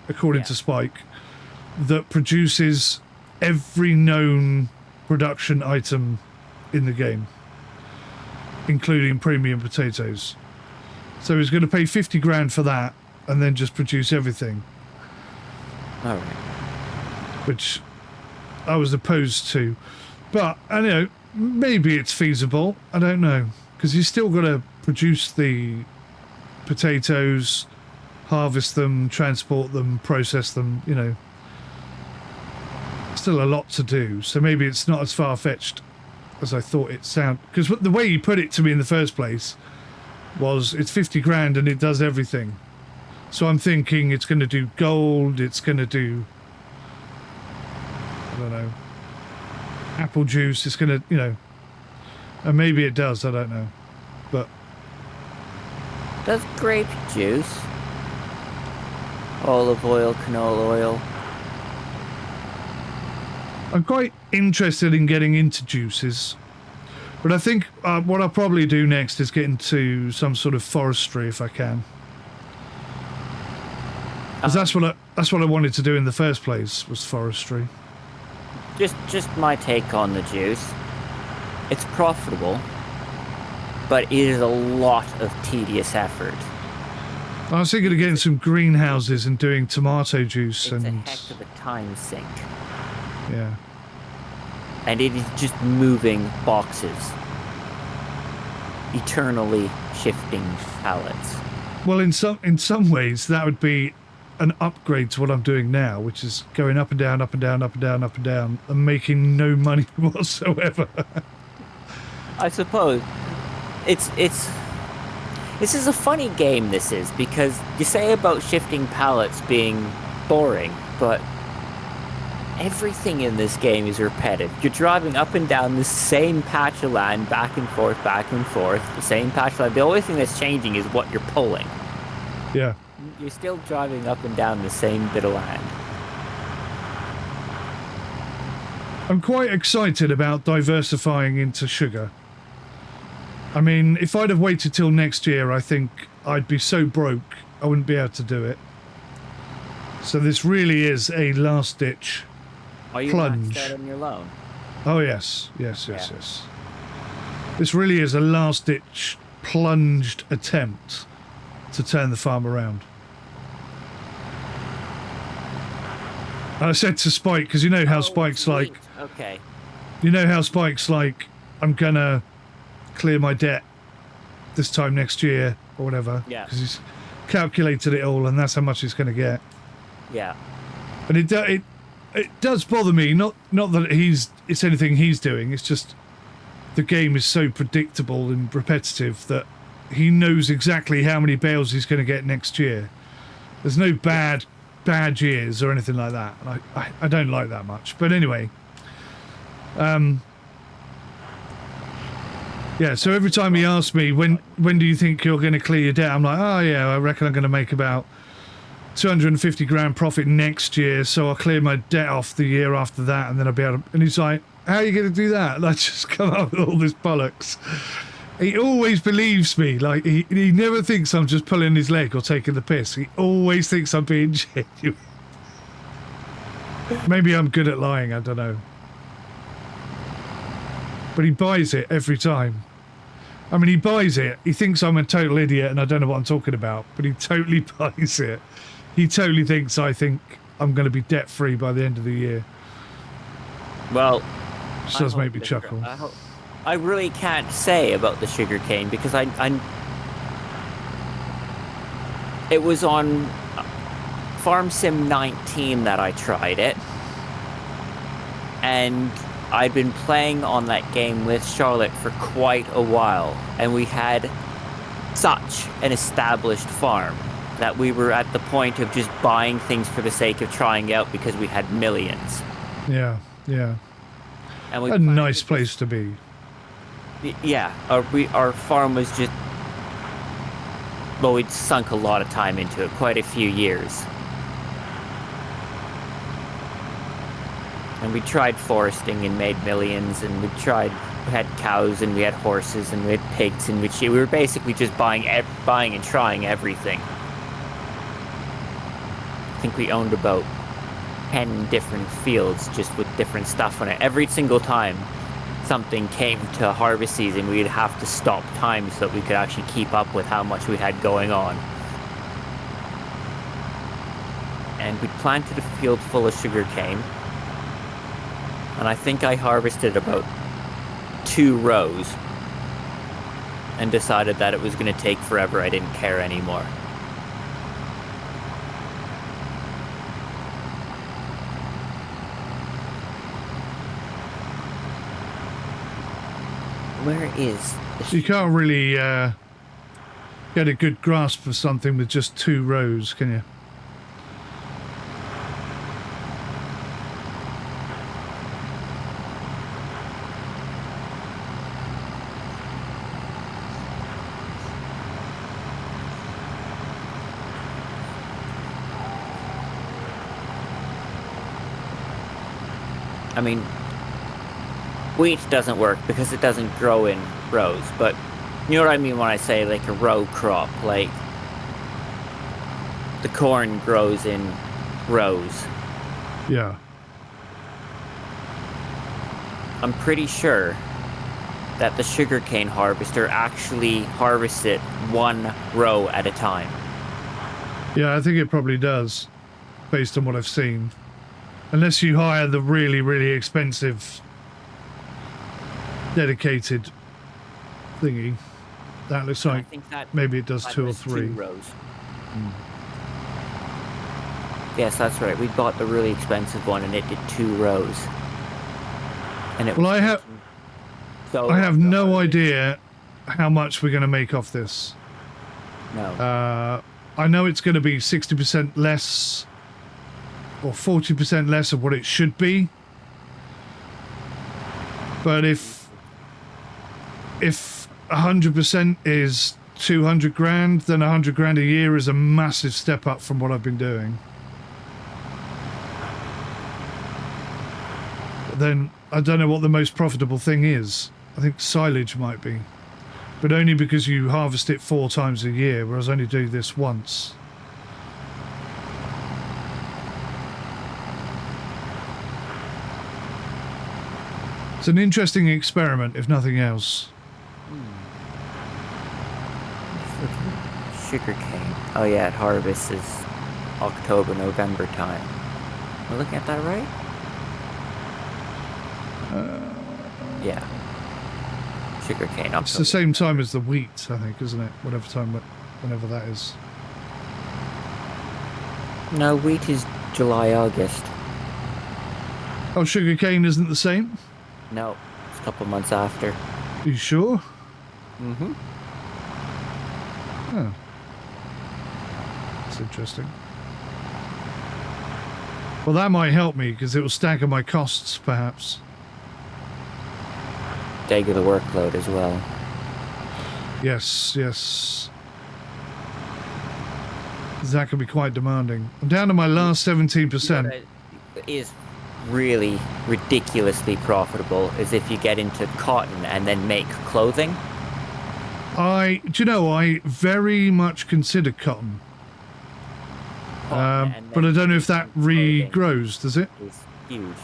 according to Spike, that produces every known production item in the game, including premium potatoes. So he's going to pay 50 grand for that and then just produce everything. All right. Which I was opposed to. But, you know, maybe it's feasible. I don't know, because you still got to produce the potatoes, harvest them, transport them, process them. You know, still a lot to do. So maybe it's not as far-fetched as I thought it sounded. Because the way you put it to me in the first place was it's 50 grand and it does everything. So I'm thinking it's going to do gold, it's going to do, I don't know, apple juice, it's going to, you know, and maybe it does, I don't know. But Does grape juice, olive oil, canola oil? I'm quite interested in getting into juices. But I think what I'll probably do next is get into some sort of forestry if I can. Because that's what I wanted to do in the first place, was forestry. Just my take on the juice. It's profitable, but it is a lot of tedious effort. I was thinking of getting some greenhouses and doing tomato juice. It's and a heck of a time sink. Yeah. And it is just moving boxes. Eternally shifting pallets. Well, in some ways, that would be an upgrade to what I'm doing now, which is going up and down, up and down, up and down, up and down, and making no money whatsoever. I suppose. This is a funny game, this is, because you say about shifting pallets being boring, but everything in this game is repetitive. You're driving up and down the same patch of land, back and forth, the same patch of land. The only thing that's changing is what you're pulling. Yeah. You're still driving up and down the same bit of land. I'm quite excited about diversifying into sugar. I mean, if I'd have waited till next year, I think I'd be so broke I wouldn't be able to do it. So this really is a last-ditch Are you plunge. maxed out on your loan? Oh, yes. Yes. This really is a last-ditch plunged attempt to turn the farm around. And I said to Spike, because you know how Spike's sweet. like... Okay. You know how Spike's like, I'm gonna clear my debt this time next year, or whatever. Yeah. Because he's calculated it all, and that's how much he's gonna get. Yeah. And it does bother me, not that it's anything he's doing, it's just the game is so predictable and repetitive that he knows exactly how many bales he's going to get next year. There's no bad years or anything like that, and I don't like that much. But anyway, yeah, so every time he asks me, when do you think you're going to clear your debt, I'm like, oh yeah, I reckon I'm going to make about 250 grand profit next year, so I'll clear my debt off the year after that, and then I'll be able to... And he's like, how are you going to do that? And I just come up with all this bollocks. He always believes me. Like, he never thinks I'm just pulling his leg or taking the piss. He always thinks I'm being genuine. Maybe I'm good at lying, I don't know. But he buys it every time. I mean, he buys it. He thinks I'm a total idiot and I don't know what I'm talking about, but he totally buys it. He totally thinks I think I'm going to be debt-free by the end of the year. Well, Which does make me chuckle. I really can't say about the sugarcane because it was on Farm Sim 19 that I tried it, and I'd been playing on that game with Charlotte for quite a while, and we had such an established farm that we were at the point of just buying things for the sake of trying out because we had millions. Yeah. And A nice place to be. Yeah, our farm was just... Well, we'd sunk a lot of time into it, quite a few years. And we tried foresting and made millions, and we had cows, and we had horses, and we had pigs, and we were basically just buying and trying everything. I think we owned about 10 different fields just with different stuff on it. Every single time something came to harvest season, we'd have to stop time so that we could actually keep up with how much we had going on. And we planted a field full of sugarcane, and I think I harvested about 2 rows and decided that it was going to take forever. I didn't care anymore. Where is the You can't really get a good grasp of something with just 2 rows, can you? I mean, wheat doesn't work because it doesn't grow in rows, but you know what I mean when I say like a row crop, like the corn grows in rows. Yeah. I'm pretty sure that the sugarcane harvester actually harvests it 1 row at a time. Yeah, I think it probably does, based on what I've seen. Unless you hire the really, really expensive dedicated thingy. That looks like I think that maybe it does 2 or 3. 2 rows. Yes, that's right. We bought the really expensive one and it did 2 rows. And it Well, was I have no idea how much we're going to make off this. No. I know it's going to be 60% less or 40% less of what it should be. But if 100% is 200 grand, then 100 grand a year is a massive step up from what I've been doing. But then I don't know what the most profitable thing is. I think silage might be, but only because you harvest it 4 times a year, whereas I only do this once. It's an interesting experiment, if nothing else. Sugarcane. Oh yeah, it harvests is October, November time. Am I looking at that right? Yeah. Sugarcane. October. It's the same time as the wheat, I think, isn't it? Whenever that is. No, wheat is July, August. Oh, sugarcane isn't the same? No, it's a couple months after. Are you sure? Mm-hmm. Oh. That's interesting. Well, that might help me, because it will stagger my costs, perhaps. Stagger the workload as well. Yes, yes. That can be quite demanding. I'm down to my last 17%. What is really ridiculously profitable is if you get into cotton and then make clothing. Do you know, I very much consider cotton. But I don't know if that regrows, does it? It's huge.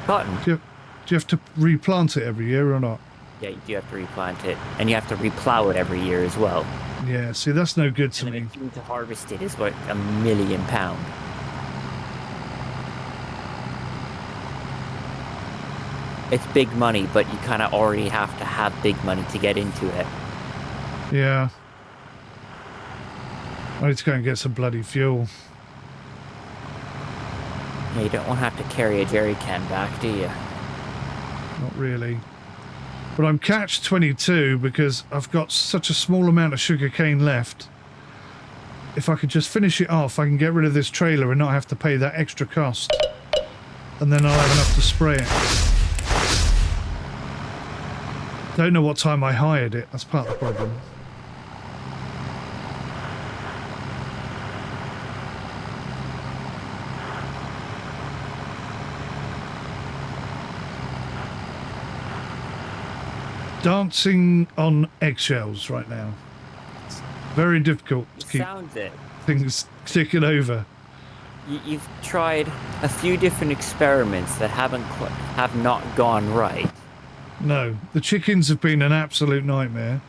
Cotton. Do you have to replant it every year or not? Yeah, you do have to replant it, and you have to replow it every year as well. Yeah, see, that's no good to And me. then the fee to harvest it is like £1 million. It's big money, but you kind of already have to have big money to get into it. Yeah. I need to go and get some bloody fuel. Yeah, you don't want to have to carry a jerry can back, do you? Not really. But I'm catch 22 because I've got such a small amount of sugarcane left. If I could just finish it off, I can get rid of this trailer and not have to pay that extra cost. And then I'll have enough to spray it. Don't know what time I hired it. That's part of the problem. Dancing on eggshells right now. It's very difficult to keep things ticking over. You've tried a few different experiments that have not gone right. No, the chickens have been an absolute nightmare.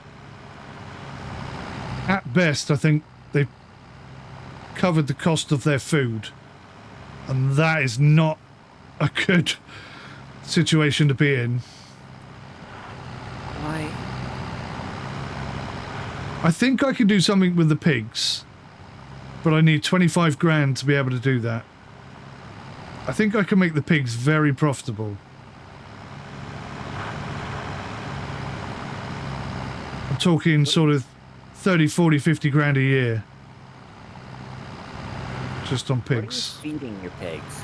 At best, I think they've covered the cost of their food, and that is not a good situation to be in. Why? I think I can do something with the pigs, but I need 25 grand to be able to do that. I think I can make the pigs very profitable. I'm talking sort of 30, 40, 50 grand a year. Just on pigs. What are you feeding your pigs?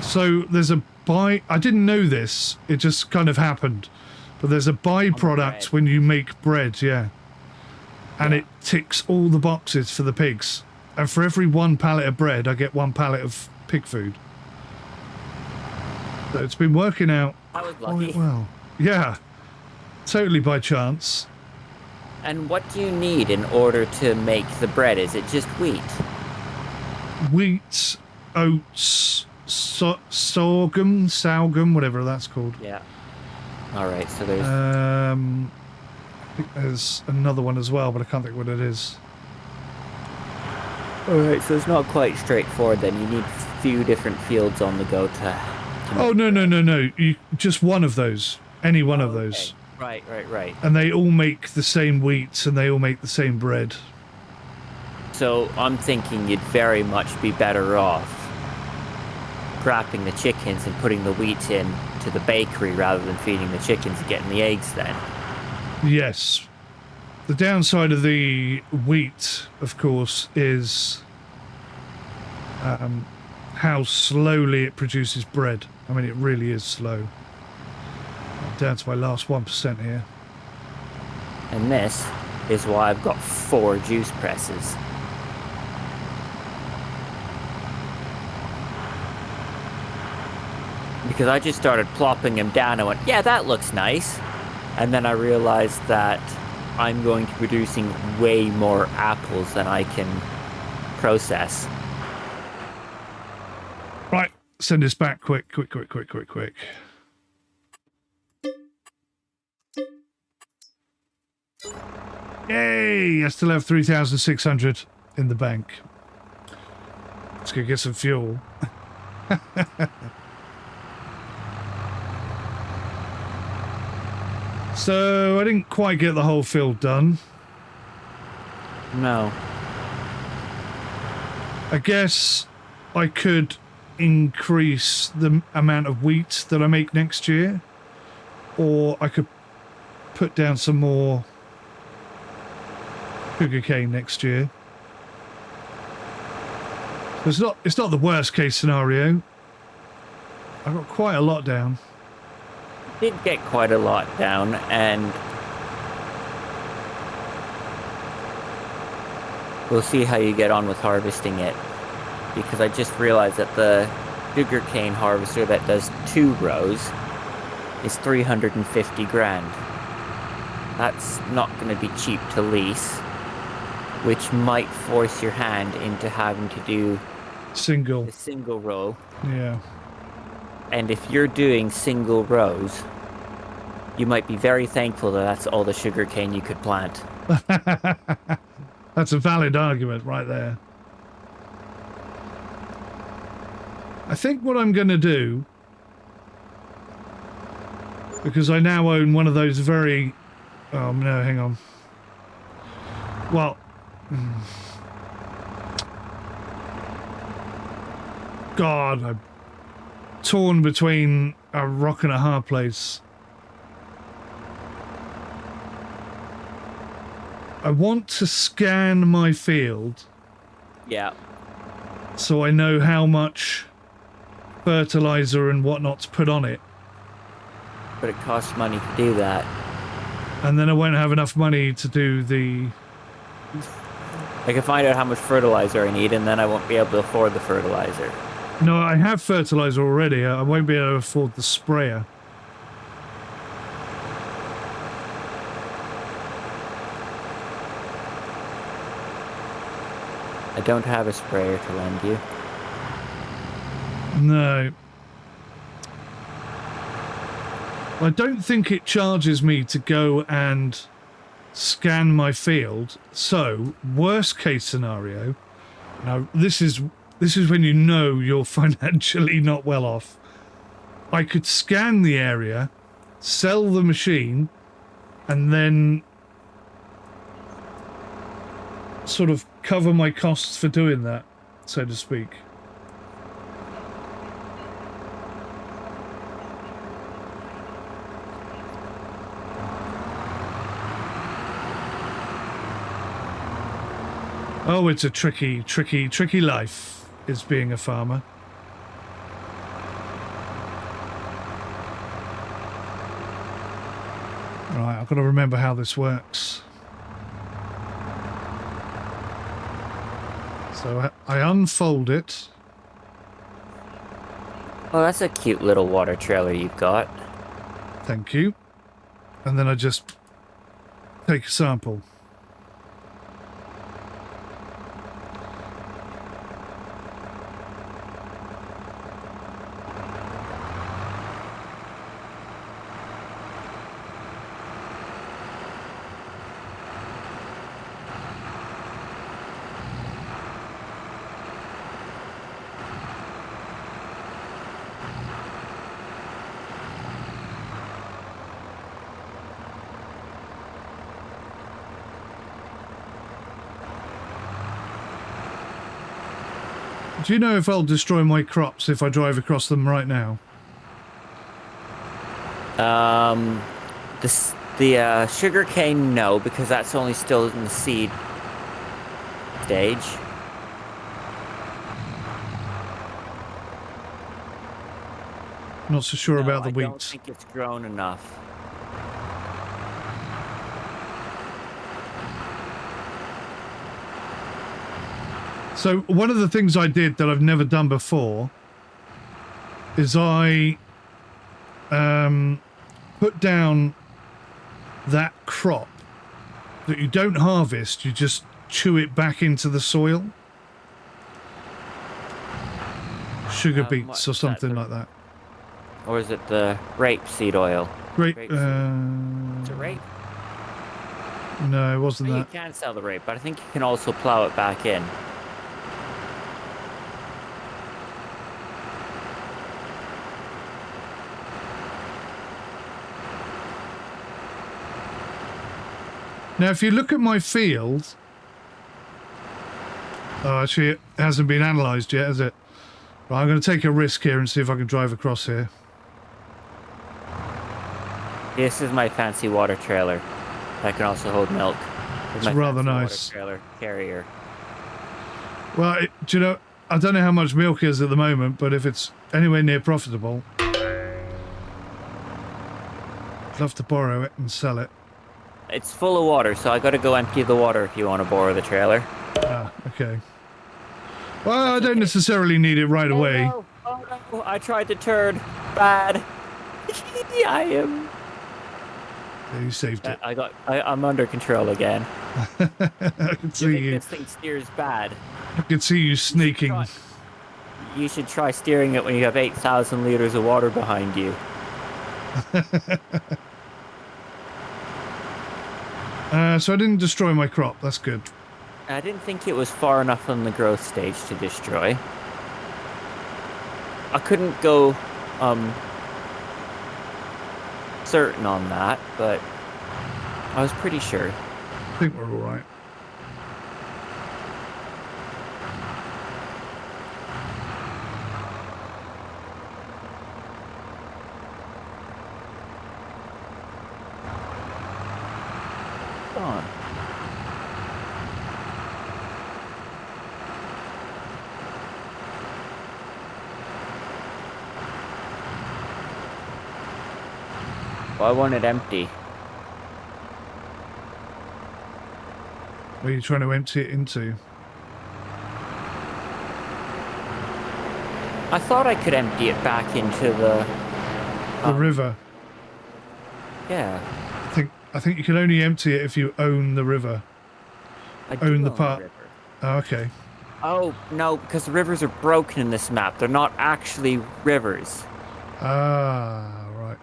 So there's a I didn't know this, it just kind of happened. But there's a byproduct when you make bread, yeah. And it ticks all the boxes for the pigs. And for every 1 pallet of bread, I get 1 pallet of pig food. So it's been working out quite well. Yeah, totally by chance. And what do you need in order to make the bread? Is it just wheat? Wheat, oats, sorghum, whatever that's called. Yeah. All right, so there's... I think there's another one as well, but I can't think what it is. All right, so it's not quite straightforward then. You need a few different fields on the go to oh, no. You, just one of those. Any one of those. Right. And they all make the same wheat and they all make the same bread. So I'm thinking you'd very much be better off wrapping the chickens and putting the wheat in to the bakery rather than feeding the chickens and getting the eggs then. Yes. The downside of the wheat, of course, is how slowly it produces bread. I mean, it really is slow. I'm down to my last 1% here. And this is why I've got 4 juice presses. Because I just started plopping them down. I went, yeah, that looks nice. And then I realized that I'm going to be producing way more apples than I can process. Right, send this back quick. Yay! I still have 3,600 in the bank. Let's go get some fuel. So, I didn't quite get the whole field done. No. I guess I could increase the amount of wheat that I make next year. Or I could put down some more sugarcane next year. So it's not the worst case scenario. I got quite a lot down. Did get quite a lot down, and we'll see how you get on with harvesting it, because I just realized that the sugarcane harvester that does 2 rows is 350 grand. That's not going to be cheap to lease, which might force your hand into having to do a single row. Yeah. And if you're doing single rows, you might be very thankful that that's all the sugarcane you could plant. That's a valid argument right there. I think what I'm going to do, because I now own one of those very... Oh, no, hang on. Well... God, I'm torn between a rock and a hard place. I want to scan my field. Yeah. So I know how much fertilizer and whatnot to put on it. But it costs money to do that. And then I won't have enough money to do the... I can find out how much fertilizer I need, and then I won't be able to afford the fertilizer. No, I have fertilizer already. I won't be able to afford the sprayer. I don't have a sprayer to lend you. No. I don't think it charges me to go and scan my field. So, worst case scenario, now this is when you know you're financially not well off. I could scan the area sell the machine, and then sort of cover my costs for doing that, so to speak. Oh, it's a tricky life, is being a farmer. Right, I've got to remember how this works. So I unfold it. Oh, that's a cute little water trailer you've got. Thank you. And then I just take a sample. Do you know if I'll destroy my crops if I drive across them right now? The sugarcane, no, because that's only still in the seed stage. Not so sure about the I wheat. don't think it's grown enough. So one of the things I did that I've never done before is I put down that crop that you don't harvest, you just chew it back into the soil. Sugar beets or something like that. Or is it the rapeseed oil? Rape, Is it rape? No, it wasn't You that. can sell the rape, but I think you can also plow it back in. Now, if you look at my field... Oh, actually, it hasn't been analysed yet, has it? Right, I'm going to take a risk here and see if I can drive across here. This is my fancy water trailer. That can also hold milk. It's rather nice. Water trailer carrier. Well, do you know, I don't know how much milk is at the moment, but if it's anywhere near profitable, I'd love to borrow it and sell it. It's full of water, so I gotta go empty the water if you want to borrow the trailer. Ah, okay. Well, I don't necessarily need it right away. No. Oh no, I tried to turn. Bad. I am... Yeah, you saved it. I'm under control again. I can see you. This thing steers bad. I can see you sneaking. You should try steering it when you have 8,000 liters of water behind you. So I didn't destroy my crop. That's good. I didn't think it was far enough on the growth stage to destroy. I couldn't go certain on that, but I was pretty sure. I think we're all right. Come on. Well, I want it empty. Where are you trying to empty it into? I thought I could empty it back into the river. Yeah. I think you can only empty it if you own the river. I do Own the own part. river. Oh, okay. Oh, no, because the rivers are broken in this map. They're not actually rivers. Ah, right.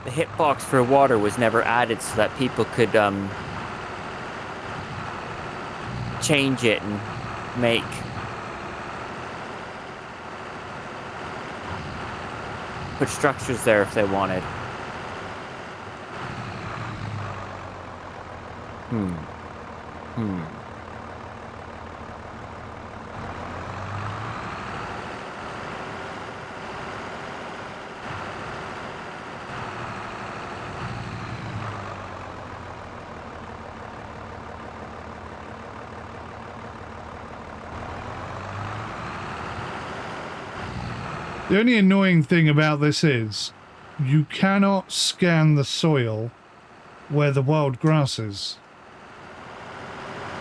The hitbox for water was never added so that people could change it and make put structures there if they wanted. Hmm. Hmm. The only annoying thing about this is you cannot scan the soil where the wild grass is.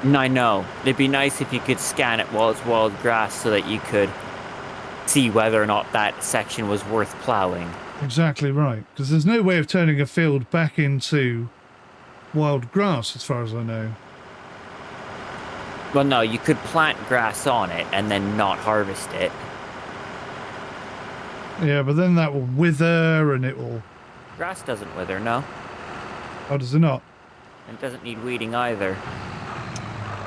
I know. It'd be nice if you could scan it while it's wild grass so that you could see whether or not that section was worth plowing. Exactly right, because there's no way of turning a field back into wild grass as far as I know. Well, no, you could plant grass on it and then not harvest it. Yeah, but then that will wither and it will... Grass doesn't wither, no. Oh, does it not? It doesn't need weeding either.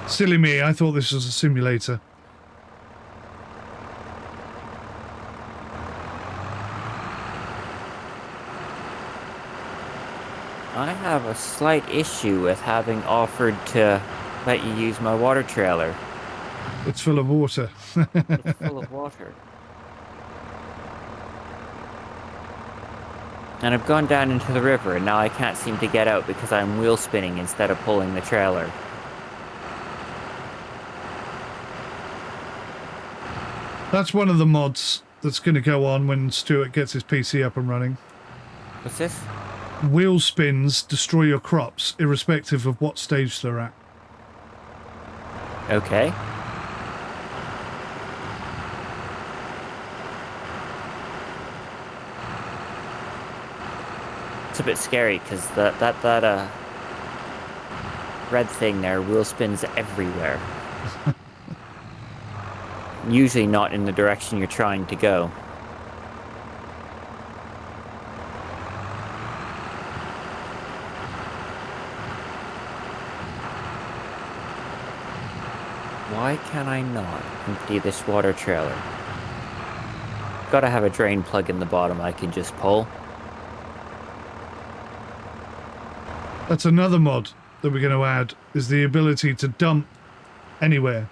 Silly me, I thought this was a simulator. I have a slight issue with having offered to let you use my water trailer. It's full of water. It's full of water. And I've gone down into the river, and now I can't seem to get out because I'm wheel spinning instead of pulling the trailer. That's one of the mods that's going to go on when Stuart gets his PC up and running. What's this? Wheel spins destroy your crops, irrespective of what stage they're at. Okay. It's a bit scary because that red thing there wheel spins everywhere. Usually not in the direction you're trying to go. Why can I not empty this water trailer? Gotta have a drain plug in the bottom I can just pull. That's another mod that we're going to add, is the ability to dump anywhere.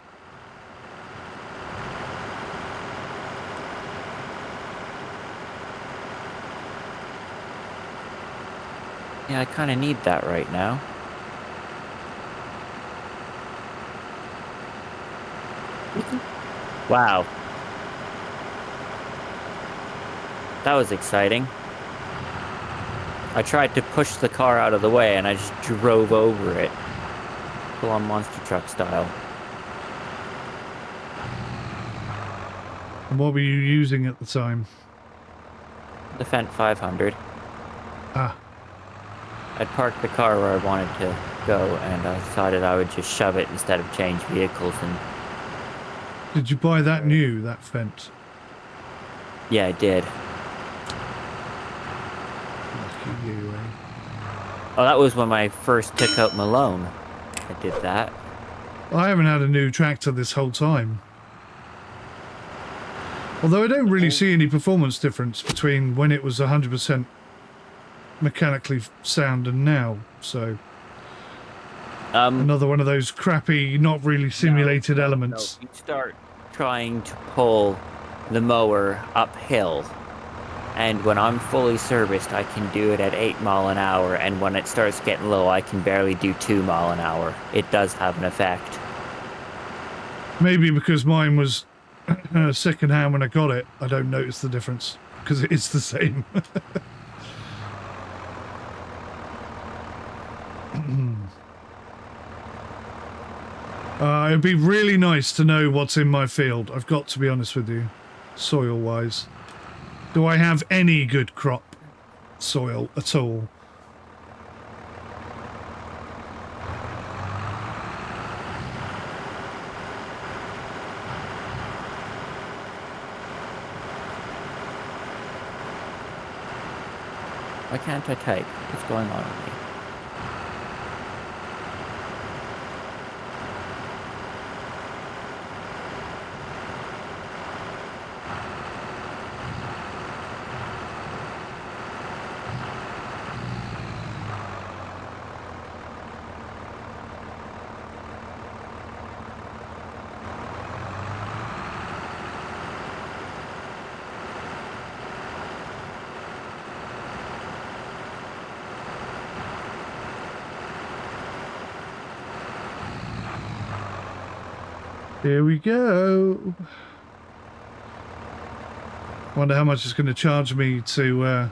Yeah, I kind of need that right now. Wow. That was exciting. I tried to push the car out of the way and I just drove over it. Full on monster truck style. And what were you using at the time? The Fendt 500. Ah, I'd parked the car where I wanted to go and I decided I would just shove it instead of change vehicles. And did you buy that new, that Fendt? yeah, I did. Lucky you, eh? Oh, that was when I first took out my loan. I did that. I haven't had a new tractor this whole time. Although I don't really see any performance difference between when it was 100% mechanically sound and now, so... Another one of those crappy, not really simulated elements. No. You start trying to pull the mower uphill, and when I'm fully serviced, I can do it at 8 mile an hour, and when it starts getting low, I can barely do 2 mile an hour. It does have an effect. Maybe because mine was second hand when I got it, I don't notice the difference, because it's the same. It'd be really nice to know what's in my field, I've got to be honest with you, soil-wise. Do I have any good crop soil at all? Why can't I type? What's going on with me? Here we go. Wonder how much it's going to charge me to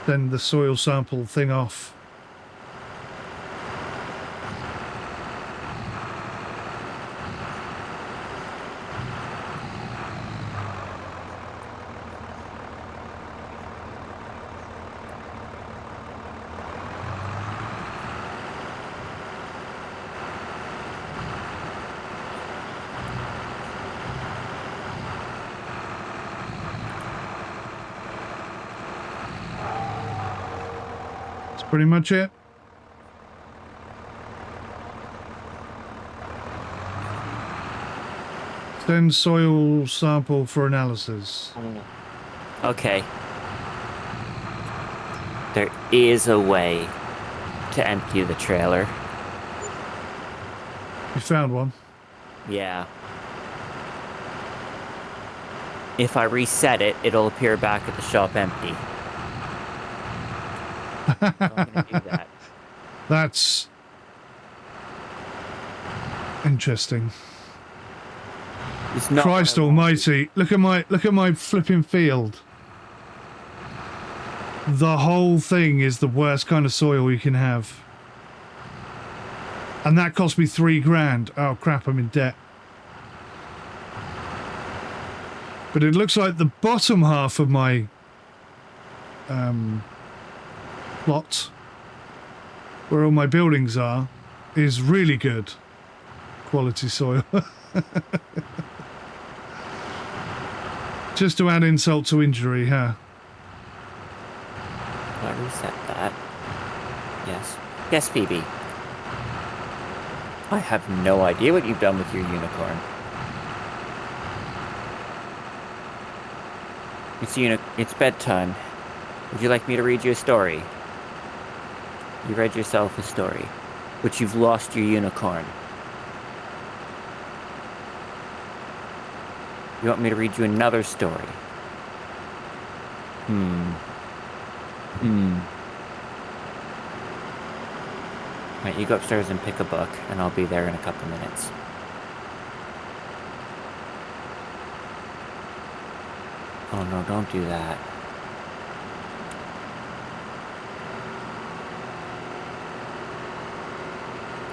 send the soil sample thing off. Pretty much it. Send soil sample for analysis. Okay. There is a way to empty the trailer. You found one? Yeah. If I reset it, it'll appear back at the shop empty. So I'm gonna do that. That's interesting. It's not Christ almighty. Look at my flipping field. The whole thing is the worst kind of soil you can have. And that cost me $3,000. Oh crap, I'm in debt. But it looks like the bottom half of my plot, where all my buildings are, is really good quality soil. Just to add insult to injury, huh? Do I reset that? Yes. Yes, Phoebe. I have no idea what you've done with your unicorn. It's bedtime. Would you like me to read you a story? You read yourself a story, but you've lost your unicorn. You want me to read you another story? Right, you go upstairs and pick a book, and I'll be there in a couple minutes. Oh no, don't do that.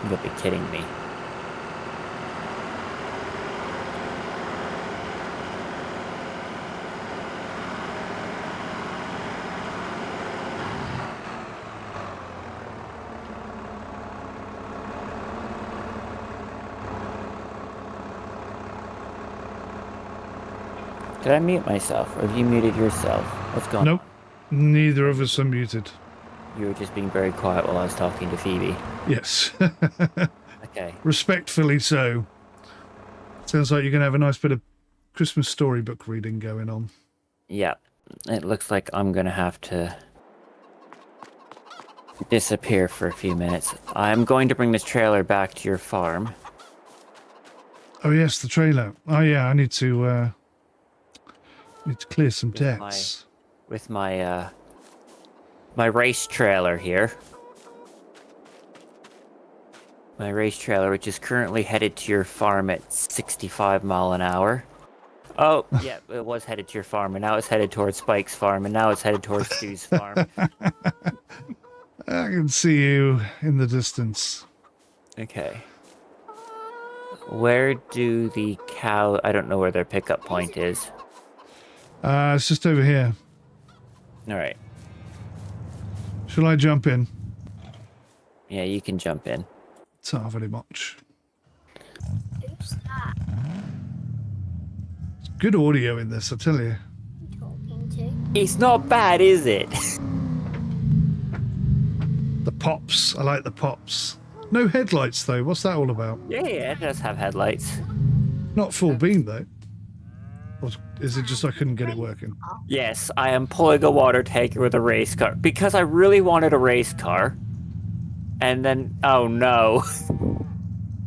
You'll be kidding me. Did I mute myself, or have you muted yourself? What's going on? Nope. Neither of us are muted. You were just being very quiet while I was talking to Phoebe. Yes. Okay. Respectfully so. Sounds like you're going to have a nice bit of Christmas storybook reading going on. Yeah. It looks like I'm going to have to disappear for a few minutes. I'm going to bring this trailer back to your farm. Oh yes, the trailer. Oh yeah, I need to clear some debts. With my my race trailer here. My race trailer, which is currently headed to your farm at 65 miles an hour. Oh, yeah, it was headed to your farm, and now it's headed towards Spike's farm, and now it's headed towards Stu's farm. I can see you in the distance. Okay. Where do the cow... I don't know where their pickup point is. It's just over here. Alright. Shall I jump in? Yeah, you can jump in. It's not very much. Who's that It's good audio in this, I tell you. you talking to? It's not bad, is it? The pops. I like the pops. No headlights, though. What's that all about? Yeah, it does have headlights. Not full beam, though. Or is it just I couldn't get it working? Yes, I am pulling a water tanker with a race car. Because I really wanted a race car. And then... Oh, no.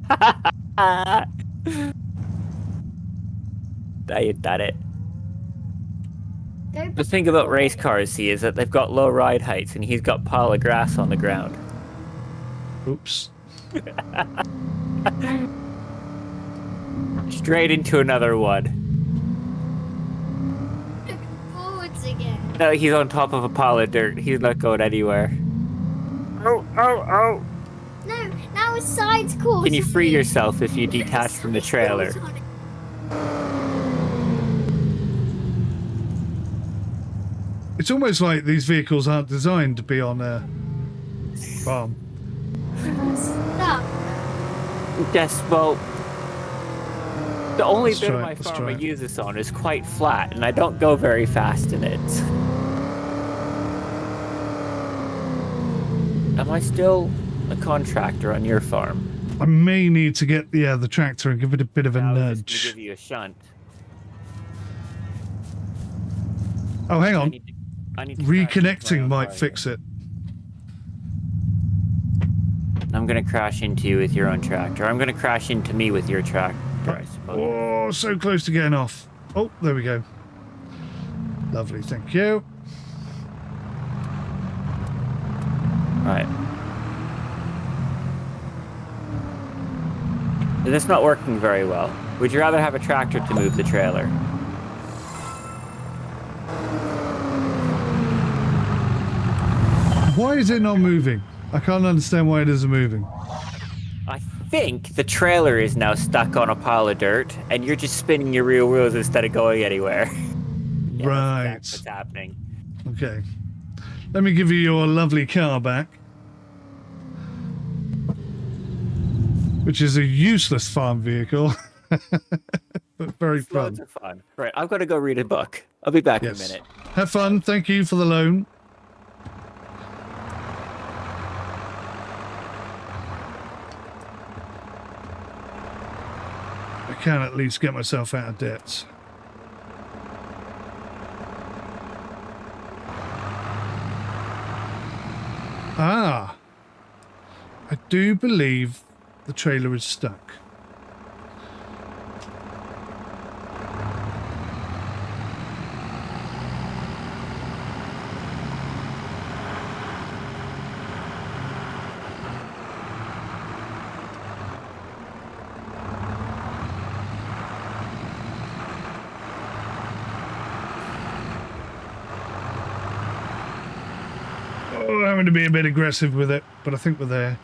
I done it. The thing about race cars, see, is that they've got low ride heights, and he's got pile of grass on the ground. Oops. Straight into another one. Forwards again. No, he's on top of a pile of dirt. He's not going anywhere. Oh, oh, oh. No, now his side's caught. Can you free yourself if you detach from the trailer? It's almost like these vehicles aren't designed to be on a farm. Stop. Yes, well, the only Let's bit try of it, my let's farm try I it. use this on is quite flat, and I don't go very fast in it. Am I still a contractor on your farm? I may need to get the tractor and give it a bit of a I was just nudge. gonna give you a shunt. Oh, hang I on. need to crash into my Reconnecting own might car fix here. it. I'm gonna crash into you with your own tractor. I'm gonna crash into me with your tractor, I suppose. Oh, so close to getting off. Oh, there we go. Lovely, thank you. Right. This is not working very well. Would you rather have a tractor to move the trailer? Why is it not moving? I can't understand why it isn't moving. I think the trailer is now stuck on a pile of dirt, and you're just spinning your rear wheels instead of going anywhere. Yeah, Right. that's what's happening. Okay. Let me give you your lovely car back. Which is a useless farm vehicle. But very fun. Loads of fun. Right, I've got to go read a book. I'll be back in a Yes. minute. Have fun. Thank you for the loan. I can at least get myself out of debt. Ah. I do believe the trailer is stuck. Oh, having to be a bit aggressive with it, but I think we're there.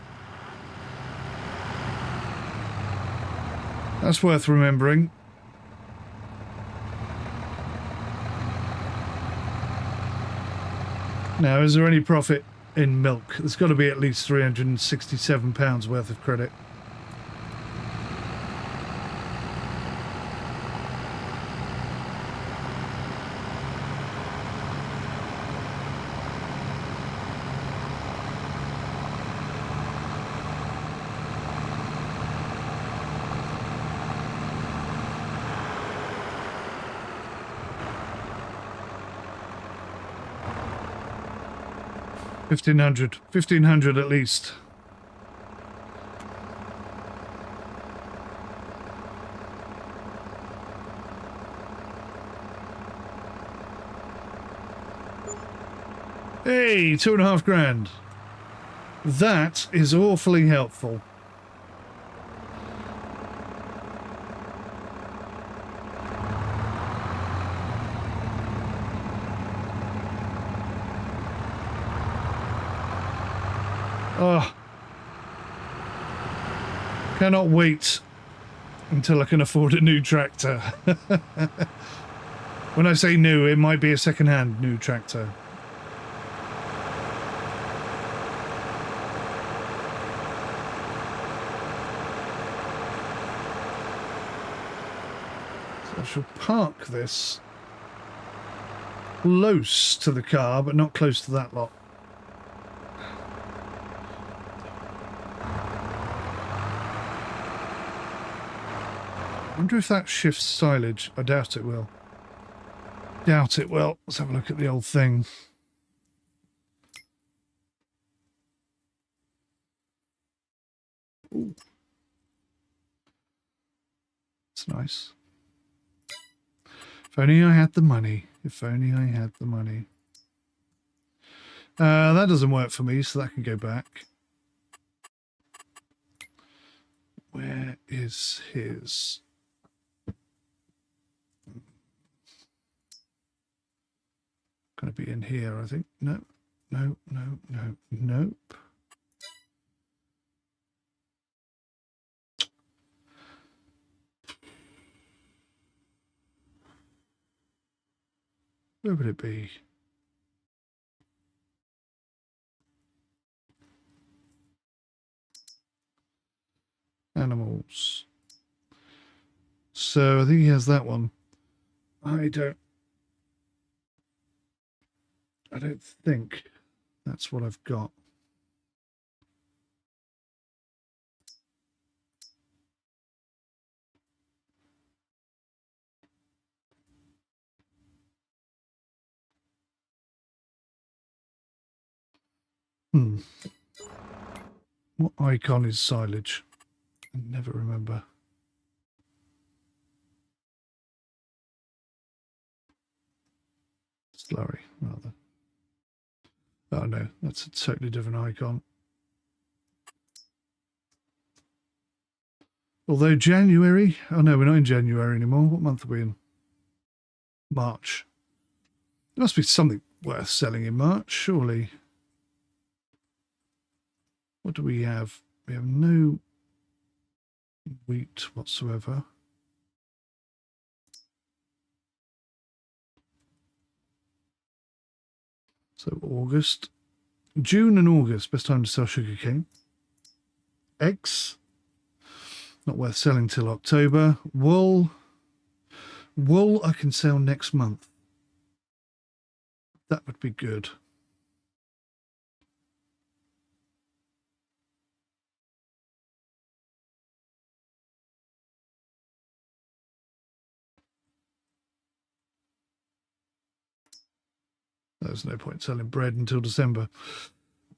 That's worth remembering. Now, is there any profit in milk? There's got to be at least £367 worth of credit. $1,500 at least. Hey, £2,500. That is awfully helpful. Oh, cannot wait until I can afford a new tractor. When I say new, it might be a second-hand new tractor. So I shall park this close to the car, but not close to that lot. I wonder if that shifts silage. I doubt it will. Doubt it will. Let's have a look at the old thing. Ooh. It's nice. If only I had the money. If only I had the money. That doesn't work for me, so that can go back. Where is his? Going to be in here, I think. No, no, no, no, nope. Where would it be? Animals. So I think he has that one. I don't think that's what I've got. What icon is silage? I never remember. Slurry, rather. Oh no, that's a totally different icon. Although January, oh no, we're not in January anymore. What month are we in? March. There must be something worth selling in March, surely. What do we have? We have no wheat whatsoever. So August. June and August, best time to sell sugarcane. Eggs. Not worth selling till October. Wool. Wool I can sell next month. That would be good. There's no point selling bread until December.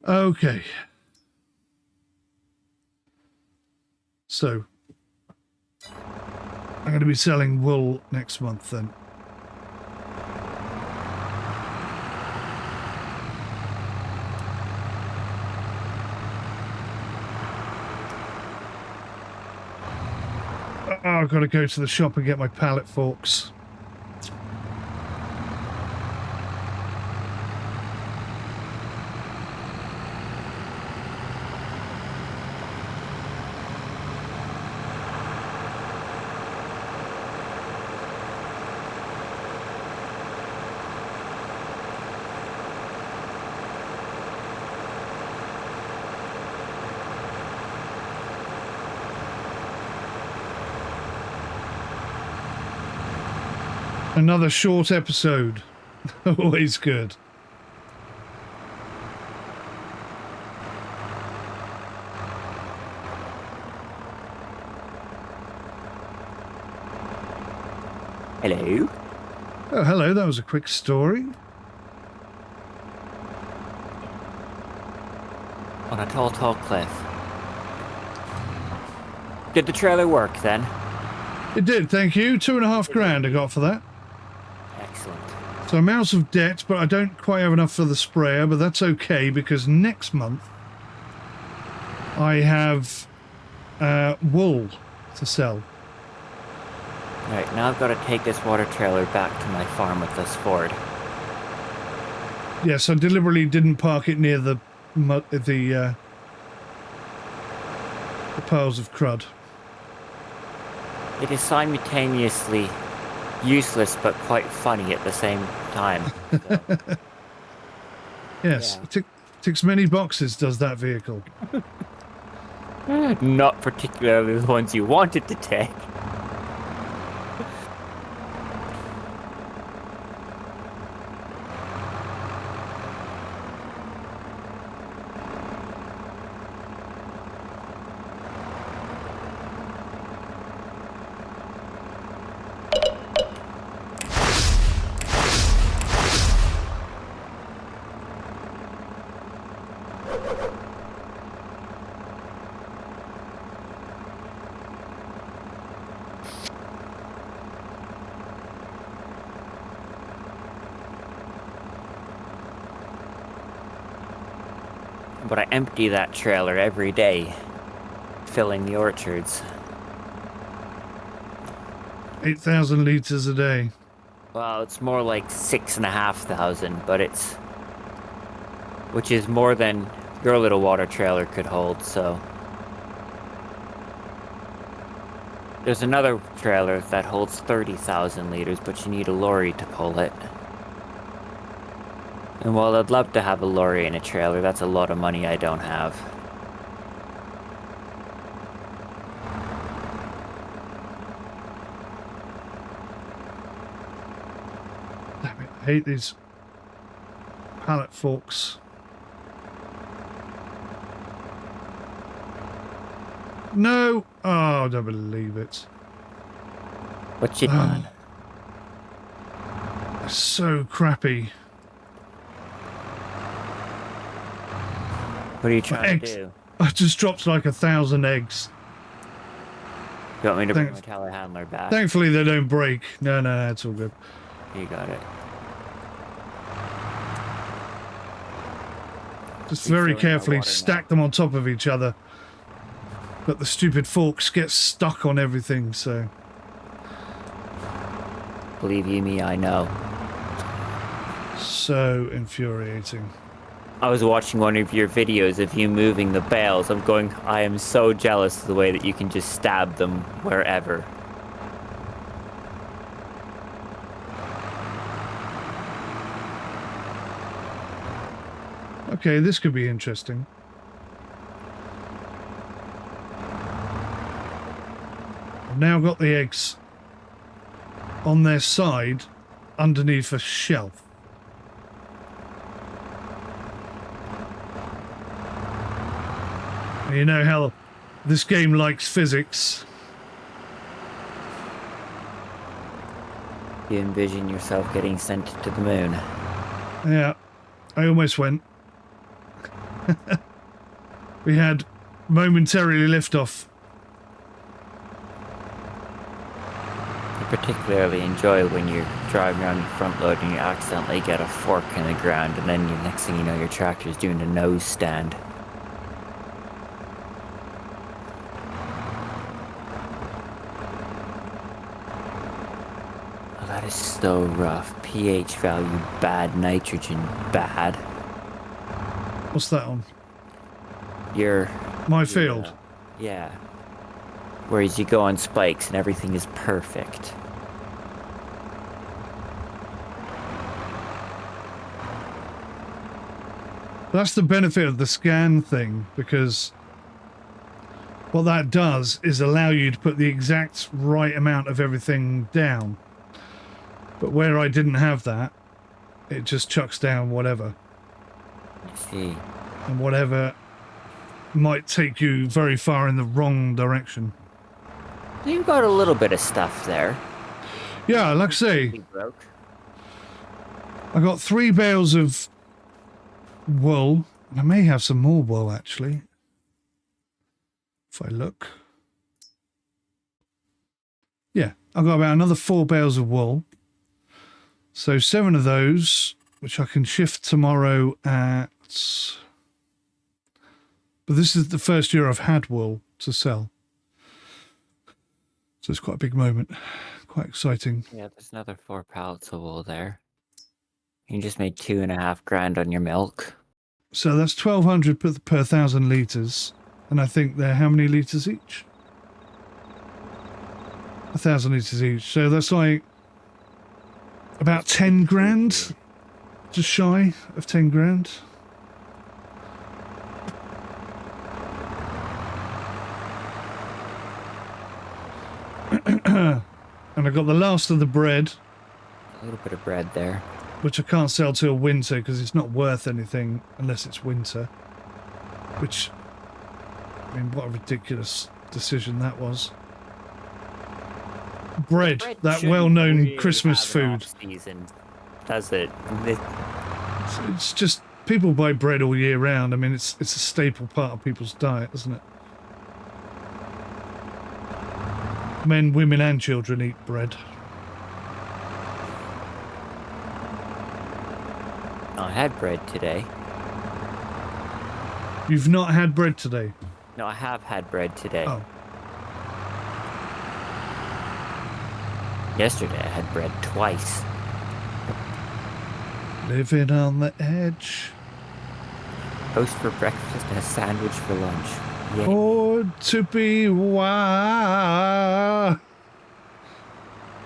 Okay. So I'm going to be selling wool next month then. Oh, I've got to go to the shop and get my pallet forks. Another short episode. Always good. Hello. Oh, hello. That was a quick story. On a tall, tall cliff. Did the trailer work then? It did, thank you. $2.5 grand I got for that. Excellent. So I'm out of debt, but I don't quite have enough for the sprayer, but that's okay because next month I have wool to sell. Right, now I've got to take this water trailer back to my farm with this Ford. Yes, I deliberately didn't park it near the piles of crud. It is simultaneously useless but quite funny at the same time. So. Yes, Yeah. it ticks many boxes, does that vehicle. Not particularly the ones you wanted to take. But I empty that trailer every day, filling the orchards. 8,000 litres a day. Well, it's more like 6,500, but it's... which is more than your little water trailer could hold, so... There's another trailer that holds 30,000 litres, but you need a lorry to pull it. And while I'd love to have a lorry and a trailer, that's a lot of money I don't have. Damn it, I hate these pallet forks. No! Oh, I don't believe it. What you done? So crappy. What are you trying Eggs. to do? I just dropped like 1,000 eggs. You want me to bring Thanks. my telehandler back? Thankfully they don't break. No, it's all good. You got it. Just Keep very filling my carefully water stack now. them on top of each other. But the stupid forks get stuck on everything, so... Believe you me, I know. So infuriating. I was watching one of your videos of you moving the bales. I'm going, I am so jealous of the way that you can just stab them wherever. Okay, this could be interesting. I've now got the eggs on their side underneath a shelf. You know how this game likes physics. You envision yourself getting sent to the moon. Yeah, I almost went. We had momentarily liftoff. I particularly enjoy when you're driving around your front load and you accidentally get a fork in the ground, and then the next thing you know, your tractor's doing a nose stand. Oh, that is so rough. pH value bad, nitrogen bad. What's that on? your, My field. yeah. Whereas you go on spikes and everything is perfect. That's the benefit of the scan thing, because what that does is allow you to put the exact right amount of everything down. But where I didn't have that, it just chucks down whatever. I see. And whatever might take you very far in the wrong direction. You've got a little bit of stuff there. Yeah, like I say, You broke. I got 3 bales of wool. I may have some more wool, actually. If I look. Yeah, I've got about another 4 bales of wool. So 7 of those, which I can shift tomorrow at... But this is the first year I've had wool to sell. So it's quite a big moment. Quite exciting. Yeah, there's another 4 pallets of wool there. You just made 2.5 grand on your milk. So that's 1,200 per 1,000 litres. And I think they're how many litres each? 1,000 litres each. So that's like about 10 grand. Just shy of 10 grand. And I got the last of the bread, A little bit of bread there. which I can't sell till winter because it's not worth anything unless it's winter. Which, I mean, what a ridiculous decision that was. Bread, that shouldn't well-known really Christmas have an food. off-season, does it? It's just, people buy bread all year round. I mean, it's a staple part of people's diet, isn't it? Men, women and children eat bread. I had bread today. You've not had bread today? No, I have had bread today. Oh. Yesterday I had bread twice. Living on the edge. Toast for breakfast and a sandwich for lunch. Yay. Or to be wild.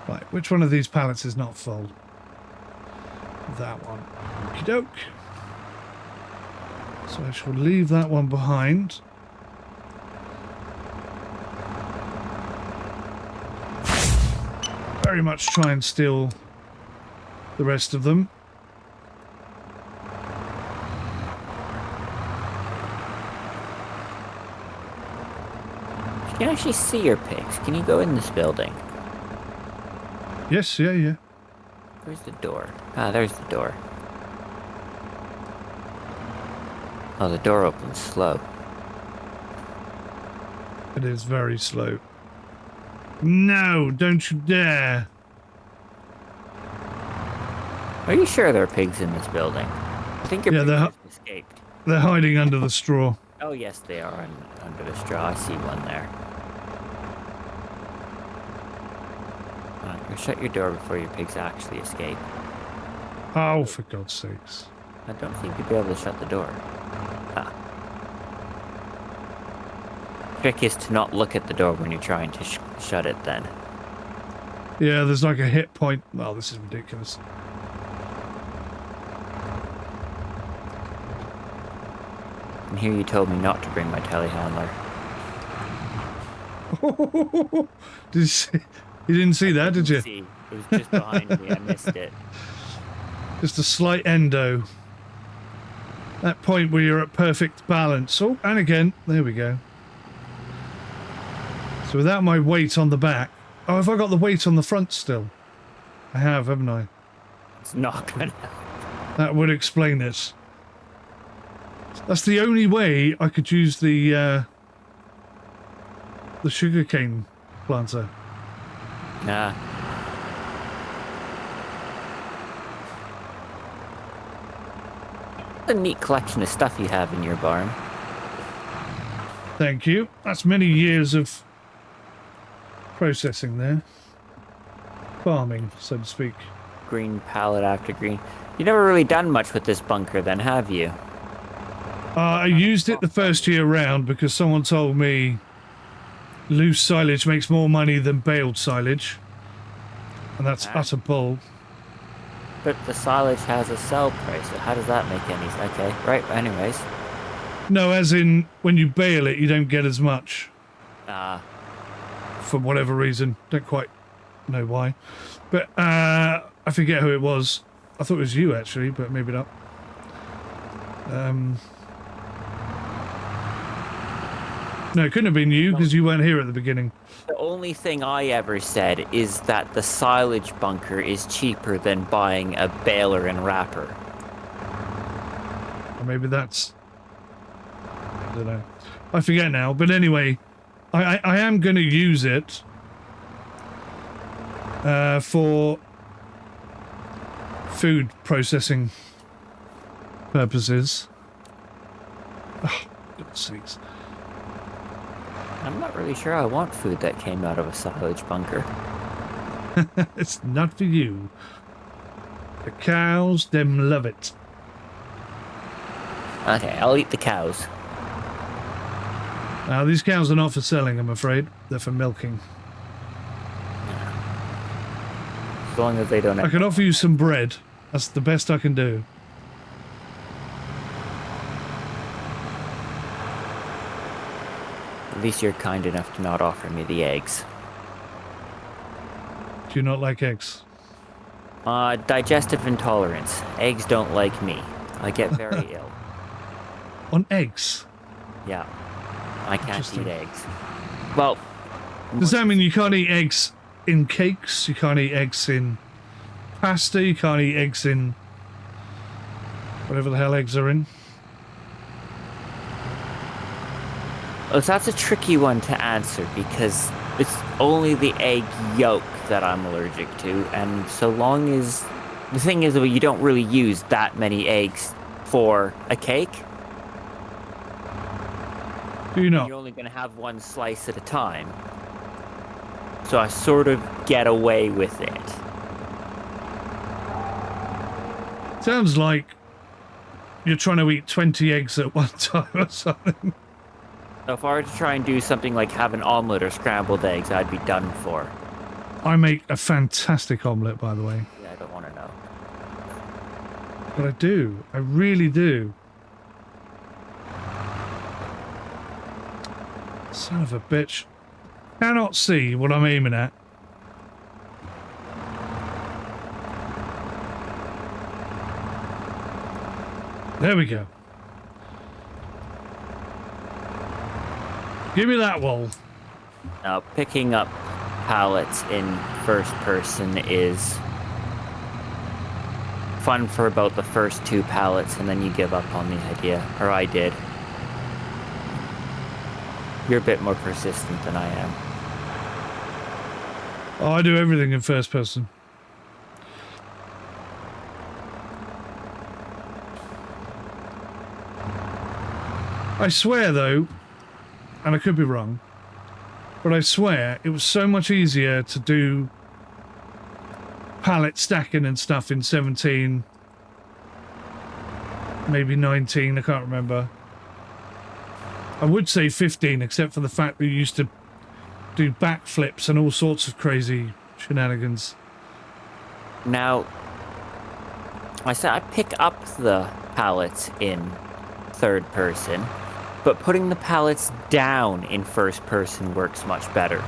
Right, which one of these pallets is not full? That one. Okie doke. So I shall leave that one behind. Very much try and steal the rest of them. You can actually see your pigs. Can you go in this building? Yes, yeah. Where's the door? Ah, there's the door. Oh, the door opens slow. It is very slow. No, don't you dare. Are you sure there are pigs in this building? I think your Yeah, pigs they're- just escaped. They're hiding under the straw. Oh, yes, they are under the straw. I see one there. Shut your door before your pigs actually escape. Oh, for God's sakes. I don't think you'd be able to shut the door. Ah. Trick is to not look at the door when you're trying to shut it then. Yeah, there's like a hit point. Oh, this is ridiculous. And here you told me not to bring my telehandler. Did you see? You didn't see that, did you? See, it was just behind me. I missed it. Just a slight endo. That point where you're at perfect balance. Oh, and again. There we go. So without my weight on the back. Oh, have I got the weight on the front still? I have, haven't I? It's not gonna help. That would explain it. That's the only way I could use the sugarcane planter. Nah. What a neat collection of stuff you have in your barn. Thank you. That's many years of processing there. Farming, so to speak. Green pallet after green. You never really done much with this bunker then, have you? I used it the first year round because someone told me loose silage makes more money than baled silage. And that's utter bull. But the silage has a sell price, so how does that make any sense? Okay, right, anyways. No, as in, when you bale it, you don't get as much. For whatever reason. Don't quite know why. But, I forget who it was. I thought it was you, actually, but maybe not. No, it couldn't have been you, because you weren't here at the beginning. The only thing I ever said is that the silage bunker is cheaper than buying a baler and wrapper. Or maybe that's... I don't know. I forget now. But anyway, I am going to use it for food processing purposes. Oh, God's sakes. I'm not really sure I want food that came out of a silage bunker. It's not for you. The cows, them love it. Okay, I'll eat the cows. Now, these cows are not for selling, I'm afraid. They're for milking. As long as they don't... I can offer you some bread. That's the best I can do. At least you're kind enough to not offer me the eggs. Do you not like eggs? Digestive intolerance. Eggs don't like me. I get very ill. On eggs? Yeah. I can't Interesting. eat eggs. Well... Does that mean you can't eat eggs in cakes? You can't eat eggs in pasta? You can't eat eggs in whatever the hell eggs are in? Oh, so that's a tricky one to answer because it's only the egg yolk that I'm allergic to, and so long as... The thing is, you don't really use that many eggs for a cake. Do you not? You're only going to have one slice at a time. So I sort of get away with it. Sounds like you're trying to eat 20 eggs at one time or something. So if I were to try and do something like have an omelet or scrambled eggs, I'd be done for. I make a fantastic omelette, by the way. Yeah, I don't want to know. But I do. I really do. Son of a bitch. Cannot see what I'm aiming at. There we go. Give me that wall. Now, picking up pallets in first person is fun for about the first 2 pallets, and then you give up on the idea. Or I did. You're a bit more persistent than I am. Oh, I do everything in first person. I swear, though, and I could be wrong, but I swear it was so much easier to do pallet stacking and stuff in 17, maybe 19, I can't remember. I would say 15, except for the fact that you used to do backflips and all sorts of crazy shenanigans. Now, I said I pick up the pallets in third person, but putting the pallets down in first person works much better.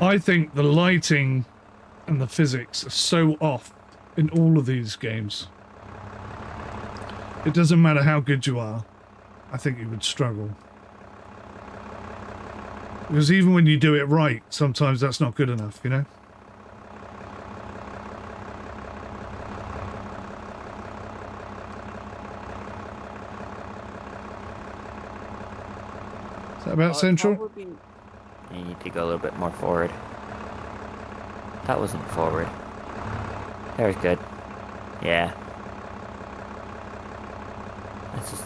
I think the lighting and the physics are so off in all of these games. It doesn't matter how good you are, I think you would struggle. Because even when you do it right, sometimes that's not good enough, you know? Is that about central? You need to go a little bit more forward. That wasn't forward. There's good. Yeah.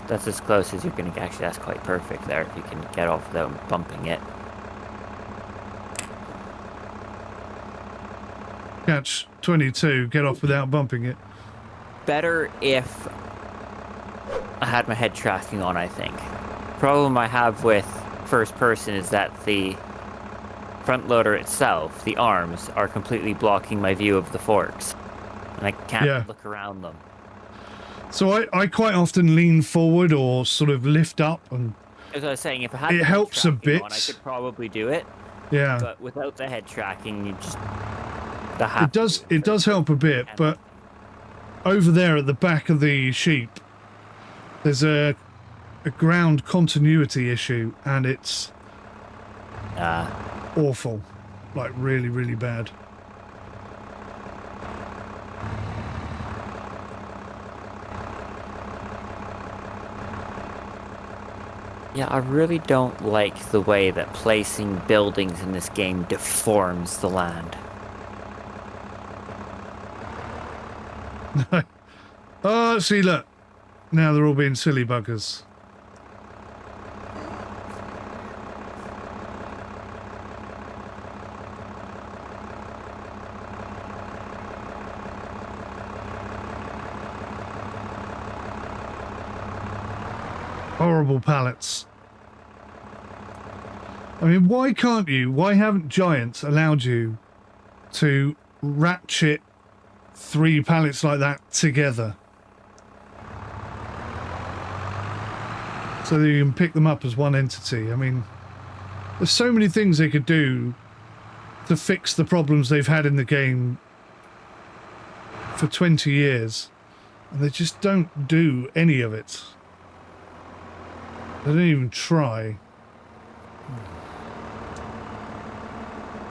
That's as close as you're going to actually. That's quite perfect there if you can get off without bumping it. Catch 22, get off without bumping it. Better if I had my head tracking on, I think. Problem I have with first person is that the front loader itself, the arms, are completely blocking my view of the forks. And I can't look around them. So I quite often lean forward or sort of lift up, and as I was saying, if I had it helps a bit. I could probably do it. Yeah. But without the head tracking, you just it does help a bit, but over there at the back of the sheep, there's a ground continuity issue, and it's awful, like really, really bad. Yeah, I really don't like the way that placing buildings in this game deforms the land. Oh, see, look. Now they're all being silly buggers. Horrible pallets. I mean, why haven't Giants allowed you to ratchet 3 pallets like that together? So that you can pick them up as one entity. I mean, there's so many things they could do to fix the problems they've had in the game for 20 years. And they just don't do any of it. They don't even try.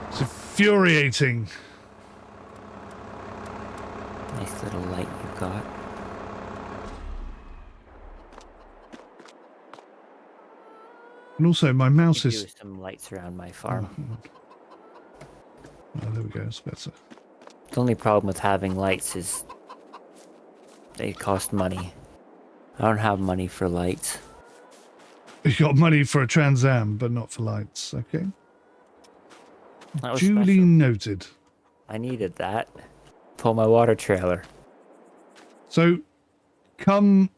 It's infuriating. Nice little light you've got. And also, my mouse Could is... do with some lights around my farm. Oh, there we go. It's better. The only problem with having lights is they cost money. I don't have money for lights. You got money for a Trans Am, but not for lights. Okay. That was Duly special. noted. I needed that. Pull my water trailer. So, come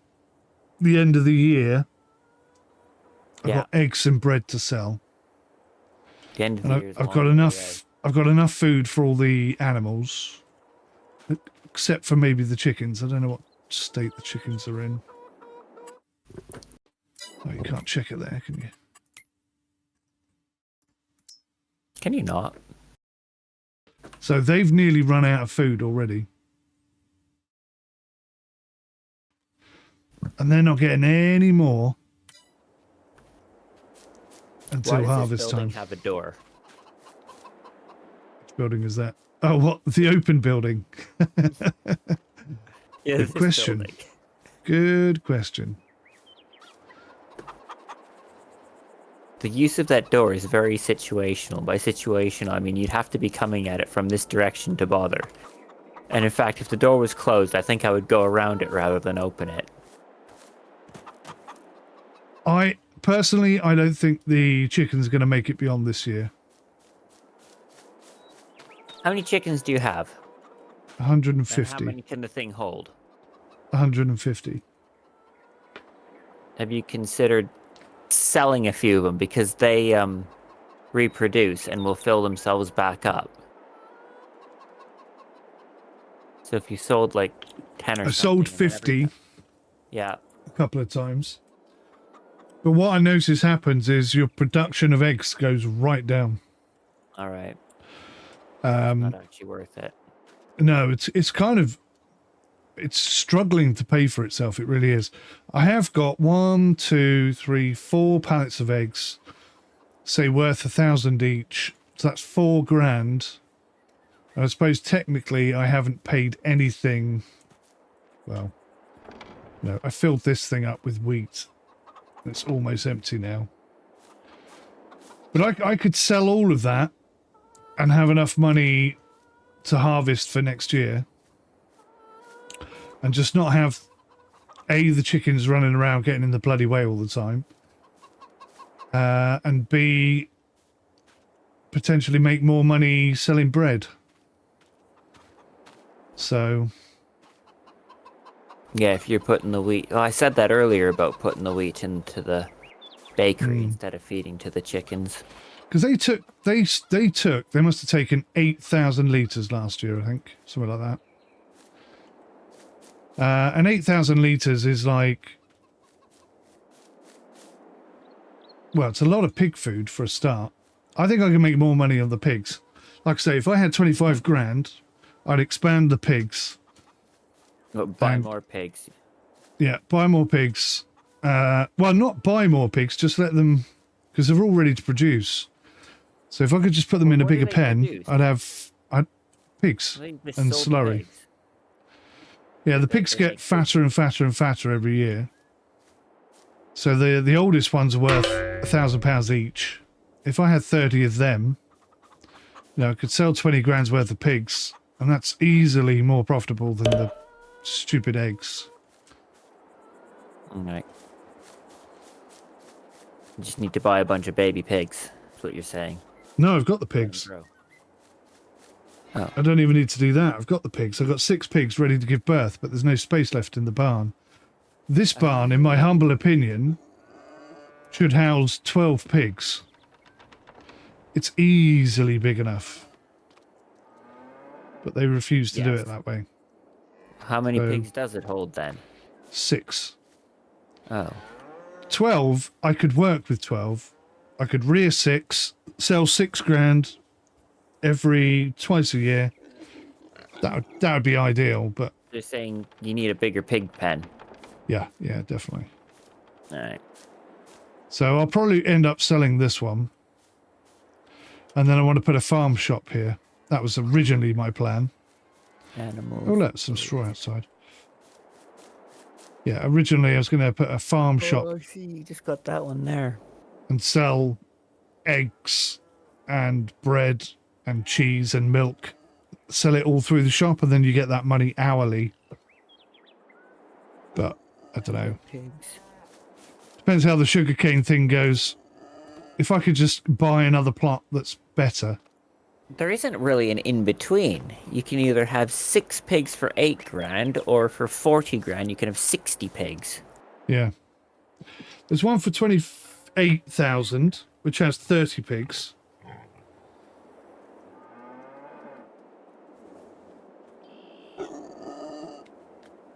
the end of the year, I've Yeah. got eggs and bread to sell. The end of And the year is I've long got way enough. I've got enough food for all the animals, except for maybe the chickens. I don't know what state the chickens are in. Oh, you can't check it there, can you? Can you not? So they've nearly run out of food already. And they're not getting any more until Why does harvest this building time. have a door? Which building is that? Oh, what? The open building. Yeah, Good question. Good question. The use of that door is very situational. By situation, I mean you'd have to be coming at it from this direction to bother. And in fact, if the door was closed, I think I would go around it rather than open it. Personally, I don't think the chicken's going to make it beyond this year. How many chickens do you have? 150. And how many can the thing hold? 150. Have you considered selling a few of them because they reproduce and will fill themselves back up? So if you sold like 10 or I something. sold and then 50 Yeah. a couple of times. But what I notice happens is your production of eggs goes right down. All right. Um, Not actually worth it. No, it's kind of, it's struggling to pay for itself. It really is. I have got 1, 2, 3, 4 pallets of eggs, say worth 1,000 each. So that's $4,000. I suppose technically I haven't paid anything. Well, no, I filled this thing up with wheat. It's almost empty now. But I could sell all of that and have enough money to harvest for next year. And just not have, A, the chickens running around getting in the bloody way all the time. And B, potentially make more money selling bread. So... Yeah, if you're putting the wheat... Well, I said that earlier about putting the wheat into the bakery instead of feeding to the chickens. Because they must have taken 8,000 litres last year, I think. Something like that. And 8,000 litres is like... Well, it's a lot of pig food for a start. I think I can make more money on the pigs. Like I say, if I had 25 grand, I'd expand the pigs. But buy more pigs. Yeah, buy more pigs. Well, not buy more pigs, just let them... Because they're all ready to produce. So if I could just put them in a what do bigger they pen, produce? I'd pigs I think they and sold slurry. pigs. Yeah, the They- pigs they get make fatter and fatter and fatter every year. So the oldest ones are worth £1,000 each. If I had 30 of them, I could sell 20 grand's worth of pigs, and that's easily more profitable than the stupid eggs. Alright. You just need to buy a bunch of baby pigs. That's what you're saying. No, I've got the pigs. Oh. I don't even need to do that. I've got the pigs. I've got 6 pigs ready to give birth, but there's no space left in the barn. This barn, in my humble opinion, should house 12 pigs. It's easily big enough. But they refuse to do it that way. How many So- pigs does it hold then? 6. Oh. 12, I could work with 12. I could rear 6, sell 6 grand twice a year. That would be ideal, but They're saying you need a bigger pig pen. yeah, definitely. Alright. So I'll probably end up selling this one. And then I want to put a farm shop here. That was originally my plan. Animals. Oh, look, some straw outside. Yeah, originally I was going to put a farm shop Oh, I see. You just got that one there. and sell eggs and bread and cheese and milk. Sell it all through the shop, and then you get that money hourly. But I don't know. Pigs. Depends how the sugarcane thing goes. If I could just buy another plot that's better. There isn't really an in-between. You can either have 6 pigs for 8 grand, or for 40 grand you can have 60 pigs. Yeah. There's one for 28,000, which has 30 pigs.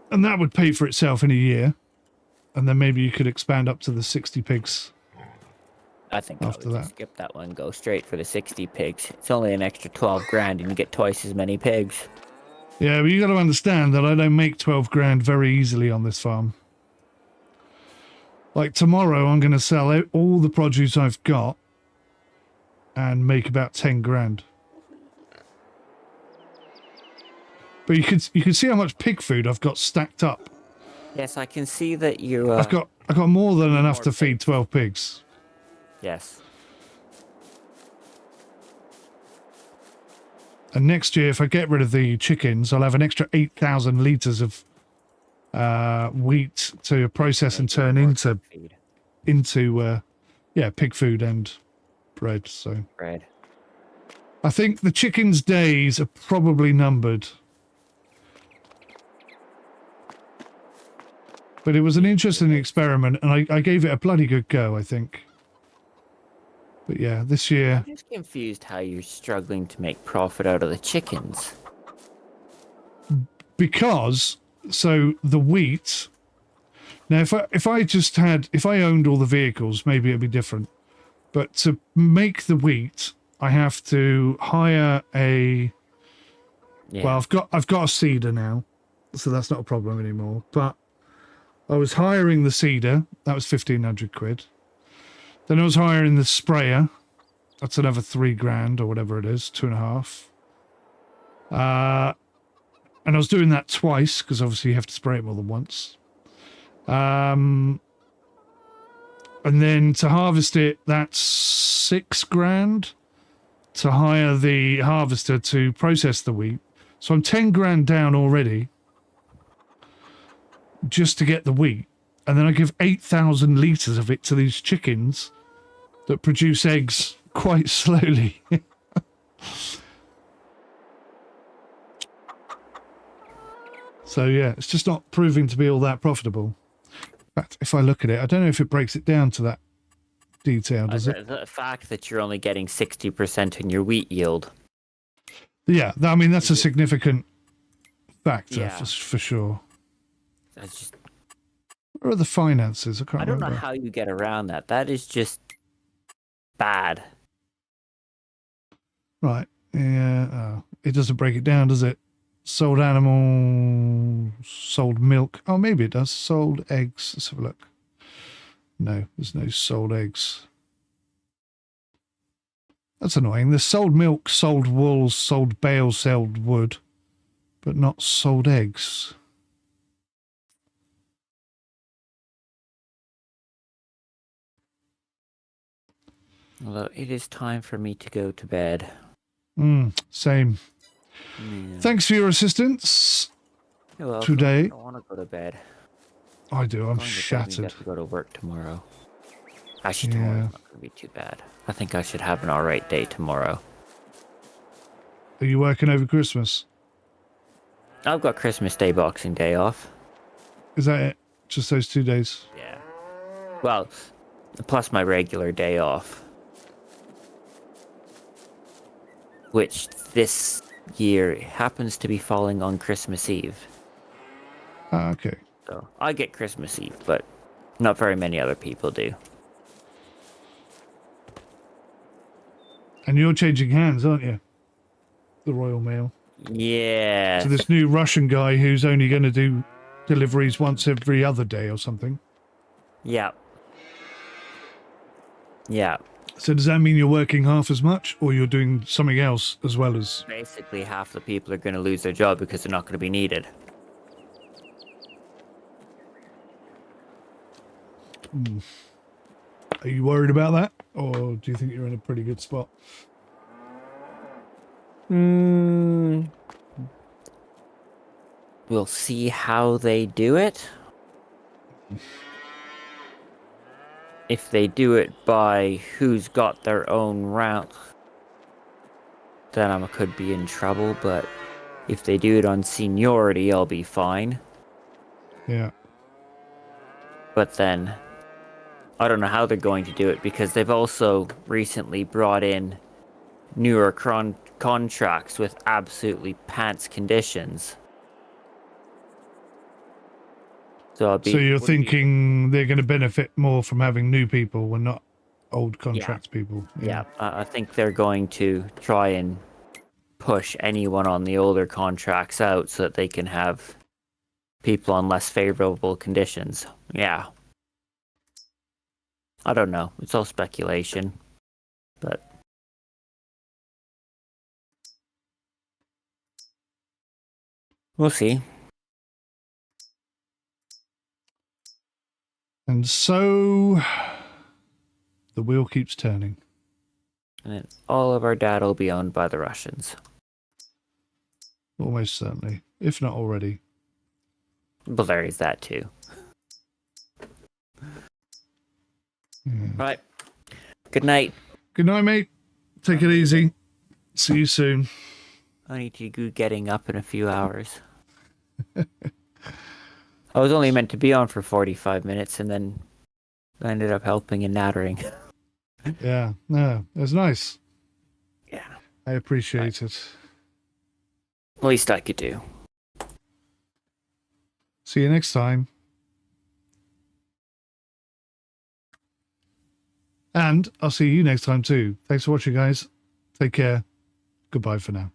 And that would pay for itself in a year. And then maybe you could expand up to the 60 pigs. I think I After would that. just skip that one, go straight for the 60 pigs. It's only an extra 12 grand and you get twice as many pigs. Yeah, but you got to understand that I don't make 12 grand very easily on this farm. Like tomorrow, I'm going to sell out all the produce I've got and make about 10 grand. But you could see how much pig food I've got stacked up. Yes, I can see that you. I've got more than enough more to feed pigs. 12 pigs. Yes. And next year, if I get rid of the chickens, I'll have an extra 8,000 litres of wheat to process and turn into pig food and bread. So Bread. I think the chickens' days are probably numbered. But it was an interesting experiment, and I gave it a bloody good go, I think. But yeah, this year... I'm just confused how you're struggling to make profit out of the chickens. Because, so the wheat... Now, if I owned all the vehicles, maybe it'd be different. But to make the wheat, I have to hire a... Yeah. Well, I've got a seeder now, so that's not a problem anymore. But I was hiring the seeder. That was 1,500 quid. Then I was hiring the sprayer. That's another 3 grand or whatever it is, 2.5. And I was doing that twice because obviously you have to spray it more than once. And then to harvest it, that's 6 grand to hire the harvester to process the wheat. So I'm 10 grand down already just to get the wheat. And then I give 8,000 litres of it to these chickens that produce eggs quite slowly. So yeah, it's just not proving to be all that profitable. In fact, if I look at it, I don't know if it breaks it down to that detail, does it? The fact that you're only getting 60% in your wheat yield. Yeah, I mean, that's a significant factor Yeah. for sure. That's just, Where are the finances? I can't I don't remember. know how you get around that. That is just bad. Right. Yeah. Oh, it doesn't break it down, does it? Sold animal, sold milk. Oh, maybe it does. Sold eggs. Let's have a look. No, there's no sold eggs. That's annoying. There's sold milk, sold wool, sold bales, sold wood, but not sold eggs. Although it is time for me to go to bed. Same. Yeah. Thanks for your assistance You're welcome. today. I want to go to bed. I do. I'm As long as it doesn't shattered. get to go to work tomorrow. Actually, Yeah. tomorrow's not going to be too bad. I think I should have an alright day tomorrow. Are you working over Christmas? I've got Christmas Day, Boxing Day off. Is that it? Just those 2 days? Yeah. Well, plus my regular day off. Which this year happens to be falling on Christmas Eve. Ah, okay. So I get Christmas Eve, but not very many other people do. And you're changing hands, aren't you? The Royal Mail. Yeah. So this new Russian guy who's only going to do deliveries once every other day or something. Yeah. Yeah. So does that mean you're working half as much, or you're doing something else as well as... Basically, half the people are going to lose their job because they're not going to be needed. Are you worried about that? Or do you think you're in a pretty good spot? We'll see how they do it. if they do it by who's got their own route, then I could be in trouble, but if they do it on seniority, I'll be fine. Yeah. But then, I don't know how they're going to do it, because they've also recently brought in newer contracts with absolutely pants conditions. So you're thinking they're going to benefit more from having new people and not old contract people? Yeah, I think they're going to try and push anyone on the older contracts out so that they can have people on less favorable conditions. Yeah. I don't know. It's all speculation. But we'll see. And so the wheel keeps turning. And then all of our data will be owned by the Russians. Almost certainly, if not already. Well, there is that too. Yeah. Right. Good night. Good night, mate. Take it easy. See you soon. I need to go getting up in a few hours. I was only meant to be on for 45 minutes, and then I ended up helping and nattering. Yeah, no, it was nice. Yeah. I appreciate it. Least I could do. See you next time. And I'll see you next time too. Thanks for watching, guys. Take care. Goodbye for now.